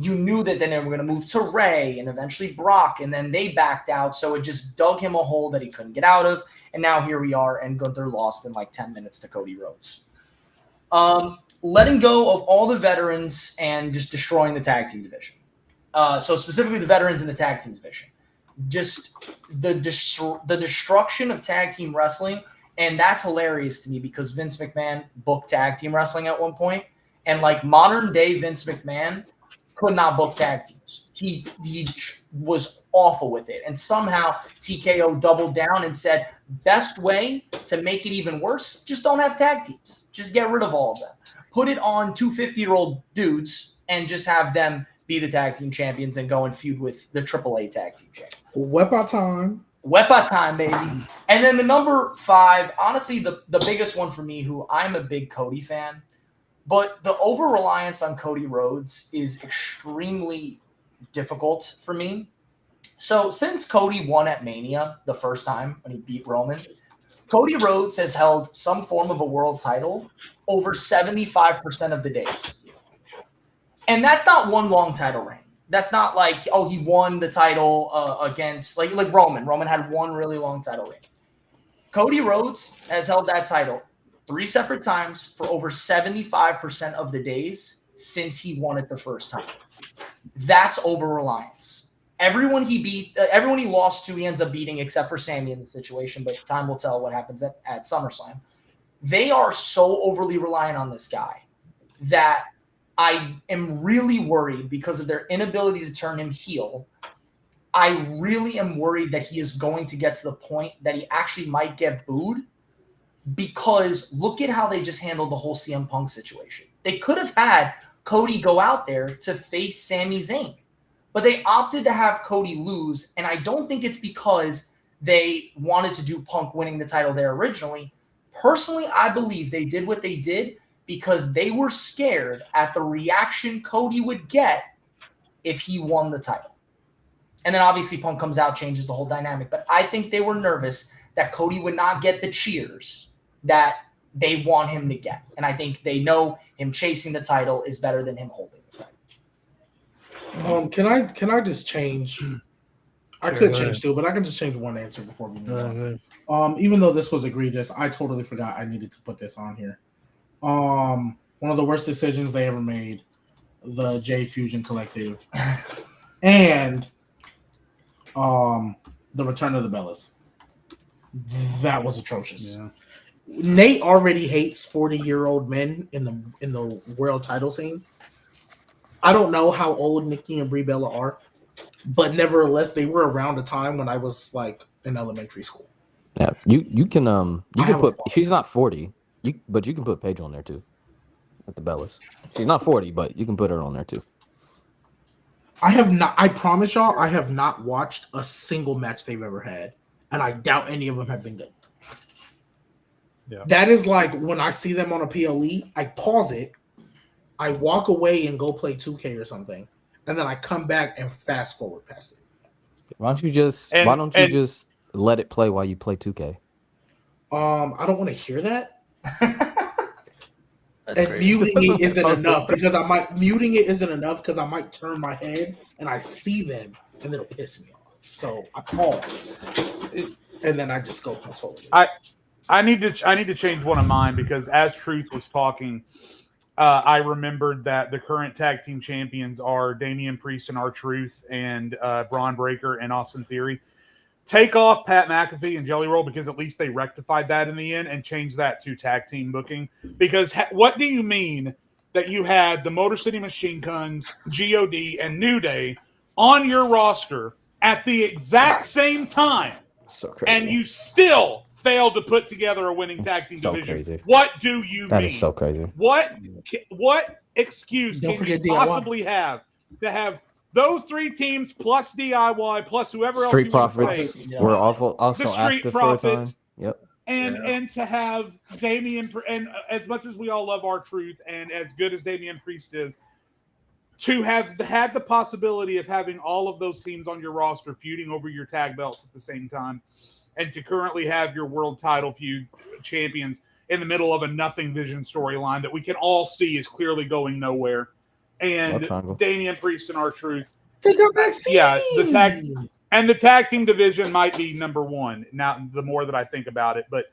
D: you knew that then they were going to move to Ray and eventually Brock, and then they backed out. So it just dug him a hole that he couldn't get out of. And now here we are, and Gunther lost in like 10 minutes to Cody Rhodes. Letting go of all the veterans and just destroying the tag team division. So specifically the veterans in the tag team division. Just the destruction of tag team wrestling. And that's hilarious to me because Vince McMahon booked tag team wrestling at one point. And like modern day Vince McMahon could not book tag teams. He was awful with it. And somehow TKO doubled down and said, best way to make it even worse, just don't have tag teams. Just get rid of all of them. Put it on 2 50-year-old dudes and just have them be the tag team champions and go and feud with the AAA tag team champions.
B: Wepa time.
D: Wepa time, baby. And then the number 5, honestly, the biggest one for me, who I'm a big Cody fan, but the over-reliance on Cody Rhodes is extremely difficult for me. So since Cody won at Mania the first time when he beat Roman, Cody Rhodes has held some form of a world title over 75% of the days. And that's not one long title reign. That's not like, he won the title against, like Roman. Roman had one really long title reign. Cody Rhodes has held that title 3 separate times for over 75% of the days since he won it the first time. That's over-reliance. Everyone he lost to, he ends up beating, except for Sami in the situation, but time will tell what happens at SummerSlam. They are so overly reliant on this guy that I am really worried because of their inability to turn him heel. I really am worried that he is going to get to the point that he actually might get booed, because look at how they just handled the whole CM Punk situation. They could have had Cody go out there to face Sami Zayn, but they opted to have Cody lose, and I don't think it's because they wanted to do Punk winning the title there originally. Personally, I believe they did what they did because they were scared at the reaction Cody would get if he won the title. And then obviously Punk comes out, changes the whole dynamic. But I think they were nervous that Cody would not get the cheers that they want him to get. And I think they know him chasing the title is better than him holding the title.
B: Can I just change? I could change too, but I can just change one answer before we move on. Even though this was egregious, I totally forgot I needed to put this on here. One of the worst decisions they ever made, the Jade Fusion Collective, and the return of the Bellas. That was atrocious. Yeah. Nate already hates 40-year-old men in the world title scene. I don't know how old Nikki and Brie Bella are, but nevertheless, they were around the time when I was like in elementary school.
E: Yeah, you can put. She's not 40, but you can put Paige on there too. At the Bellas, she's not 40, but you can put her on there too.
B: I have not. I promise y'all, I have not watched a single match they've ever had, and I doubt any of them have been good. Yeah, that is like when I see them on a PLE, I pause it, I walk away and go play 2K or something, and then I come back and fast forward past it.
E: Why don't you just let it play while you play 2K?
B: I don't want to hear that.
A: That's
B: And
A: crazy.
B: muting it isn't enough because I might turn my head and I see them and it'll piss me off. So I pause, and then I just go fast forward.
C: I need to change one of mine because as Truth was talking, I remembered that the current tag team champions are Damian Priest and R-Truth and Braun Breaker and Austin Theory. Take off Pat McAfee and Jelly Roll because at least they rectified that in the end and changed that to tag team booking. Because what do you mean that you had the Motor City Machine Guns, GOD, and New Day on your roster at the exact same time,
E: So crazy.
C: and you still failed to put together a winning tag team
E: So
C: division?
E: crazy.
C: What do you
E: That
C: mean?
E: is so crazy.
C: What excuse
B: Don't
C: can
B: forget
C: you
B: DIY.
C: possibly have to have those three teams plus DIY plus whoever else
E: Street
C: you should say,
E: Profits were awful. Also
C: The Street
E: active for a time.
C: Profits.
E: Yep.
C: and to have Damian, and as much as we all love R-Truth and as good as Damian Priest is, to have had the possibility of having all of those teams on your roster feuding over your tag belts at the same time, and to currently have your world title feud champions in the middle of a nothing vision storyline that we can all see is clearly going nowhere. And Damian Priest and R-Truth. Yeah, the tag team division might be number one now, the more that I think about it. But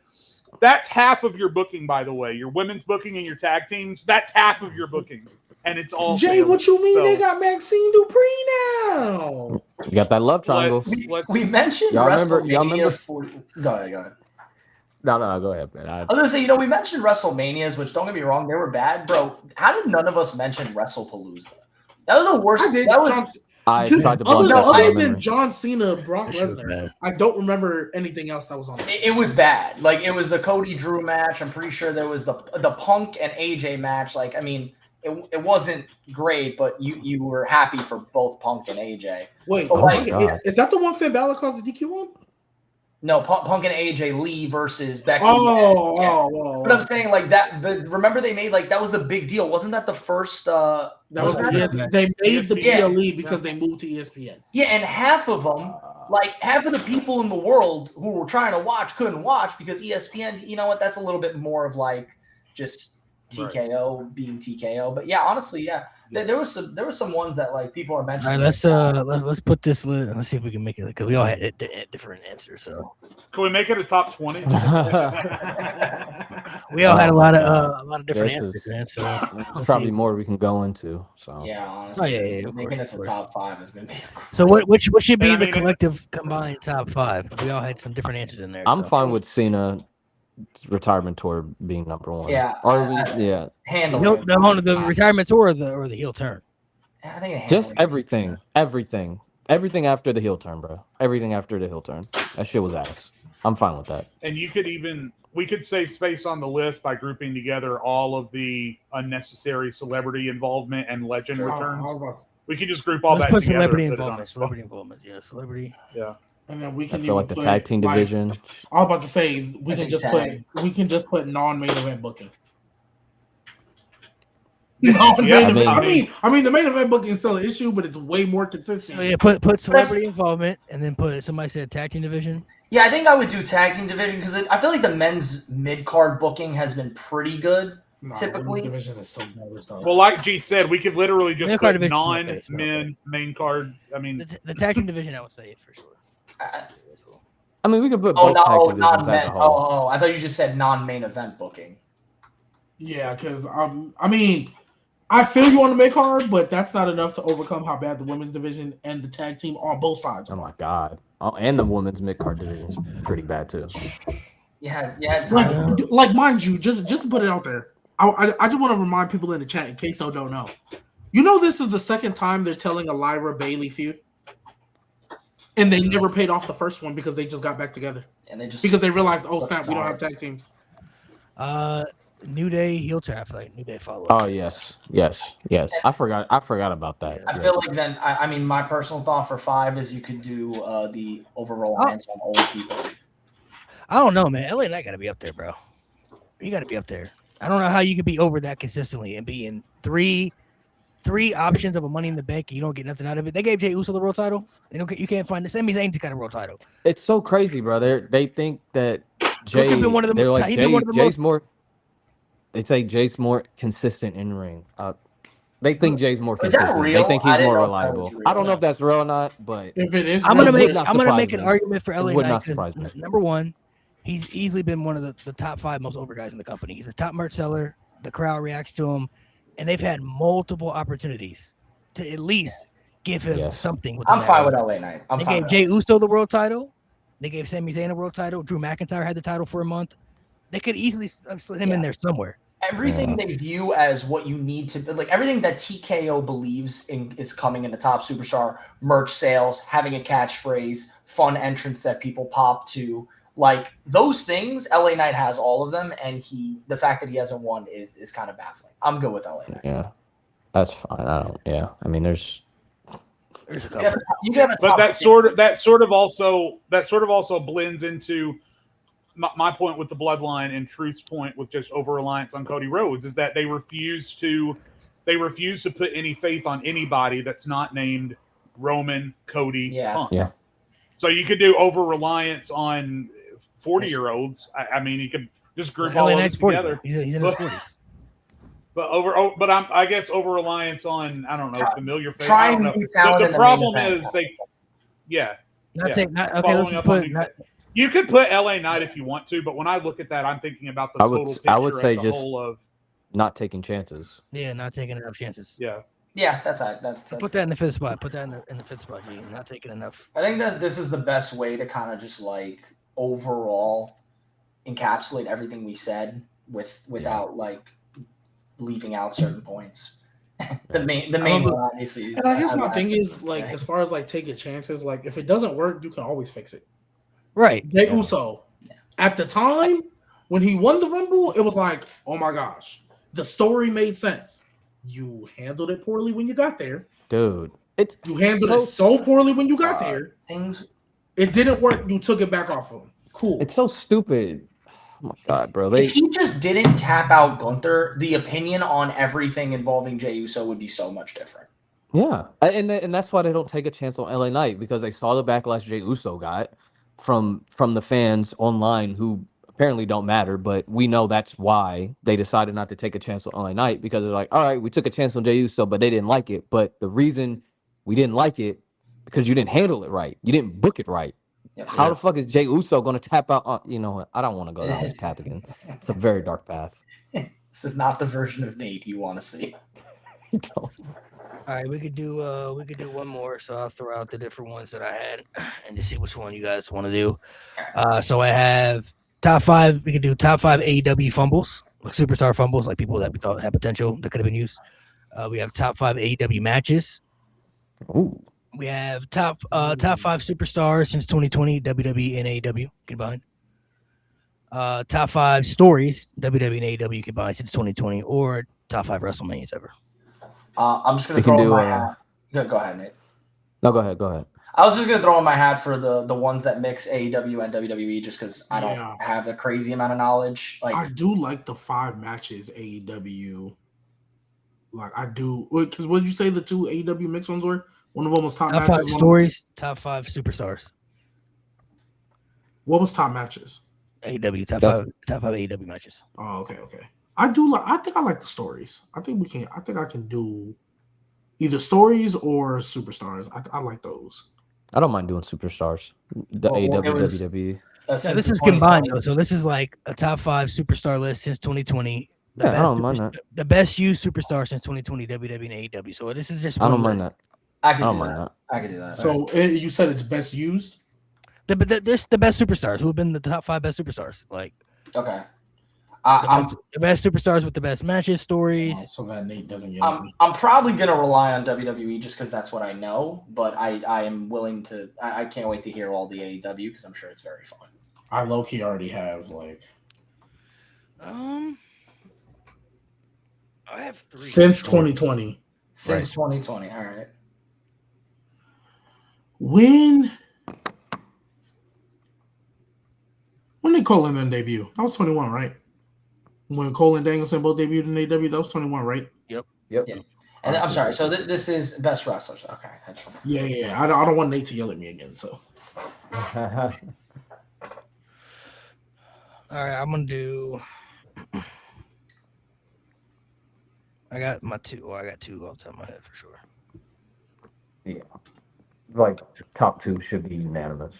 C: that's half of your booking, by the way. Your women's booking and your tag teams, that's half of your booking. And it's all
B: Jay,
C: failing.
B: what you mean
C: So,
B: they got Maxine Dupree now?
E: You got that love triangle.
D: We mentioned
E: Y'all remember-
D: WrestleMania 40. Go ahead.
E: No, go ahead, man.
D: I was gonna say, we mentioned WrestleManias, which don't get me wrong, they were bad, bro. How did none of us mention WrestlePalooza? That was the worst.
B: I did.
D: That was,
E: I tried to block
B: Other,
E: that from my
B: other than
E: memory.
B: John Cena, Brock
A: That shit was
B: Lesnar,
A: bad.
B: I don't remember anything else that was on.
D: it was bad. Like, it was the Cody Drew match. I'm pretty sure there was the Punk and AJ match. Like, I mean, it wasn't great, but you were happy for both Punk and AJ.
B: Wait,
D: Oh my
E: God.
B: is that the one Finn Balor caused the DQ on?
D: No, Punk and AJ Lee versus Becky.
B: Oh.
D: But I'm saying, like, that. But remember, they made, like, that was the big deal. Wasn't that the first?
B: That was
A: Yeah.
B: they made the
D: Yeah.
B: PLE because they moved to ESPN.
D: Yeah, and half of them, like half of the people in the world who were trying to watch couldn't watch because ESPN, you know what, that's a little bit more of like just TKO being TKO. But yeah, honestly, yeah, there was some ones that like people are
A: All
D: mentioning.
A: right, let's put this. Let's see if we can make it because we all had different answers. So
C: can we make it a top 20?
A: we all had a lot of different
E: This
A: answers,
E: is-
A: man. So
E: There's
A: let's
E: probably
A: see.
E: more we can go into. So
D: Yeah, honestly,
A: yeah, of
D: making
A: course,
D: this
A: of
D: a
A: course.
D: top 5 is gonna be.
A: So what should be
C: And I
A: the
C: mean,
A: collective combined top 5? We all had some different answers in there.
E: I'm
A: so.
E: fine with Cena retirement tour being number one.
D: Yeah,
E: yeah.
D: Handle
A: No,
D: it.
A: the retirement tour or the heel turn.
D: I think it
E: Just
D: handled
E: everything after the heel turn, bro. Everything after the heel turn. That shit was ass. I'm fine with that.
C: And we could save space on the list by grouping together all of the unnecessary celebrity involvement and legend returns. We could just group all
A: Let's
C: that
A: put
C: together.
A: celebrity
C: and put it on
A: involvement.
C: a spot.
A: Celebrity involvement. Yeah, celebrity.
C: Yeah.
B: And then we
E: I
B: can
E: feel like
B: even
E: the
B: put,
E: tag team
B: like,
E: division.
B: I was about to say we can just
D: Tag.
B: put non-main event booking.
C: Yeah,
B: Non-main
C: I
B: event.
C: mean-
B: I mean, the main event booking is still an issue, but it's way more consistent.
A: So yeah, put celebrity involvement, and then put somebody said tag team division.
D: Yeah, I think I would do tag team division because I feel like the men's mid card booking has been pretty good.
B: Nah,
D: typically-
B: women's division is so garbage, though.
C: Well, like G said, we could literally just
A: Main card
C: put
A: division,
C: non-men main card. I mean,
A: The tag team division, I would say for sure.
E: I mean, we could put
D: Oh,
E: both tag
D: no,
E: divisions
D: not
E: as
D: men.
E: a whole.
D: Oh, I thought you just said non-main event booking.
B: Yeah, because I mean, I feel you on the mid card, but that's not enough to overcome how bad the women's division and the tag team on both sides.
E: Oh my god. Oh, and the women's mid card division is pretty bad too.
D: Yeah.
B: Like, mind you, just to put it out there, I just want to remind people in the chat in case they don't know. You know, this is the second time they're telling a Lyra Bailey feud, and they never paid off the first one because they just got back together
D: And they just
B: because they realized, oh snap, we don't have tag teams.
A: New Day heel turn. I feel like New Day follow.
E: Oh yes. I forgot about that.
D: I feel like then I mean my personal thought for 5 is you could do the overall hands on old people.
A: I don't know, man. LA Knight got to be up there, bro. You got to be up there. I don't know how you could be over that consistently and be in three options of a Money in the Bank. And you don't get nothing out of it. They gave Jey Uso the world title. You can't find the Sami Zayn's got a world title.
E: It's so crazy, brother. They think that Jay.
A: have been one of the
E: they're
A: most-
E: like
A: he's been one of the
E: Jay's more. They say Jay's more consistent in ring. They think Jay's more
D: Is that
E: consistent.
D: real?
E: They think
D: I
E: he's
D: didn't
E: more
D: know if that was
E: reliable.
D: real.
E: I don't know if that's real or not, but
B: If it is,
A: I'm gonna
B: real,
A: make
E: would not
A: I'm gonna
E: surprise
A: make an
E: me.
A: argument for LA
E: would
A: Knight
E: not
A: because
E: surprise me.
A: number one, he's easily been one of the top 5 most over guys in the company. He's a top merch seller. The crowd reacts to him, and they've had multiple opportunities to at least give him
E: Yes.
A: something.
D: I'm fine with LA Knight.
A: They gave Jey Uso the world title. They gave Sami Zayn a world title. Drew McIntyre had the title for a month. They could easily slid him in there somewhere.
D: Everything they view as what you need to, like everything that TKO believes in is coming in the top superstar, merch sales, having a catchphrase, fun entrance that people pop to, like those things. LA Knight has all of them, and the fact that he hasn't won is kind of baffling. I'm good with LA Knight.
E: Yeah, that's fine. I mean, there's
A: a couple.
C: But that sort of also blends into my point with the bloodline and Truth's point with just over reliance on Cody Rhodes is that they refuse to put any faith on anybody that's not named Roman, Cody, Punk.
E: Yeah.
C: So you could do over reliance on 40-year-olds. I mean, you could just group all of them together.
A: He's in his 40s.
C: But I guess over reliance on familiar faith.
D: Trying
C: I don't
D: to be
C: know.
D: talented.
C: The problem is you could put LA Knight if you want to, but when I look at that, I'm thinking about the total picture
E: I would say
C: as a
E: just
C: whole of
E: not taking chances.
A: Yeah, not taking enough chances.
C: Yeah,
D: that's it.
A: Put that in the fifth spot. Put that in the fifth spot. G. Not taking enough.
D: I think that this is the best way to kind of just like overall encapsulate everything we said without like leaving out certain points. the main one obviously.
B: And I guess my thing is like as far as like taking chances, like if it doesn't work, you can always fix it.
A: Right.
B: Jey Uso, at the time when he won the Rumble, it was like, oh my gosh, the story made sense. You handled it poorly when you got there,
E: dude.
B: You handled it so poorly when you got there. It didn't work. You took it back off of him. Cool.
E: It's so stupid. Oh my god, bro!
D: If he just didn't tap out Gunther, the opinion on everything involving Jey Uso would be so much different.
E: Yeah, and that's why they don't take a chance on LA Knight, because they saw the backlash Jey Uso got from the fans online who apparently don't matter, but we know that's why they decided not to take a chance on LA Knight, because they're like, all right, we took a chance on Jey Uso, but they didn't like it. But the reason we didn't like it because you didn't handle it right, you didn't book it right. How the fuck is Jey Uso going to tap out? You know what? I don't want to go down this path again. It's a very dark path.
D: This is not the version of Nate you want to see.
A: All right, we could do one more. So I'll throw out the different ones that I had and just see which one you guys want to do. So I have top 5. We could do top 5 AEW fumbles, like superstar fumbles, like people that we thought had potential that could have been used. We have top 5 AEW matches.
E: Ooh.
A: We have top 5 superstars since 2020, WWE and AEW combined. Top 5 stories, WWE and AEW combined since 2020, or top 5 WrestleManias ever.
D: I'm just gonna throw in my hat. Go ahead, Nate.
E: No, go ahead.
D: I was just gonna throw in my hat for the ones that mix AEW and WWE, just because I don't have a crazy amount of knowledge. Like
B: I do like the 5 matches AEW. Like I do, because what did you say the 2 AEW mix ones were? One of them was top matches.
A: 5 stories, top 5 superstars.
B: What was top matches?
A: AEW top 5 AEW matches.
B: Oh, okay. I think I like the stories. I think I can do either stories or superstars. I like those.
E: I don't mind doing superstars. The AEW, WWE.
A: This is combined though, so this is like a top 5 superstar list since 2020.
E: I don't mind that.
A: The best used superstar since 2020, WWE and AEW. So this is just.
E: I don't mind that.
D: I could do that.
B: So you said it's best used.
A: The best superstars who have been the top 5 best superstars. Like
D: okay,
A: the best superstars with the best matches, stories.
B: So that Nate doesn't get.
D: I'm probably gonna rely on WWE just because that's what I know. But I am willing to. I can't wait to hear all the AEW because I'm sure it's very fun.
B: I low key already have like.
A: I have 3
B: since 2020.
D: Since 2020, all right.
B: When did Cole and them debut? That was 21, right? When Cole and Danielson both debuted in AEW, that was 21, right?
A: Yep.
D: And I'm sorry. So this is best wrestlers. Okay.
B: Yeah. I don't want Nate to yell at me again. So.
A: All right, I'm gonna do. I got my two. Well, I got two off the top of my head for sure.
E: Yeah, like top two should be unanimous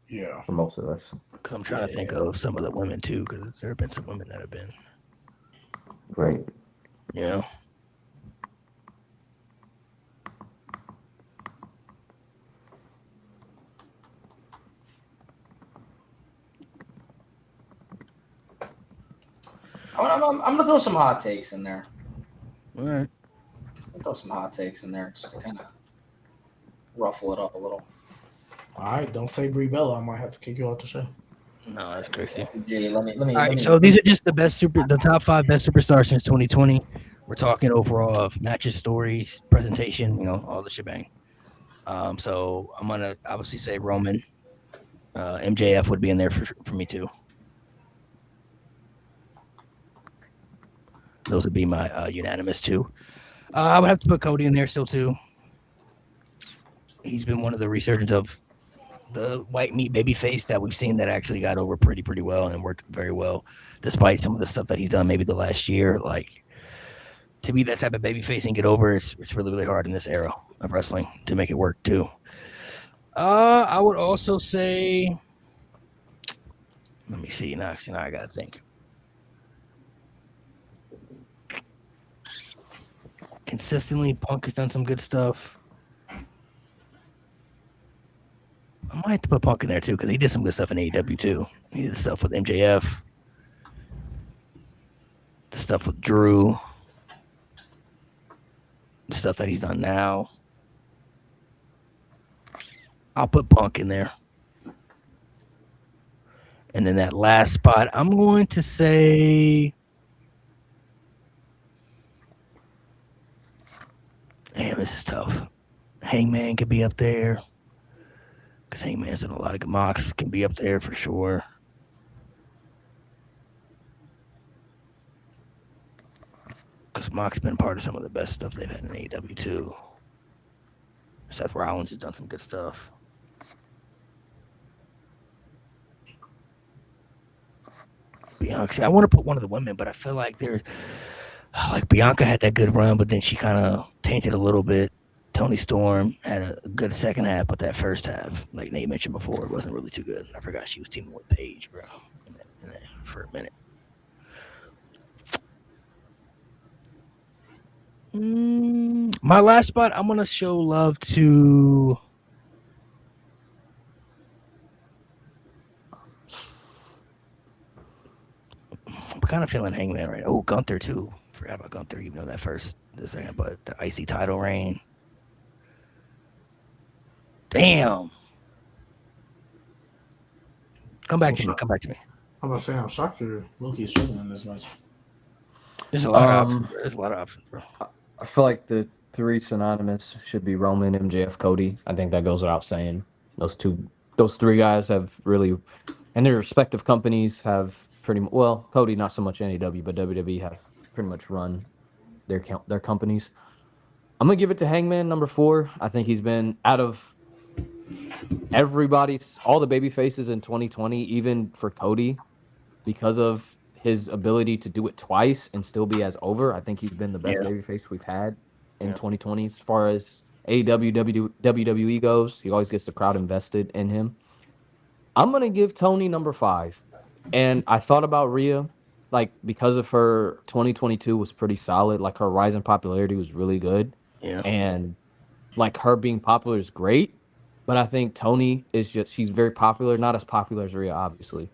B: Yeah.
E: for most of us.
A: Because I'm trying to think of some of the women too. Because there have been some women that have been,
E: Great.
A: you know.
D: I'm gonna throw some hot takes in there.
A: All right.
D: I'll throw some hot takes in there just to kind of ruffle it up a little.
B: All right. Don't say Brie Bella. I might have to kick you out the show.
A: No, that's crazy.
D: Jay, let me.
A: All right, so these are just the top 5 best superstars since 2020. We're talking overall of matches, stories, presentation, you know, all the shebang. So I'm gonna obviously say Roman. MJF would be in there for me too. Those would be my unanimous too. I would have to put Cody in there still too. He's been one of the resurgence of the white meat baby face that we've seen that actually got over pretty well and worked very well, despite some of the stuff that he's done maybe the last year. Like, to be that type of baby face and get over, it's really hard in this era of wrestling to make it work too. I would also say, let me see now. See, now I gotta think. Consistently, Punk has done some good stuff. I might have to put Punk in there too because he did some good stuff in AEW too. He did stuff with MJF, the stuff with Drew, the stuff that he's done now. I'll put Punk in there. And then that last spot, I'm going to say, damn, this is tough. Hangman could be up there. Because Hangman's done a lot of good. Mox can be up there for sure. Because Mox been part of some of the best stuff they've had in AEW too. Seth Rollins has done some good stuff. Bianca, I want to put one of the women, but I feel like Bianca had that good run, but then she kind of tainted a little bit. Toni Storm had a good second half, but that first half, like Nate mentioned before, it wasn't really too good. I forgot she was teaming with Paige, bro, for a minute. My last spot, I'm going to show love to... I'm kind of feeling Hangman right now. Oh, Gunther, too. Forgot about Gunther, even though the second, but the IC title reign. Damn. Come back to me.
B: I'm about to say, I'm shocked you're Loki struggling this much.
A: There's a lot of options. There's a lot of options, bro.
E: I feel like the 3 synonymous should be Roman, MJF, Cody. I think that goes without saying. Those 3 guys have really, and their respective companies have pretty well. Cody not so much NAW, but WWE have pretty much run their companies. I'm gonna give it to Hangman, number 4. I think he's been out of all the baby faces in 2020, even for Cody, because of his ability to do it twice and still be as over. I think he's been the best baby face we've had in 2020 as far as AEW, WWE goes. He always gets the crowd invested in him. I'm gonna give Toni number 5, and I thought about Rhea, like, because of her 2022 was pretty solid. Like, her rise in popularity was really good, and like her being popular is great. But I think Toni is she's very popular, not as popular as Rhea, obviously.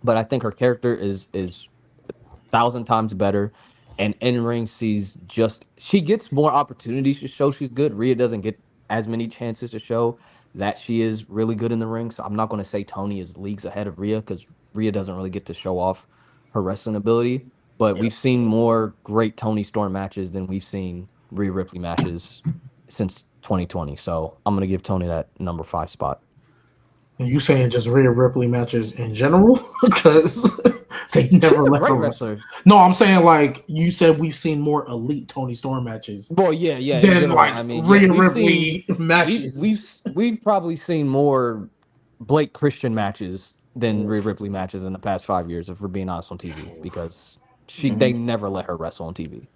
E: But I think her character is 1,000 times better. And in ring, she gets more opportunities to show she's good. Rhea doesn't get as many chances to show that she is really good in the ring. So I'm not going to say Toni is leagues ahead of Rhea because Rhea doesn't really get to show off her wrestling ability. But we've seen more great Toni Storm matches than we've seen Rhea Ripley matches since 2020. So I'm going to give Toni that number 5 spot.
B: And you saying just Rhea Ripley matches in general? Because they never let her wrestle. No, I'm saying like you said we've seen more elite Toni Storm matches.
E: Well, yeah.
B: Than like Rhea Ripley matches.
E: We've probably seen more Blake Christian matches than Rhea Ripley matches in the past 5 years, if we're being honest, on TV, because they never let her wrestle on TV.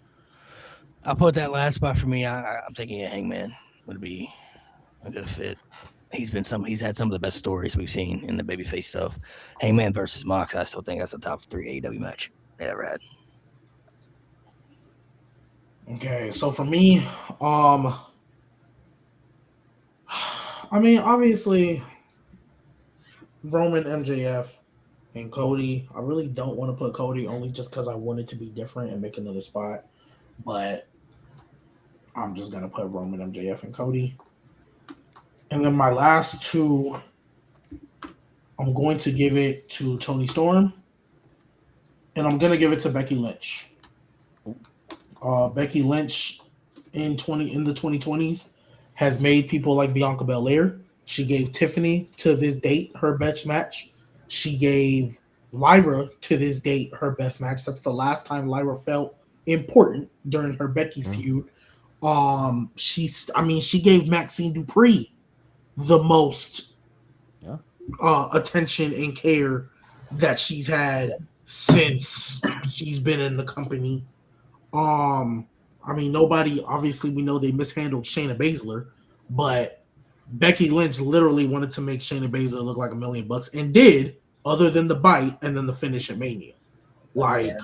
A: I'll put that last spot for me. I'm thinking Hangman would be a good fit. He's had some of the best stories we've seen in the babyface stuff. Hangman versus Mox, I still think that's a top 3 AEW match they ever had.
B: Okay, so for me, I mean, obviously, Roman, MJF, and Cody. I really don't want to put Cody only just because I want it to be different and make another spot. But I'm just going to put Roman, MJF, and Cody. And then my last two, I'm going to give it to Toni Storm. And I'm going to give it to Becky Lynch. Becky Lynch in the 2020s has made people like Bianca Belair. She gave Tiffany to this date her best match. She gave Lyra to this date her best match. That's the last time Lyra felt important during her Becky feud. She gave Maxine Dupree the most attention and care that she's had since she's been in the company. Nobody, obviously we know they mishandled Shayna Baszler, but Becky Lynch literally wanted to make Shayna Baszler look like $1 million and did, other than the bite and then the finish at Mania. Like,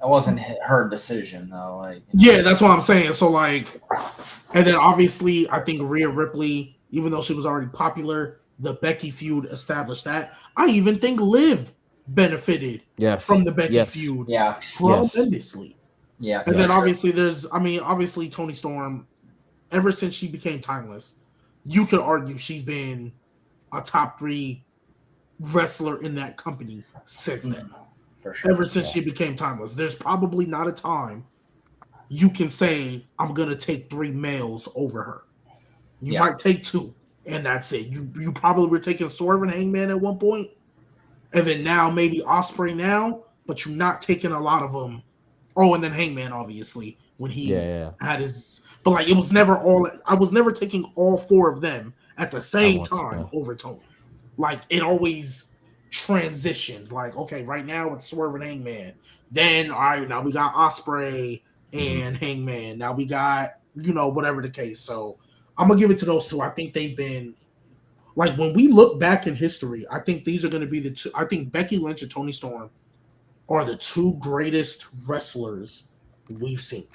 D: that wasn't her decision though.
B: Yeah, that's what I'm saying. So and then obviously I think Rhea Ripley, even though she was already popular, the Becky feud established that. I even think Liv benefited from the Becky feud tremendously.
D: Yeah.
B: And then obviously obviously Toni Storm, ever since she became timeless, you could argue she's been a top 3 wrestler in that company since then.
D: For sure.
B: Ever since she became timeless. There's probably not a time you can say, I'm going to take 3 males over her. You might take 2, and that's it. You probably were taking Swerve and Hangman at one point, and then now maybe Ospreay now, but you're not taking a lot of them. Oh, and then Hangman, obviously, when he had his... But, it was never all... I was never taking all 4 of them at the same time over Tony. It always transitioned. Okay, right now it's Swerve and Hangman. Then, all right, now we got Ospreay and Hangman. Now we got, whatever the case. So, I'm going to give it to those 2. I think they've been... when we look back in history, I think these are going to be the 2... I think Becky Lynch and Toni Storm are the 2 greatest wrestlers we've seen.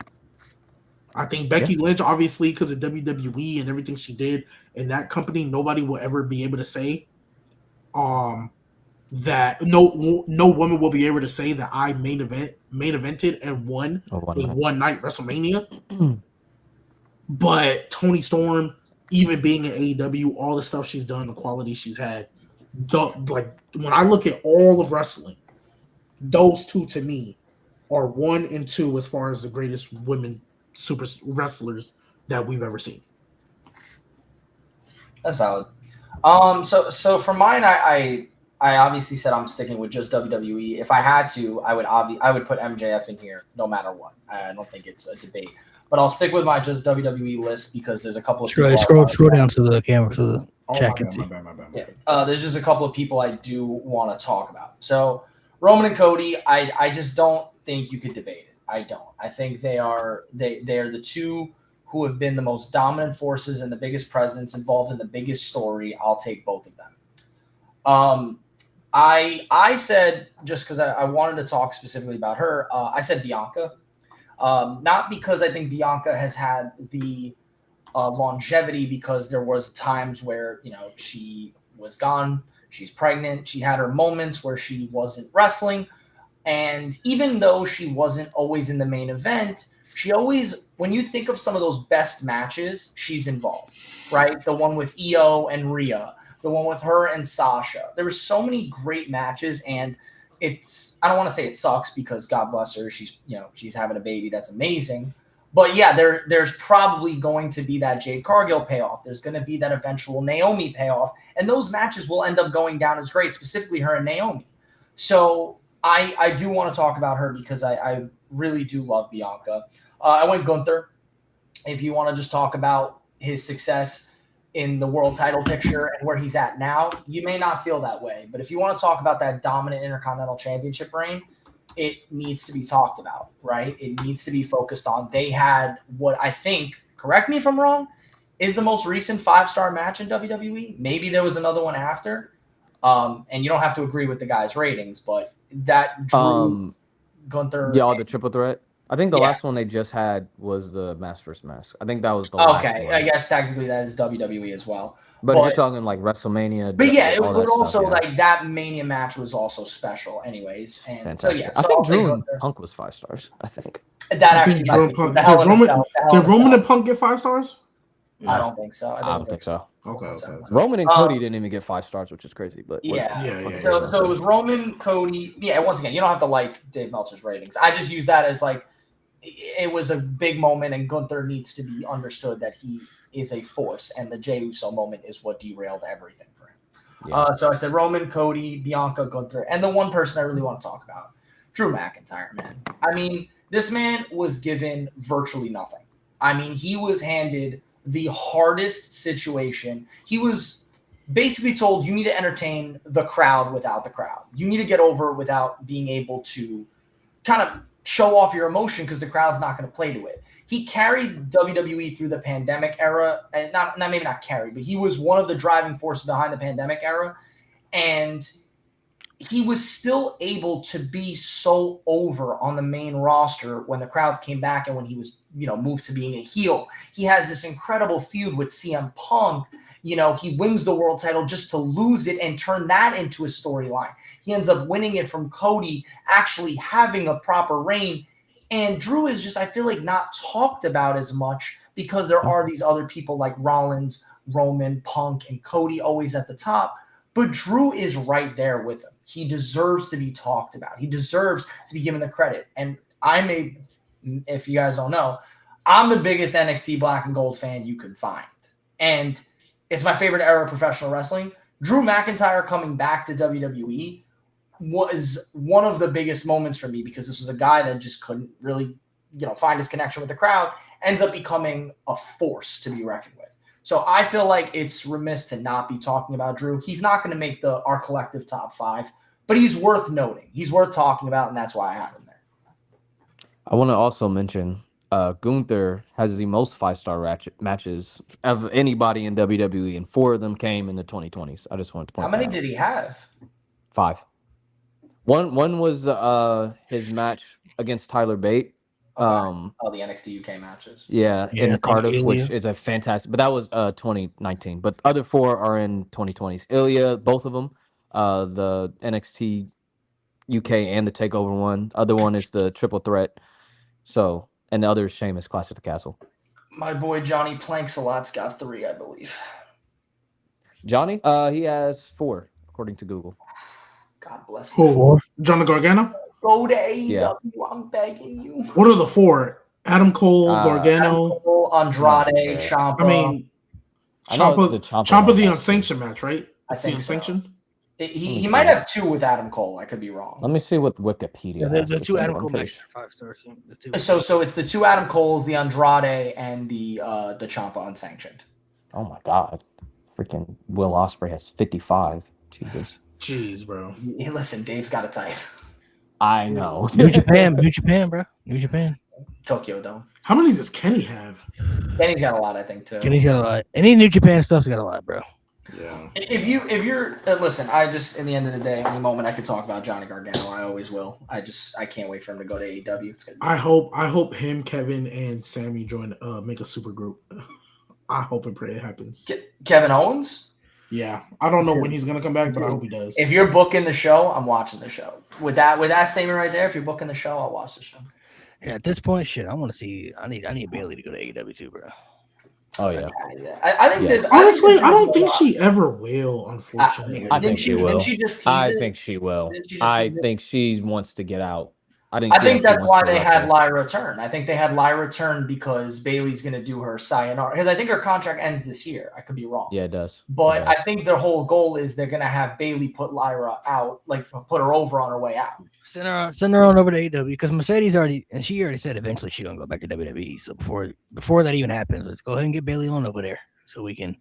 B: I think Becky Lynch, obviously, because of WWE and everything she did in that company, nobody will ever be able to say that no woman will be able to say that I main evented and won a one-night WrestleMania. But Toni Storm, even being in AEW, all the stuff she's done, the quality she's had, when I look at all of wrestling, those 2 to me are 1 and 2 as far as the greatest women super wrestlers that we've ever seen.
D: That's valid. So for mine, I obviously said I'm sticking with just WWE. If I had to, I would put MJF in here no matter what. I don't think it's a debate. But I'll stick with my just WWE list because there's a couple of
A: scroll down to the camera so the chat can see.
B: My bad.
D: Yeah. There's just a couple of people I do want to talk about. So Roman and Cody, I just don't think you could debate it. I don't. I think they are the 2 who have been the most dominant forces and the biggest presence involved in the biggest story. I'll take both of them. I said, just because I wanted to talk specifically about her, I said Bianca. Not because I think Bianca has had the longevity, because there was times where, she was gone, she's pregnant, she had her moments where she wasn't wrestling. And even though she wasn't always in the main event, she always, when you think of some of those best matches, she's involved, right? The one with Io and Rhea, the one with her and Sasha. There were so many great matches, and I don't want to say it sucks because God bless her, she's having a baby, that's amazing. But yeah, there's probably going to be that Jade Cargill payoff. There's going to be that eventual Naomi payoff, and those matches will end up going down as great, specifically her and Naomi. So I do want to talk about her because I really do love Bianca. I went Gunther. If you want to just talk about his success in the world title picture and where he's at now, you may not feel that way. But if you want to talk about that dominant Intercontinental Championship reign, it needs to be talked about, right? It needs to be focused on. They had what I think, correct me if I'm wrong, is the most recent 5-star match in WWE. Maybe there was another one after. And you don't have to agree with the guy's ratings, but that Drew Gunther.
E: Yeah, the triple threat. I think the
D: Yeah.
E: last one they just had was the Mask vs. Mask. I think that was the last
D: Okay,
E: one.
D: I guess technically that is WWE as well.
E: But if you're talking like WrestleMania.
D: But yeah, it
E: all
D: would
E: that
D: also
E: stuff, yeah.
D: like that Mania match was also special, anyways. And
E: Fantastic.
D: so yeah,
E: I
D: so
E: think
D: I'll say
E: Drew and
D: Gunther.
E: Punk was 5 stars. I think.
D: That
B: I
D: actually
B: think
D: might
B: Drew
D: be
B: and Punk-
D: the hell
B: did
D: in
B: Roman-
D: a cell, the hell
B: Did
D: in a
B: Roman
D: cell.
B: and Punk get 5 stars?
D: I don't think so.
E: I
D: it
E: don't
D: was
E: think
D: like
E: so.
B: Okay.
D: 4.7.
E: Roman and Cody didn't even get 5 stars, which is crazy. But
D: Yeah.
B: Yeah.
D: So it was Roman, Cody. Yeah, once again, you don't have to like Dave Meltzer's ratings. I just use that as like it was a big moment, and Gunther needs to be understood that he is a force, and the Jey Uso moment is what derailed everything for him.
E: Yeah.
D: So I said Roman, Cody, Bianca, Gunther, and the one person I really want to talk about, Drew McIntyre, man. I mean, this man was given virtually nothing. I mean, he was handed the hardest situation. He was basically told, you need to entertain the crowd without the crowd. You need to get over without being able to kind of show off your emotion because the crowd's not going to play to it. He carried WWE through the pandemic era, and maybe not carried, but he was one of the driving forces behind the pandemic era. And he was still able to be so over on the main roster when the crowds came back and when he was, moved to being a heel. He has this incredible feud with CM Punk. He wins the world title just to lose it and turn that into a storyline. He ends up winning it from Cody, actually having a proper reign. And Drew is just, I feel like, not talked about as much because there are these other people like Rollins, Roman, Punk, and Cody always at the top. But Drew is right there with him. He deserves to be talked about. He deserves to be given the credit. And if you guys don't know, I'm the biggest NXT Black and Gold fan you can find. And it's my favorite era of professional wrestling. Drew McIntyre coming back to WWE was one of the biggest moments for me because this was a guy that just couldn't really, find his connection with the crowd, ends up becoming a force to be reckoned with. So I feel like it's remiss to not be talking about Drew. He's not going to make our collective top 5, but he's worth noting. He's worth talking about, and that's why I have him there.
E: I want to also mention Gunther has the most 5-star matches of anybody in WWE, and 4 of them came in the 2020s. I just wanted to point
D: How many
E: that out.
D: did he have?
E: 5. One was his match against Tyler Bate.
D: The NXT UK matches.
E: Yeah,
A: Yeah,
E: in Cardiff,
A: Ilya.
E: which is a fantastic. But that was 2019. But the other 4 are in 2020s. Ilya, both of them. The NXT UK and the Takeover one. Other one is the Triple Threat. So, and the other is Sheamus, Clash at the Castle.
D: My boy Johnny Planksalot's got 3, I believe.
E: Johnny, he has 4 according to Google.
D: God bless him.
B: Who? Johnny Gargano?
D: Go to AEW,
E: Yeah.
D: I'm begging you.
B: What are the 4? Adam Cole, Gargano.
D: Andrade,
E: Okay.
D: Ciampa.
B: I mean,
E: I know
B: Ciampa,
E: the Ciampa
B: Ciampa
E: one
B: the
E: has
B: unsanctioned match, right?
D: I think so.
B: unsanctioned.
D: He might have 2 with Adam Cole. I could be wrong.
E: Let me see what Wikipedia
A: The
E: has to
A: 2
E: say.
A: Adam
E: I'm
A: Cole
E: pretty
A: matches are 5 stars. The 2.
D: So it's the 2 Adam Coles, the Andrade, and the Ciampa unsanctioned.
E: Oh my god. Freaking Will Ospreay has 55. Jesus.
B: Jeez, bro.
D: Hey, listen, Dave's got a type.
E: I know.
A: New Japan, bro. New Japan.
D: Tokyo Dome.
B: How many does Kenny have?
D: Kenny's got a lot, I think, too.
A: Kenny's got a lot. Any New Japan stuff's got a lot, bro.
B: Yeah.
D: If you're listen, I just in the end of the day, any moment I could talk about Johnny Gargano, I always will. I can't wait for him to go to AEW. It's gonna be
B: I hope him, Kevin, and Sammy join make a super group. I hope and pray it happens.
D: Kevin Owens.
B: Yeah. I don't know when he's gonna come back, but I hope he does.
D: If you're booking the show, I'm watching the show. With that statement right there, if you're booking the show, I'll watch the show.
A: Yeah, at this point, shit, I want to see. I need Bailey to go to AEW too, bro.
E: Oh yeah.
D: I think
E: Yeah.
D: there's
B: Honestly, I don't think she ever will, unfortunately.
E: I think she will.
D: Didn't she just tease
E: I
D: it?
E: think she will.
D: Didn't she just
E: I
D: tease it?
E: think she wants to get out. I
D: I
E: she
D: think that's
E: wants
D: why
E: to
D: they had
E: wrestle.
D: Lyra turn. I think they had Lyra turn because Bailey's going to do her sayonara. Because I think her contract ends this year. I could be wrong.
E: Yeah, it does.
D: But
E: It
D: I
E: does.
D: think their whole goal is they're going to have Bailey put Lyra out, like put her over on her way out.
A: Send her on over to AEW because Mercedes already said eventually she's gonna go back to WWE. So before that even happens, let's go ahead and get Bailey on over there so we can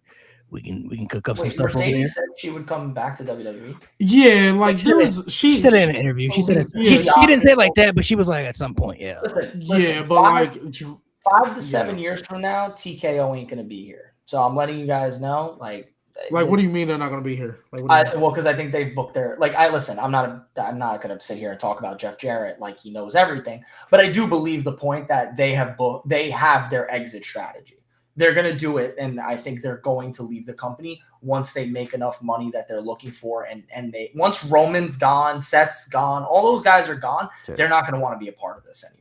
A: we can cook up some
D: Wait,
A: stuff over there.
D: Mercedes said she would come back to WWE.
B: Yeah, like
A: She
B: there
A: said
B: was
A: She said it in an interview. She said
B: Yeah.
A: she didn't say it like that, but she was like at some point, yeah.
B: Yeah, but like
D: 5 to 7 years from now, TKO ain't gonna be here. So I'm letting you guys know, like
B: what do you mean they're not going to be here? Like, what do you mean?
D: well, because I think they booked their listen. I'm not going to sit here and talk about Jeff Jarrett like he knows everything, but I do believe the point that they have their exit strategy. They're going to do it, and I think they're going to leave the company once they make enough money that they're looking for, and they once Roman's gone, Seth's gone, all those guys are gone.
E: Sure.
D: They're not going to want to be a part of this anymore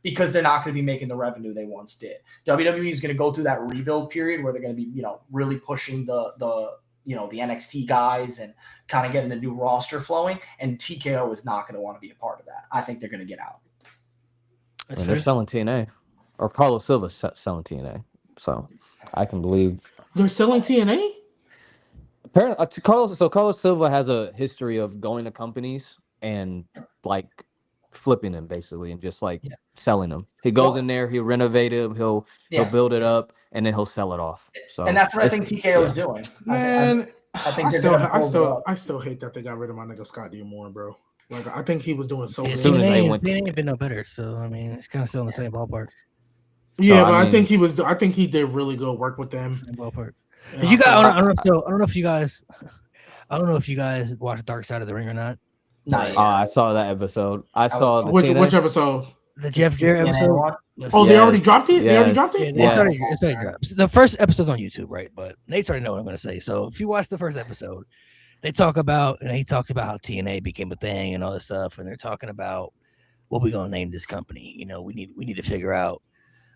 D: because they're not going to be making the revenue they once did. WWE is going to go through that rebuild period where they're going to be, really pushing the NXT guys and kind of getting the new roster flowing. And TKO is not going to want to be a part of that. I think they're going to get out.
A: That's
E: They're
A: fair.
E: selling TNA, or Carlos Silva's selling TNA, so I can believe.
B: They're selling TNA?
E: Apparently, Carlos Silva has a history of going to companies and like flipping them basically, and just like selling them. He goes in there, he'll renovate them, he'll build it up, and then he'll sell it off. So
D: and that's what I think TKO is doing.
B: Man,
D: I think
B: I still hate that they got rid of my nigga Scott D'Amore, bro. Like I think he was doing so
A: Yeah,
B: good.
E: soon as they
A: TNA
E: went
A: ain't been no better, so I mean it's kind of still in the same ballpark.
B: Yeah,
E: So,
B: but
E: I
B: I think
E: mean-
B: I think he did really good work with them.
A: Same ballpark.
B: And
A: Did you
B: I
A: guys?
B: feel
A: I don't know if you guys. I don't know if you guys watched Dark Side of the Ring or not.
D: Not yet.
E: I saw that episode. I saw the
B: which
E: TNA.
B: episode?
A: The Jeff Jarrett
D: TNA
A: episode.
D: one?
B: Oh, they already
E: Yes,
B: dropped it. They already
E: yes.
B: dropped
A: Yeah,
B: it.
A: they
E: Yes.
A: started drops. The first episode's on YouTube, right? But Nate's already know what I'm going to say. So if you watch the first episode, they talk about, and he talks about how TNA became a thing and all this stuff, and they're talking about what we're going to name this company. We need to figure out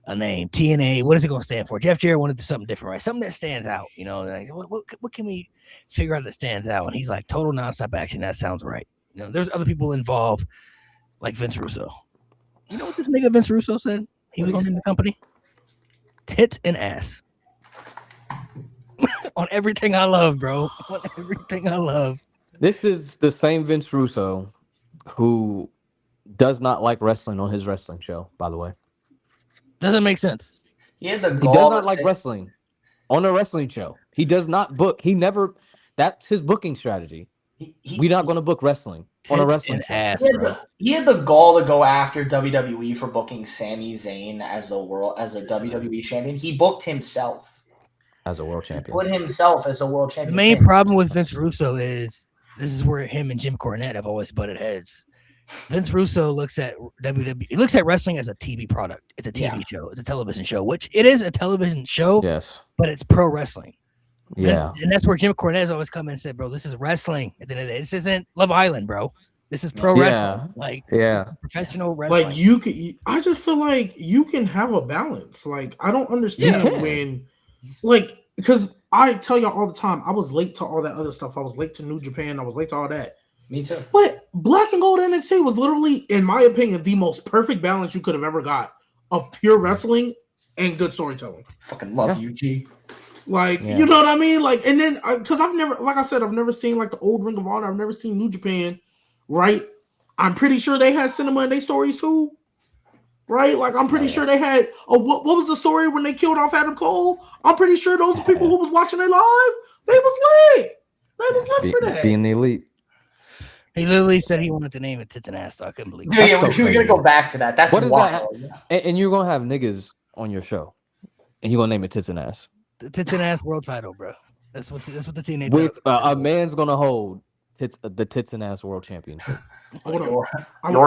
A: a name. TNA. What is it going to stand for? Jeff Jarrett wanted to do something different, right? Something that stands out. Like, what can we figure out that stands out? And he's like, total nonstop action. That sounds right. There's other people involved, like Vince Russo. You know what this nigga Vince Russo said? He was on the company. Tits and ass. On everything I love, bro. On everything I love.
E: This is the same Vince Russo who does not like wrestling on his wrestling show, by the way.
A: Doesn't make sense.
D: He had the
E: He
D: gall
E: does
D: to
E: not like
D: say-
E: wrestling on a wrestling show. He does not book. That's his booking strategy. We're not going to book wrestling on a
A: Tits
E: wrestling
A: and
E: show.
A: ass,
D: He had,
A: bro.
D: he had the gall to go after WWE for booking Sami Zayn as a WWE champion. He booked himself.
E: As a world
D: He
E: champion.
D: put himself as a world
A: The
D: champion.
A: main problem with Vince Russo is this is where him and Jim Cornette have always butted heads. Vince Russo looks at WWE. He looks at wrestling as a TV product. It's a TV show. It's a television show, which it is a television show,
E: Yes.
A: but it's pro wrestling.
E: Yeah.
A: And that's where Jim Cornette's always come in and said, bro, this is wrestling. At the end of the day, this isn't Love Island, bro. This is pro
E: Yeah.
A: wrestling. Like
E: Yeah.
A: professional wrestling.
B: Like I just feel like you can have a balance. Like I don't understand
E: Yeah.
B: when, because I tell y'all all the time, I was late to all that other stuff. I was late to New Japan. I was late to all that.
D: Me too.
B: But Black and Gold NXT was literally, in my opinion, the most perfect balance you could have ever got of pure wrestling and good storytelling.
D: Fucking love
E: Yeah.
D: you, G.
B: You know what I mean? Like, and then because I've never, like I said, I've never seen like the old Ring of Honor. I've never seen New Japan, right? I'm pretty sure they had cinema in their stories too, right? Like, I'm pretty sure they had. Oh, what was the story when they killed off Adam Cole? I'm pretty sure those are people who was watching it live. They was lit. They was lit for that.
E: Being the elite.
A: He literally said he wanted to name it Tits and Ass, so I couldn't believe it.
D: Dude, yeah,
E: so
D: we're gonna
E: crazy.
D: go back to that. That's
E: What is
D: wild.
E: And you're going to have niggas on your show. And you're going to name it Tits and Ass.
A: The Tits and Ass world title, bro. That's what the teenage
E: With a man's going to hold the Tits and Ass world championship.
B: Hold on.
D: Your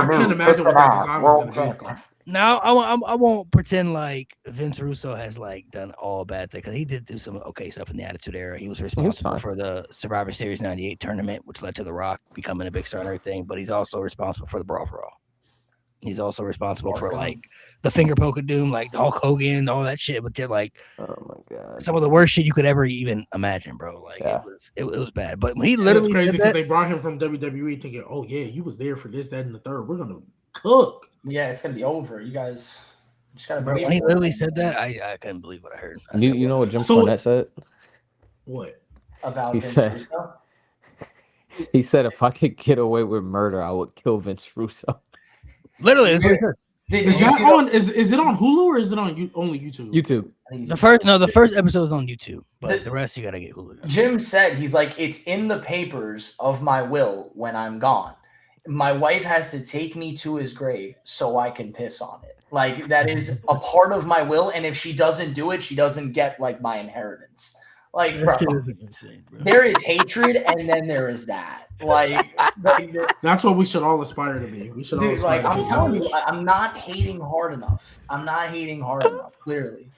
B: I can't
D: new
B: imagine what that design was
D: world
B: going to be.
D: champion.
A: Now I won't pretend like Vince Russo has like done all bad things because he did do some okay stuff in the Attitude Era. He was responsible
E: fine.
A: for the Survivor Series '98 tournament, which led to The Rock becoming a big star and everything. But he's also responsible for the Brawl for All. He's also responsible for like the finger poke of doom, like the Hulk Hogan, all that shit. But they're like
E: Oh, my God.
A: some of the worst shit you could ever even imagine, bro. Like
E: Yeah.
A: it was bad. But when he
B: It's
A: literally
B: crazy
A: said
B: because
A: that,
B: they brought him from WWE thinking, oh, yeah, you was there for this, that, and the third. We're going to cook.
D: Yeah, it's gonna be over. You guys just gotta
A: bro,
D: wait
A: when he
D: for it.
A: literally said that, I couldn't believe what I heard. I said,
E: You know what Jim
B: So-
E: Cornette said?
B: What?
D: about
E: He
D: Vince
E: said-
D: Russo.
E: He said, if I could get away with murder, I would kill Vince Russo.
A: literally, that's what he said.
D: Did
B: Is
D: you
B: that
D: see
B: on? Is it on Hulu or is it on only YouTube?
E: YouTube.
A: The first episode is on YouTube, but the rest you gotta get Hulu.
D: Jim said he's like, it's in the papers of my will when I'm gone. My wife has to take me to his grave so I can piss on it. Like that is a part of my will, and if she doesn't do it, she doesn't get like my inheritance. Like, bro,
A: That shit is insane, bro.
D: there is hatred, and then there is that. Like
B: That's what we should all aspire to be. We should all
D: dude,
B: aspire
D: like
B: to
D: I'm
B: be
D: telling you,
B: average.
D: I'm not hating hard enough. I'm not hating hard enough. Clearly,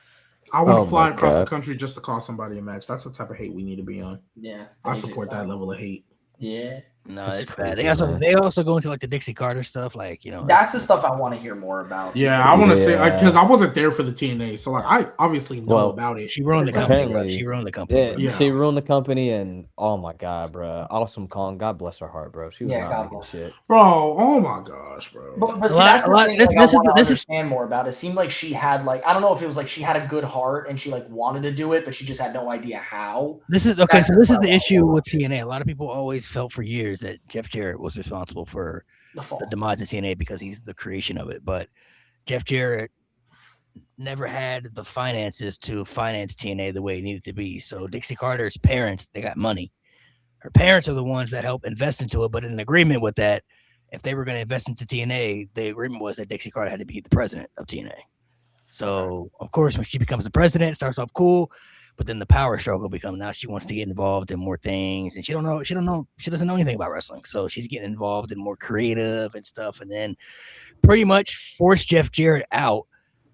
B: I would
E: Oh
B: fly
E: my
B: across the
E: God.
B: country just to call somebody a match. That's the type of hate we need to be on.
D: yeah.
B: I support that level of hate.
D: Yeah,
A: No,
E: That's
A: it's bad.
E: crazy, man.
A: They also go into like the Dixie Carter stuff, like
D: that's the stuff I want to hear more about.
B: Yeah, I want to say
E: Yeah.
B: because I wasn't there for the TNA, so like I obviously know
E: Well,
B: about it.
A: she ruined the company. Bro.
E: Apparently-
A: She ruined the company.
E: Yeah,
A: bro.
B: Yeah.
E: she ruined the company, and oh my god, bro, Awesome Kong, God bless her heart, bro. She was
D: Yeah,
E: not
D: God
E: making
D: bless.
E: shit.
B: Bro, oh my gosh, bro.
D: But see,
A: A lot-
D: that's the
A: a lot-
D: thing
A: this-
D: like,
A: this is
D: I want to
A: the- this is-
D: understand more about. It seemed like she had like I don't know if it was like she had a good heart and she like wanted to do it, but she just had no idea how.
A: This is okay.
D: That's
A: So this is
D: what
A: the
D: I want.
A: issue with TNA. A lot of people always felt for years that Jeff Jarrett was responsible for
D: The fall.
A: the demise of TNA because he's the creation of it. But Jeff Jarrett never had the finances to finance TNA the way it needed to be. So Dixie Carter's parents, they got money. Her parents are the ones that help invest into it. But in agreement with that, if they were going to invest into TNA, the agreement was that Dixie Carter had to be the president of TNA. So of course, when she becomes the president, it starts off cool. But then the power struggle becomes now she wants to get involved in more things, and she doesn't know anything about wrestling. So she's getting involved in more creative and stuff, and then pretty much forced Jeff Jarrett out,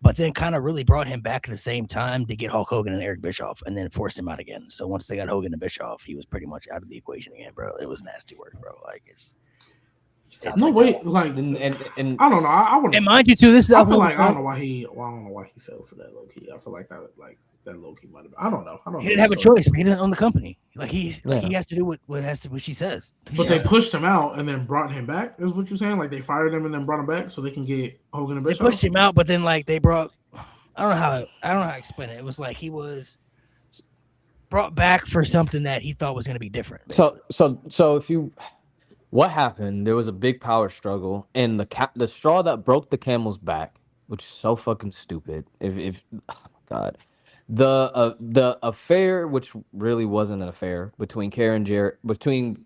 A: but then kind of really brought him back at the same time to get Hulk Hogan and Eric Bischoff, and then forced him out again. So once they got Hogan and Bischoff, he was pretty much out of the equation again, bro. It was nasty work, bro. Like it's
B: No wait, like
E: And
B: I don't know. I want
A: and mind you too, this is
B: I feel like I
A: I
B: don't know why he. Well, I don't know why he fell for that low key. I feel like that low key might have. I don't know.
A: he didn't have a choice, but he didn't own the company. Like he
E: Yeah.
A: has to do what she says.
B: But they pushed him out and then brought him back. Is what you're saying? Like they fired him and then brought him back so they can get Hogan and
A: They
B: Bischoff.
A: pushed him out, but then like they brought I don't know how to explain it. It was like he was brought back for something that he thought was going to be different.
E: so if you, what happened? There was a big power struggle, and the straw that broke the camel's back, which is so fucking stupid. If oh my god, the affair, which really wasn't an affair between Karen Jarrett,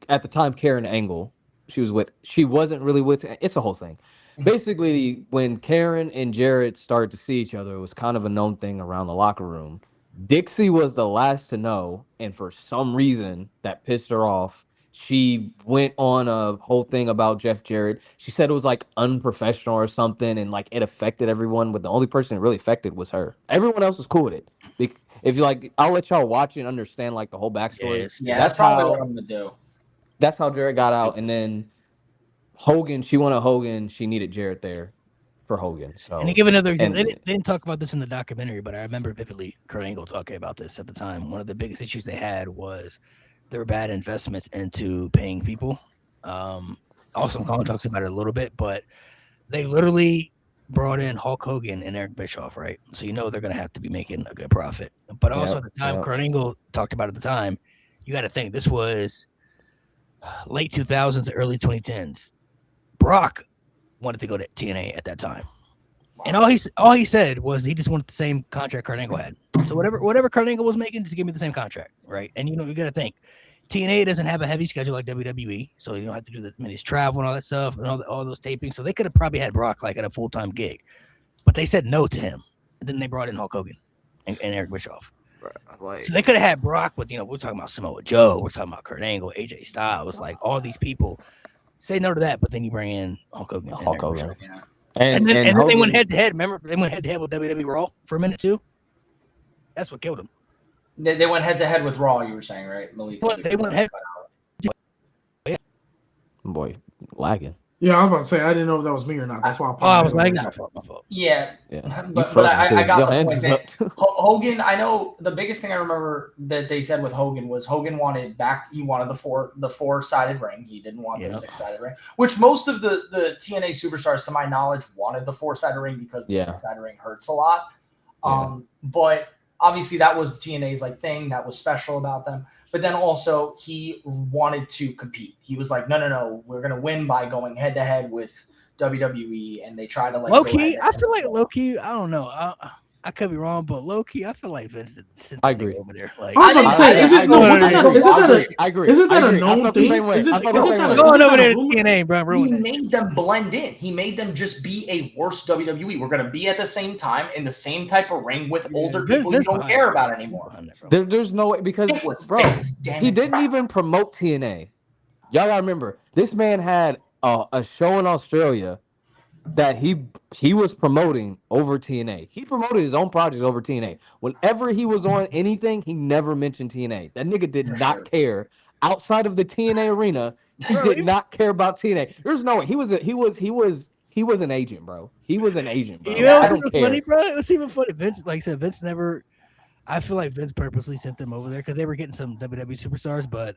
E: at the time Karen Angle, she wasn't really with. It's a whole thing. Basically, when Karen and Jarrett started to see each other, it was kind of a known thing around the locker room. Dixie was the last to know, and for some reason that pissed her off. She went on a whole thing about Jeff Jarrett. She said it was like unprofessional or something, and like it affected everyone, but the only person it really affected was her. Everyone else was cool with it. If you like, I'll let y'all watch it and understand like the whole backstory.
A: Yes.
D: Yeah, that's probably
E: how-
D: what I'm gonna do.
E: That's how Jarrett got out, and then Hogan. She wanted Hogan. She needed Jarrett there for Hogan. So
A: And to give another example,
E: and-
A: they didn't talk about this in the documentary, but I remember vividly Kurt Angle talking about this at the time. One of the biggest issues they had was their bad investments into paying people. Also, Colin talks about it a little bit, but they literally brought in Hulk Hogan and Eric Bischoff, right? So you know they're going to have to be making a good profit. But also
E: Yep,
A: at the time,
E: yep.
A: Kurt Angle talked about at the time, you got to think this was late 2000s, early 2010s. Brock wanted to go to TNA at that time. And all he said was he just wanted the same contract Kurt Angle had. So whatever Kurt Angle was making, just give me the same contract, right? And you got to think, TNA doesn't have a heavy schedule like WWE, so you don't have to do the minutes travel and all that stuff and all those tapings. So they could have probably had Brock like at a full time gig, but they said no to him. And then they brought in Hulk Hogan and Eric Bischoff. So they could have had Brock with we're talking about Samoa Joe, we're talking about Kurt Angle, AJ Styles, like all these people. Say no to that, but then you bring in Hulk Hogan. and
E: Hulk
A: Eric
E: Hogan.
A: Bischoff.
D: Yeah.
A: And then they
E: Hogan-
A: went head to head. Remember, they went head to head with WWE Raw for a minute too. That's what killed him.
D: They went head to head with Raw. You were saying, right, Malik?
A: Well, they went head.
E: Boy, lagging.
B: Yeah, I was about to say I didn't know if that was me or not. That's why I
A: Oh, I was
B: paused.
A: lagging. My fault.
D: Yeah,
E: Yeah,
D: But
E: You frozen,
D: I
E: too.
D: got
E: Your
D: the
E: hands
D: point
E: is
D: that-
E: up, too.
D: Hogan. I know the biggest thing I remember that they said with Hogan was Hogan wanted he wanted the four-sided ring. He didn't want
A: Yeah.
D: the six-sided ring, which most of the TNA superstars, to my knowledge, wanted the four-sided ring because the
E: Yeah.
D: six-sided ring hurts a lot.
E: Yeah.
D: But obviously that was TNA's like thing that was special about them. But then also he wanted to compete. He was like, no, we're gonna win by going head to head with WWE and they try to like
A: Low
D: go
A: key,
D: ahead
A: I
D: and-
A: feel like low key. I don't know. I could be wrong, but low key, I feel like Vince sent
E: I
A: that nigga
E: agree.
A: over there. Like,
B: I was about to say, is it no? Isn't
E: I agree.
B: isn't that
E: I
B: a
E: agree. I
B: known
E: felt the
B: thing?
E: same way.
B: Isn't-
E: I felt the
B: isn't
E: same
B: that
E: way.
B: a-
A: going
B: that
A: over
B: a
A: there to
B: rumor?
A: TNA, bro.
D: He
A: Ruined that.
D: made them blend in. He made them just be a worse WWE. We're gonna be at the same time in the same type of ring with older
A: Vince-
D: people you
A: Vince
D: don't
A: behind
D: care
A: it.
D: about
A: Vince
D: anymore.
A: behind it, bro.
E: There's no way because
D: It was
E: bro,
D: Vince, damn
E: he
D: it.
E: didn't even promote TNA. Y'all gotta remember, this man had a show in Australia that he was promoting over TNA. He promoted his own project over TNA. Whenever he was on anything, he never mentioned TNA. That nigga did
D: For
E: not
D: sure.
E: care outside of the TNA arena. He
A: Bro,
E: did
A: he-
E: not care about TNA. There's no way. He was an agent, bro. He was an agent, bro.
A: You know
E: I
A: what's
E: don't
A: even
E: care.
A: funny, bro? It was even funny. Vince, like I said, Vince never. I feel like Vince purposely sent them over there because they were getting some WWE superstars, but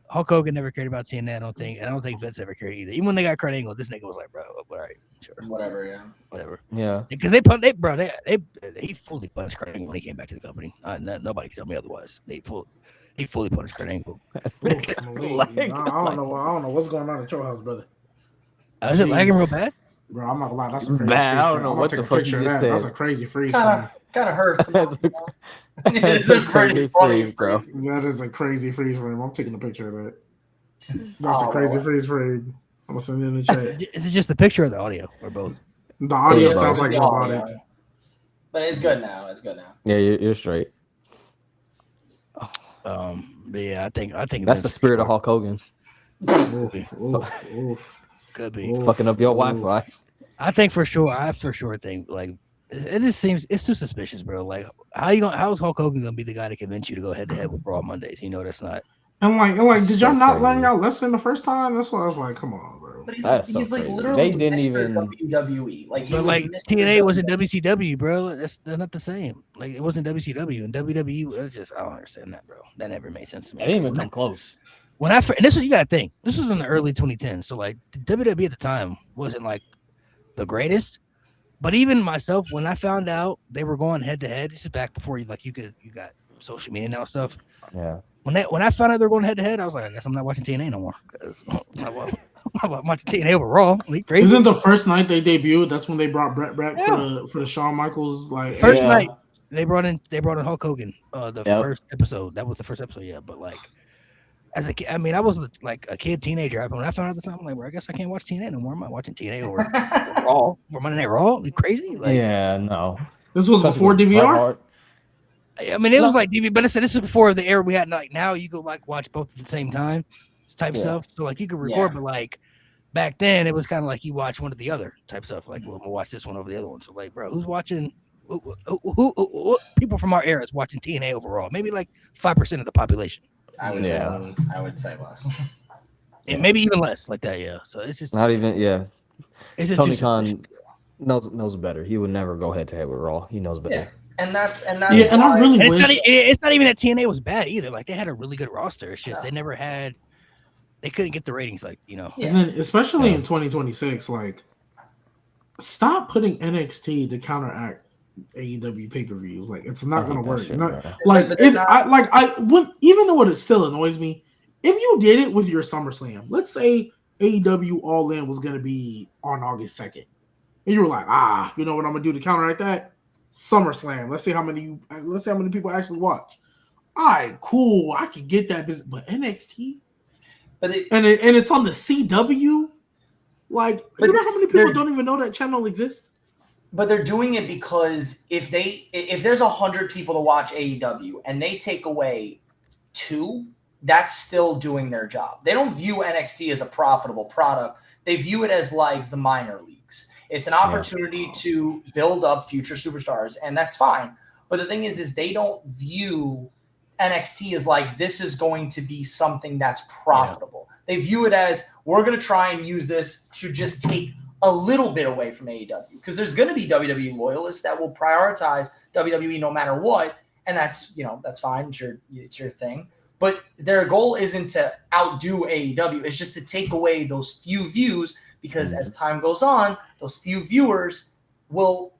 A: Hulk Hogan never cared about TNA. I don't think, and I don't think Vince ever cared either. Even when they got Kurt Angle, this nigga was like, "Bro, all right, sure,
D: Whatever, yeah.
A: whatever."
E: Yeah.
A: Because he fully punished Kurt Angle when he came back to the company. Nobody can tell me otherwise. He fully punished Kurt Angle.
B: I don't know what's going on at your house, brother.
A: Is it lagging real bad?
B: Bro, I'm not gonna lie. That's a crazy
E: Man,
B: freeze
E: I don't
B: frame.
E: know
B: I'm
E: what
B: gonna take
E: the
B: a
E: fuck
B: picture
E: you
B: of
E: just
B: that. That's
E: said.
B: a crazy freeze frame.
D: Kind of hurts.
E: That's a-
D: It's
E: that's
D: a
E: a crazy
D: funny
E: freeze, bro.
D: freeze.
B: That is a crazy freeze frame. I'm taking a picture of that. That's
D: Oh,
B: a crazy
D: Lord.
B: freeze frame. I'm gonna send it in the chat.
A: Is it just the picture or the audio or both?
B: The audio
E: Yeah,
B: sounds
E: bro.
B: like
D: The
B: robotic.
D: audio. But it's good now. It's good now.
E: Yeah, you're straight.
A: But yeah, I think
E: That's the
A: Vince
E: spirit of
A: for
E: Hulk Hogan.
B: Oof.
A: could be.
B: Oof,
E: Fucking up your
B: oof.
E: Wi-Fi.
A: I think for sure. I for sure think like it just seems it's too suspicious, bro. Like how's Hulk Hogan gonna be the guy to convince you to go head to head with Raw Mondays? You know that's not.
B: And like, did y'all
E: So
B: not learn
E: crazy.
B: y'all lesson the first time? That's why I was like, come on, bro.
D: But
E: That's
D: he's
E: so
D: like
E: crazy.
D: literally
E: They didn't
D: Mr.
E: even-
D: WWE. Like he
A: But
D: was
A: like
D: Mr.
A: TNA wasn't
D: WWE.
A: WCW, bro. That's not the same. Like it wasn't WCW and WWE. It's just I don't understand that, bro. That never made sense to me.
E: It didn't even come close.
A: When and this is you gotta think. This was in the early 2010s, so like the WWE at the time wasn't like the greatest. But even myself, when I found out they were going head to head, this is back before you got social media now and stuff.
E: Yeah.
A: When I found out they were going head to head, I was like, I guess I'm not watching TNA no more. 'Cause I'm watching TNA over Raw. Like, crazy.
B: Isn't the first night they debuted? That's when they brought Brett back
A: Yeah.
B: for the Shawn Michaels like
A: First
E: Yeah.
A: night they brought in Hulk Hogan. The
E: Yep.
A: first episode. That was the first episode, yeah. But like as a kid, I mean, I was like a kid, teenager. But when I found out at the time, I'm like, well, I guess I can't watch TNA no more. I'm not watching TNA over Raw. Or Monday Night Raw. You crazy? Like,
E: Yeah, no.
B: This was before
E: Especially with
B: DVR.
E: Bret Hart.
A: I mean, it was like DV, but I said this was before the era we had. Like now, you could like watch both at the same time, type
E: Yeah.
A: stuff. So like you could record,
D: Yeah.
A: but like back then, it was kind of like you watch one or the other type stuff. Like we'll watch this one over the other one. So like, bro, who's watching? Who people from our era is watching TNA overall? Maybe like 5% of the population,
D: I would
E: Yeah.
D: say. I would say less.
A: and maybe even less like that. Yeah. So it's just
E: Not even, yeah.
A: it's just
E: Tony
A: too
E: Khan
A: suspicious.
E: knows better. He would never go head to head with Raw. He knows better.
D: Yeah. And that's
B: Yeah, and I
D: why-
B: really
A: And it's
B: wish.
A: not even that TNA was bad either. Like they had a really good roster. It's just
D: Yeah.
A: they couldn't get the ratings. Like
D: Yeah.
B: And then especially
E: Yeah.
B: in 2026, like stop putting NXT to counteract AEW pay-per-views. Like it's not gonna
E: that
B: work.
E: shit,
B: Not-
E: bro.
B: like
D: But
B: it,
D: not-
B: I wouldn't, even though it still annoys me, if you did it with your SummerSlam, let's say AEW All In was gonna be on August 2nd, and you were like, you know what I'm gonna do to counteract that? SummerSlam. Let's see how many people actually watch. All right, cool. I could get that business, but NXT
D: But it,
B: and it's on the CW. Like,
D: But
B: you know how many people
D: they're-
B: don't even know that channel exists?
D: But they're doing it because if there's 100 people to watch AEW and they take away 2, that's still doing their job. They don't view NXT as a profitable product. They view it as like the minor leagues. It's an opportunity to build up future superstars, and that's fine. But the thing is they don't view NXT as like this is going to be something that's profitable. They view it as we're going to try and use this to just take a little bit away from AEW because there's going to be WWE loyalists that will prioritize WWE no matter what, and that's fine. It's your thing. But their goal isn't to outdo AEW. It's just to take away those few views because as time goes on, those few viewers will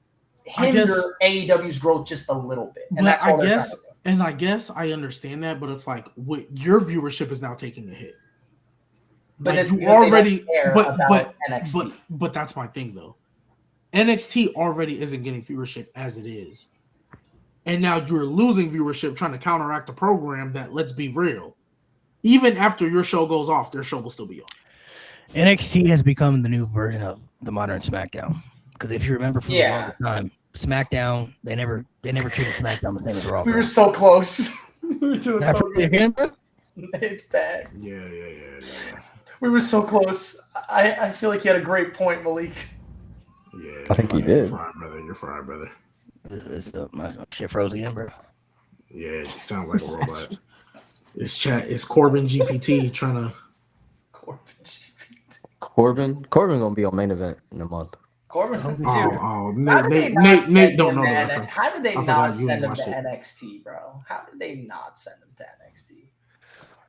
D: hinder AEW's growth just a little bit. And
B: But
D: that's all
B: I
D: they're
B: guess,
D: trying to do.
B: and I guess I understand that, but it's like your viewership is now taking a hit.
D: But
B: Like,
D: it's
B: you
D: because they don't
B: already,
D: care
B: but
D: about NXT.
B: but that's my thing though. NXT already isn't getting viewership as it is, and now you're losing viewership trying to counteract the program that, let's be real, even after your show goes off, their show will still be on.
A: NXT has become the new version of the modern SmackDown. Because if you remember from the longest time, SmackDown they never treated SmackDown the same as Raw.
D: We were so close. We were doing
A: Not
D: so
A: for
D: good.
A: again, bro?
D: It's bad.
B: Yeah.
D: We were so close. I feel like you had a great point, Malik.
B: Yeah,
E: I think you
B: you're
E: did.
B: fried, brother. You're fried, brother.
A: My shit froze again, bro.
B: Yeah, you sound like a robot. It's Corbin GPT trying to.
E: Corbin gonna be on main event in a month.
D: Corbin, dude.
B: Oh,
D: How did they not
B: Nate
D: send
B: don't
D: him
B: know the
D: to
B: reference.
D: How did they
B: I forgot
D: not
B: you
D: send
B: ain't
D: him
B: watched
D: to
B: it.
D: NXT, bro? How did they not send him to NXT?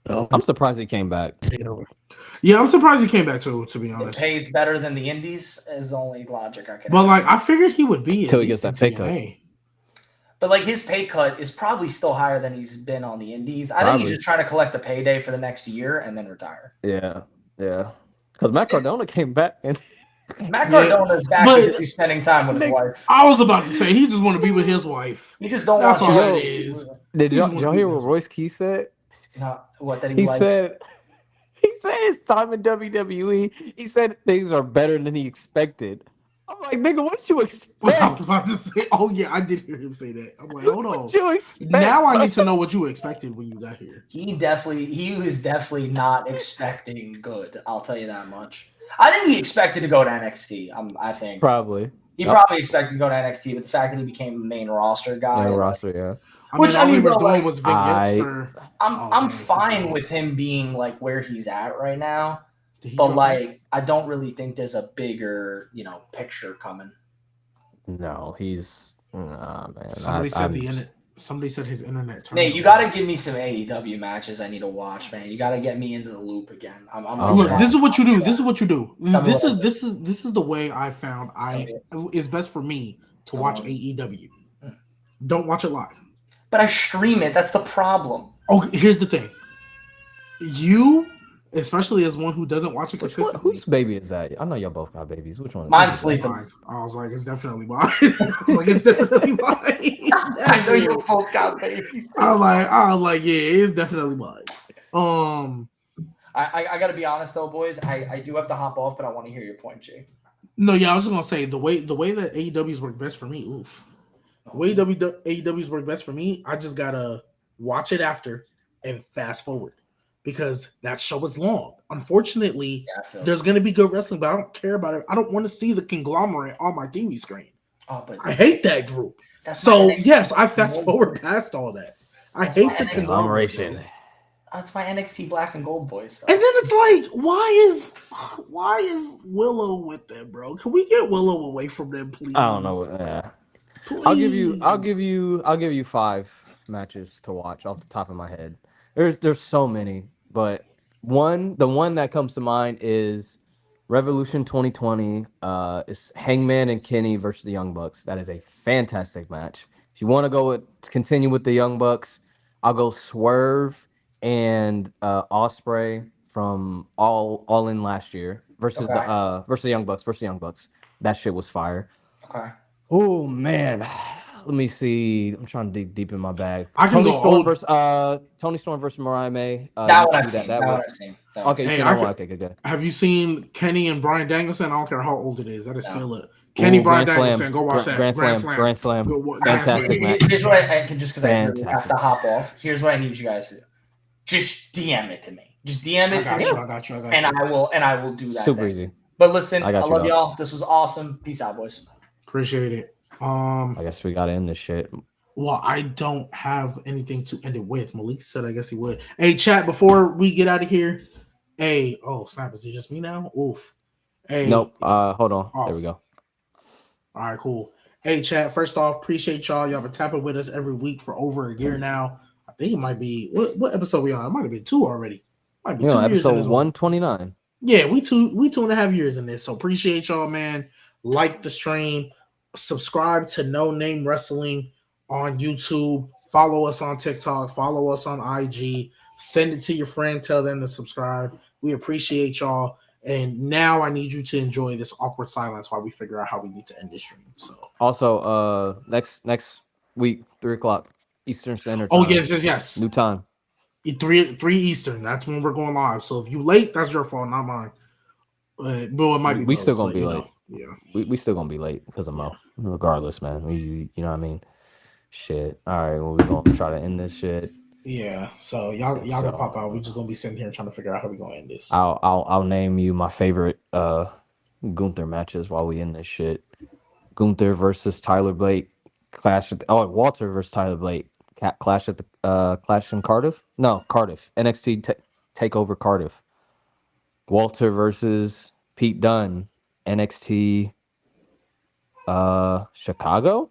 A: Oh,
E: I'm surprised he came back.
A: take it over.
B: Yeah, I'm surprised he came back too. To be
D: It
B: honest,
D: pays better than the Indies is the only logic I can.
B: but like I figured he would be
E: Till
B: at
E: he gets
B: least
E: that
B: in
E: pay cut.
B: TNA.
D: But like his pay cut is probably still higher than he's been on the Indies. I think
E: Probably.
D: he's just trying to collect the payday for the next year and then retire.
E: Yeah. Because Matt Cardona came back and
D: Matt
B: Yeah,
D: Cardona's back
B: but-
D: because he's spending time with his wife.
B: I was about to say he just want to be with his wife.
D: You just don't
B: That's
D: want
B: all
D: to.
B: it is.
E: did
B: He's
E: y'all,
B: one
E: y'all
B: of
E: hear
B: these-
E: what Royce Key said?
D: No, what that he,
E: He
D: likes.
E: said his time in WWE, he said things are better than he expected. I'm like, nigga, what you expect?
B: But I was about to say, oh yeah, I did hear him say that. I'm like, hold on.
E: What you expect?
B: Now I
E: bro?
B: need to know what you expected when you got here.
D: He was definitely not expecting good. I'll tell you that much. I think he expected to go to NXT. I think
E: Probably.
D: he
E: Yep.
D: probably expected to go to NXT, but the fact that he became a main roster guy,
E: Yeah,
D: like,
E: roster, yeah.
B: All he was
D: bro,
B: doing
D: like,
B: was vignettes for.
D: I'm
B: man,
D: fine
B: he's-
D: with him being like where he's at right now.
B: Did he
D: But
B: drop
D: like, I don't really think there's a bigger, picture coming.
E: No, he's man.
B: Somebody said his internet turned
D: Nate,
B: on.
D: you got to give me some AEW matches I need to watch, man. You got to get me into the loop again. I'm
B: Look,
D: trying.
B: this is what you do. This is what you do.
D: Tell me
B: This
D: what
B: is the way I found it's best for me to
D: Tell
B: watch
D: me.
B: AEW. Don't watch it live.
D: But I stream it. That's the problem.
B: Oh, here's the thing. You, especially as one who doesn't watch it consistently.
E: Whose baby is that? I know y'all both got babies. Which one?
D: Mine's
E: is it?
D: sleeping.
B: I was like, it's definitely mine. I was like, it's definitely mine.
D: I know you both got babies.
B: I was like, yeah, it's definitely mine.
D: I got to be honest though, boys. I do have to hop off, but I want to hear your point, Jay.
B: No, yeah, I was just gonna say the way that AEW's work best for me. Oof. The way AEW's work best for me, I just gotta watch it after and fast forward because that show is long. Unfortunately,
D: Yeah, I feel
B: there's gonna be good wrestling, but I don't care about it. I don't want to see the conglomerate on my TV screen.
D: Oh, but
B: I hate that group.
D: that's
B: So
D: my NXT
B: yes, I fast forward past all that. I
D: That's
B: hate
D: my
B: the
D: NXT
B: conglomerate.
E: Conglomeration.
D: That's my NXT Black and Gold boys stuff.
B: And then it's like, why is Willow with them, bro? Can we get Willow away from them, please?
E: I don't know. Yeah.
B: Please.
E: I'll give you 5 matches to watch off the top of my head. There's so many, but the one that comes to mind is Revolution 2020. It's Hangman and Kenny versus the Young Bucks. That is a fantastic match. If you want to continue with the Young Bucks, I'll go Swerve and Ospreay from All In last year versus the Young Bucks. That shit was fire.
D: Okay.
E: Oh man, let me see. I'm trying to dig deep in my bag.
B: I can
E: Tony
B: go
E: Storm
B: old.
E: Tony Storm versus Mariah May.
D: That
E: you
D: one
E: can
D: I've
E: do
D: seen.
E: That
D: That
E: one.
D: one I've seen. That one
E: Okay,
B: Hey,
E: you
B: I
E: know
B: can-
E: what? Okay, good.
B: Have you seen Kenny and Brian Danielson? I don't care how old it is. That is
D: No.
B: still it. Kenny,
E: Ooh,
B: Brian
E: Grand
B: Danielson.
E: Slam.
B: Go watch that.
E: Grand Slam.
B: Go wa-
E: Fantastic
B: Grand
E: match.
B: Slam.
D: Here's what I can just because I really have
E: Fantastic.
D: to hop off. Here's what I need you guys to do. Just DM it to me. Just DM
B: I
D: it to
B: got
D: me,
B: you. I got you. I got
D: and
B: you.
D: I will do that.
E: Super
D: thing.
E: easy.
D: But listen,
E: I
D: I,
E: got you,
D: love
E: dog.
D: y'all. This was awesome. Peace out, boys.
B: Appreciate it.
E: I guess we gotta end this shit.
B: Well, I don't have anything to end it with. Malik said I guess he would. Hey, chat, before we get out of here. Hey, oh snap, is it just me now? Oof. Hey,
E: Nope. Hold on.
B: Oh.
E: There we go.
B: All right, cool. Hey, chat, first off, appreciate y'all. Y'all been tapping with us every week for over a year now. I think it might be what episode we on? It might have been 2 already. Might be
E: You know,
B: 2 years in
E: episode
B: this one.
E: 129.
B: Yeah, we 2.5 years in this. So appreciate y'all, man. Like the stream, subscribe to No Name Wrestling on YouTube. Follow us on TikTok. Follow us on IG. Send it to your friend. Tell them to subscribe. We appreciate y'all. And now I need you to enjoy this awkward silence while we figure out how we need to end this stream. So
E: Also, next week, 3:00 Eastern Standard
B: oh
E: Time.
B: yes.
E: New time.
B: 3 Eastern. That's when we're going live. So if you late, that's your fault, not mine. But it might be.
E: We still
B: both,
E: gonna
B: but,
E: be
B: you
E: late.
B: know,
E: We still gonna be late because of Mo. Regardless, man. You know what I mean? Shit. All right. Well, we gonna try to end this shit.
B: Yeah. So y'all
E: So-
B: can pop out. We just gonna be sitting here trying to figure out how we gonna end this.
E: I'll name you my favorite Gunther matches while we end this shit. Gunther versus Tyler Blake. Walter versus Tyler Blake. Clash at the Clash in Cardiff? No, Cardiff. NXT Takeover Cardiff. Walter versus Pete Dunne. NXT Chicago?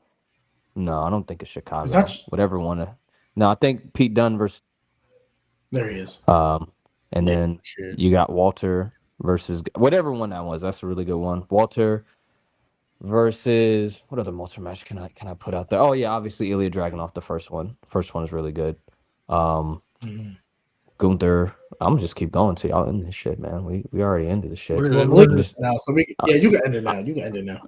E: No, I don't think it's Chicago.
B: Is that-
E: Whatever one. No, I think Pete Dunne versus
B: There he is.
E: and then
A: Sure.
E: you got Walter versus whatever one that was. That's a really good one. Walter versus what other Walter match can I put out there? Oh yeah, obviously Ilya Dragunov, the first one. First one is really good. Gunther. I'm gonna just keep going till y'all end this shit, man. We already ended the shit.
A: What is
B: Well,
A: it?
B: we'll end this now. So you can end it now. You can end it now.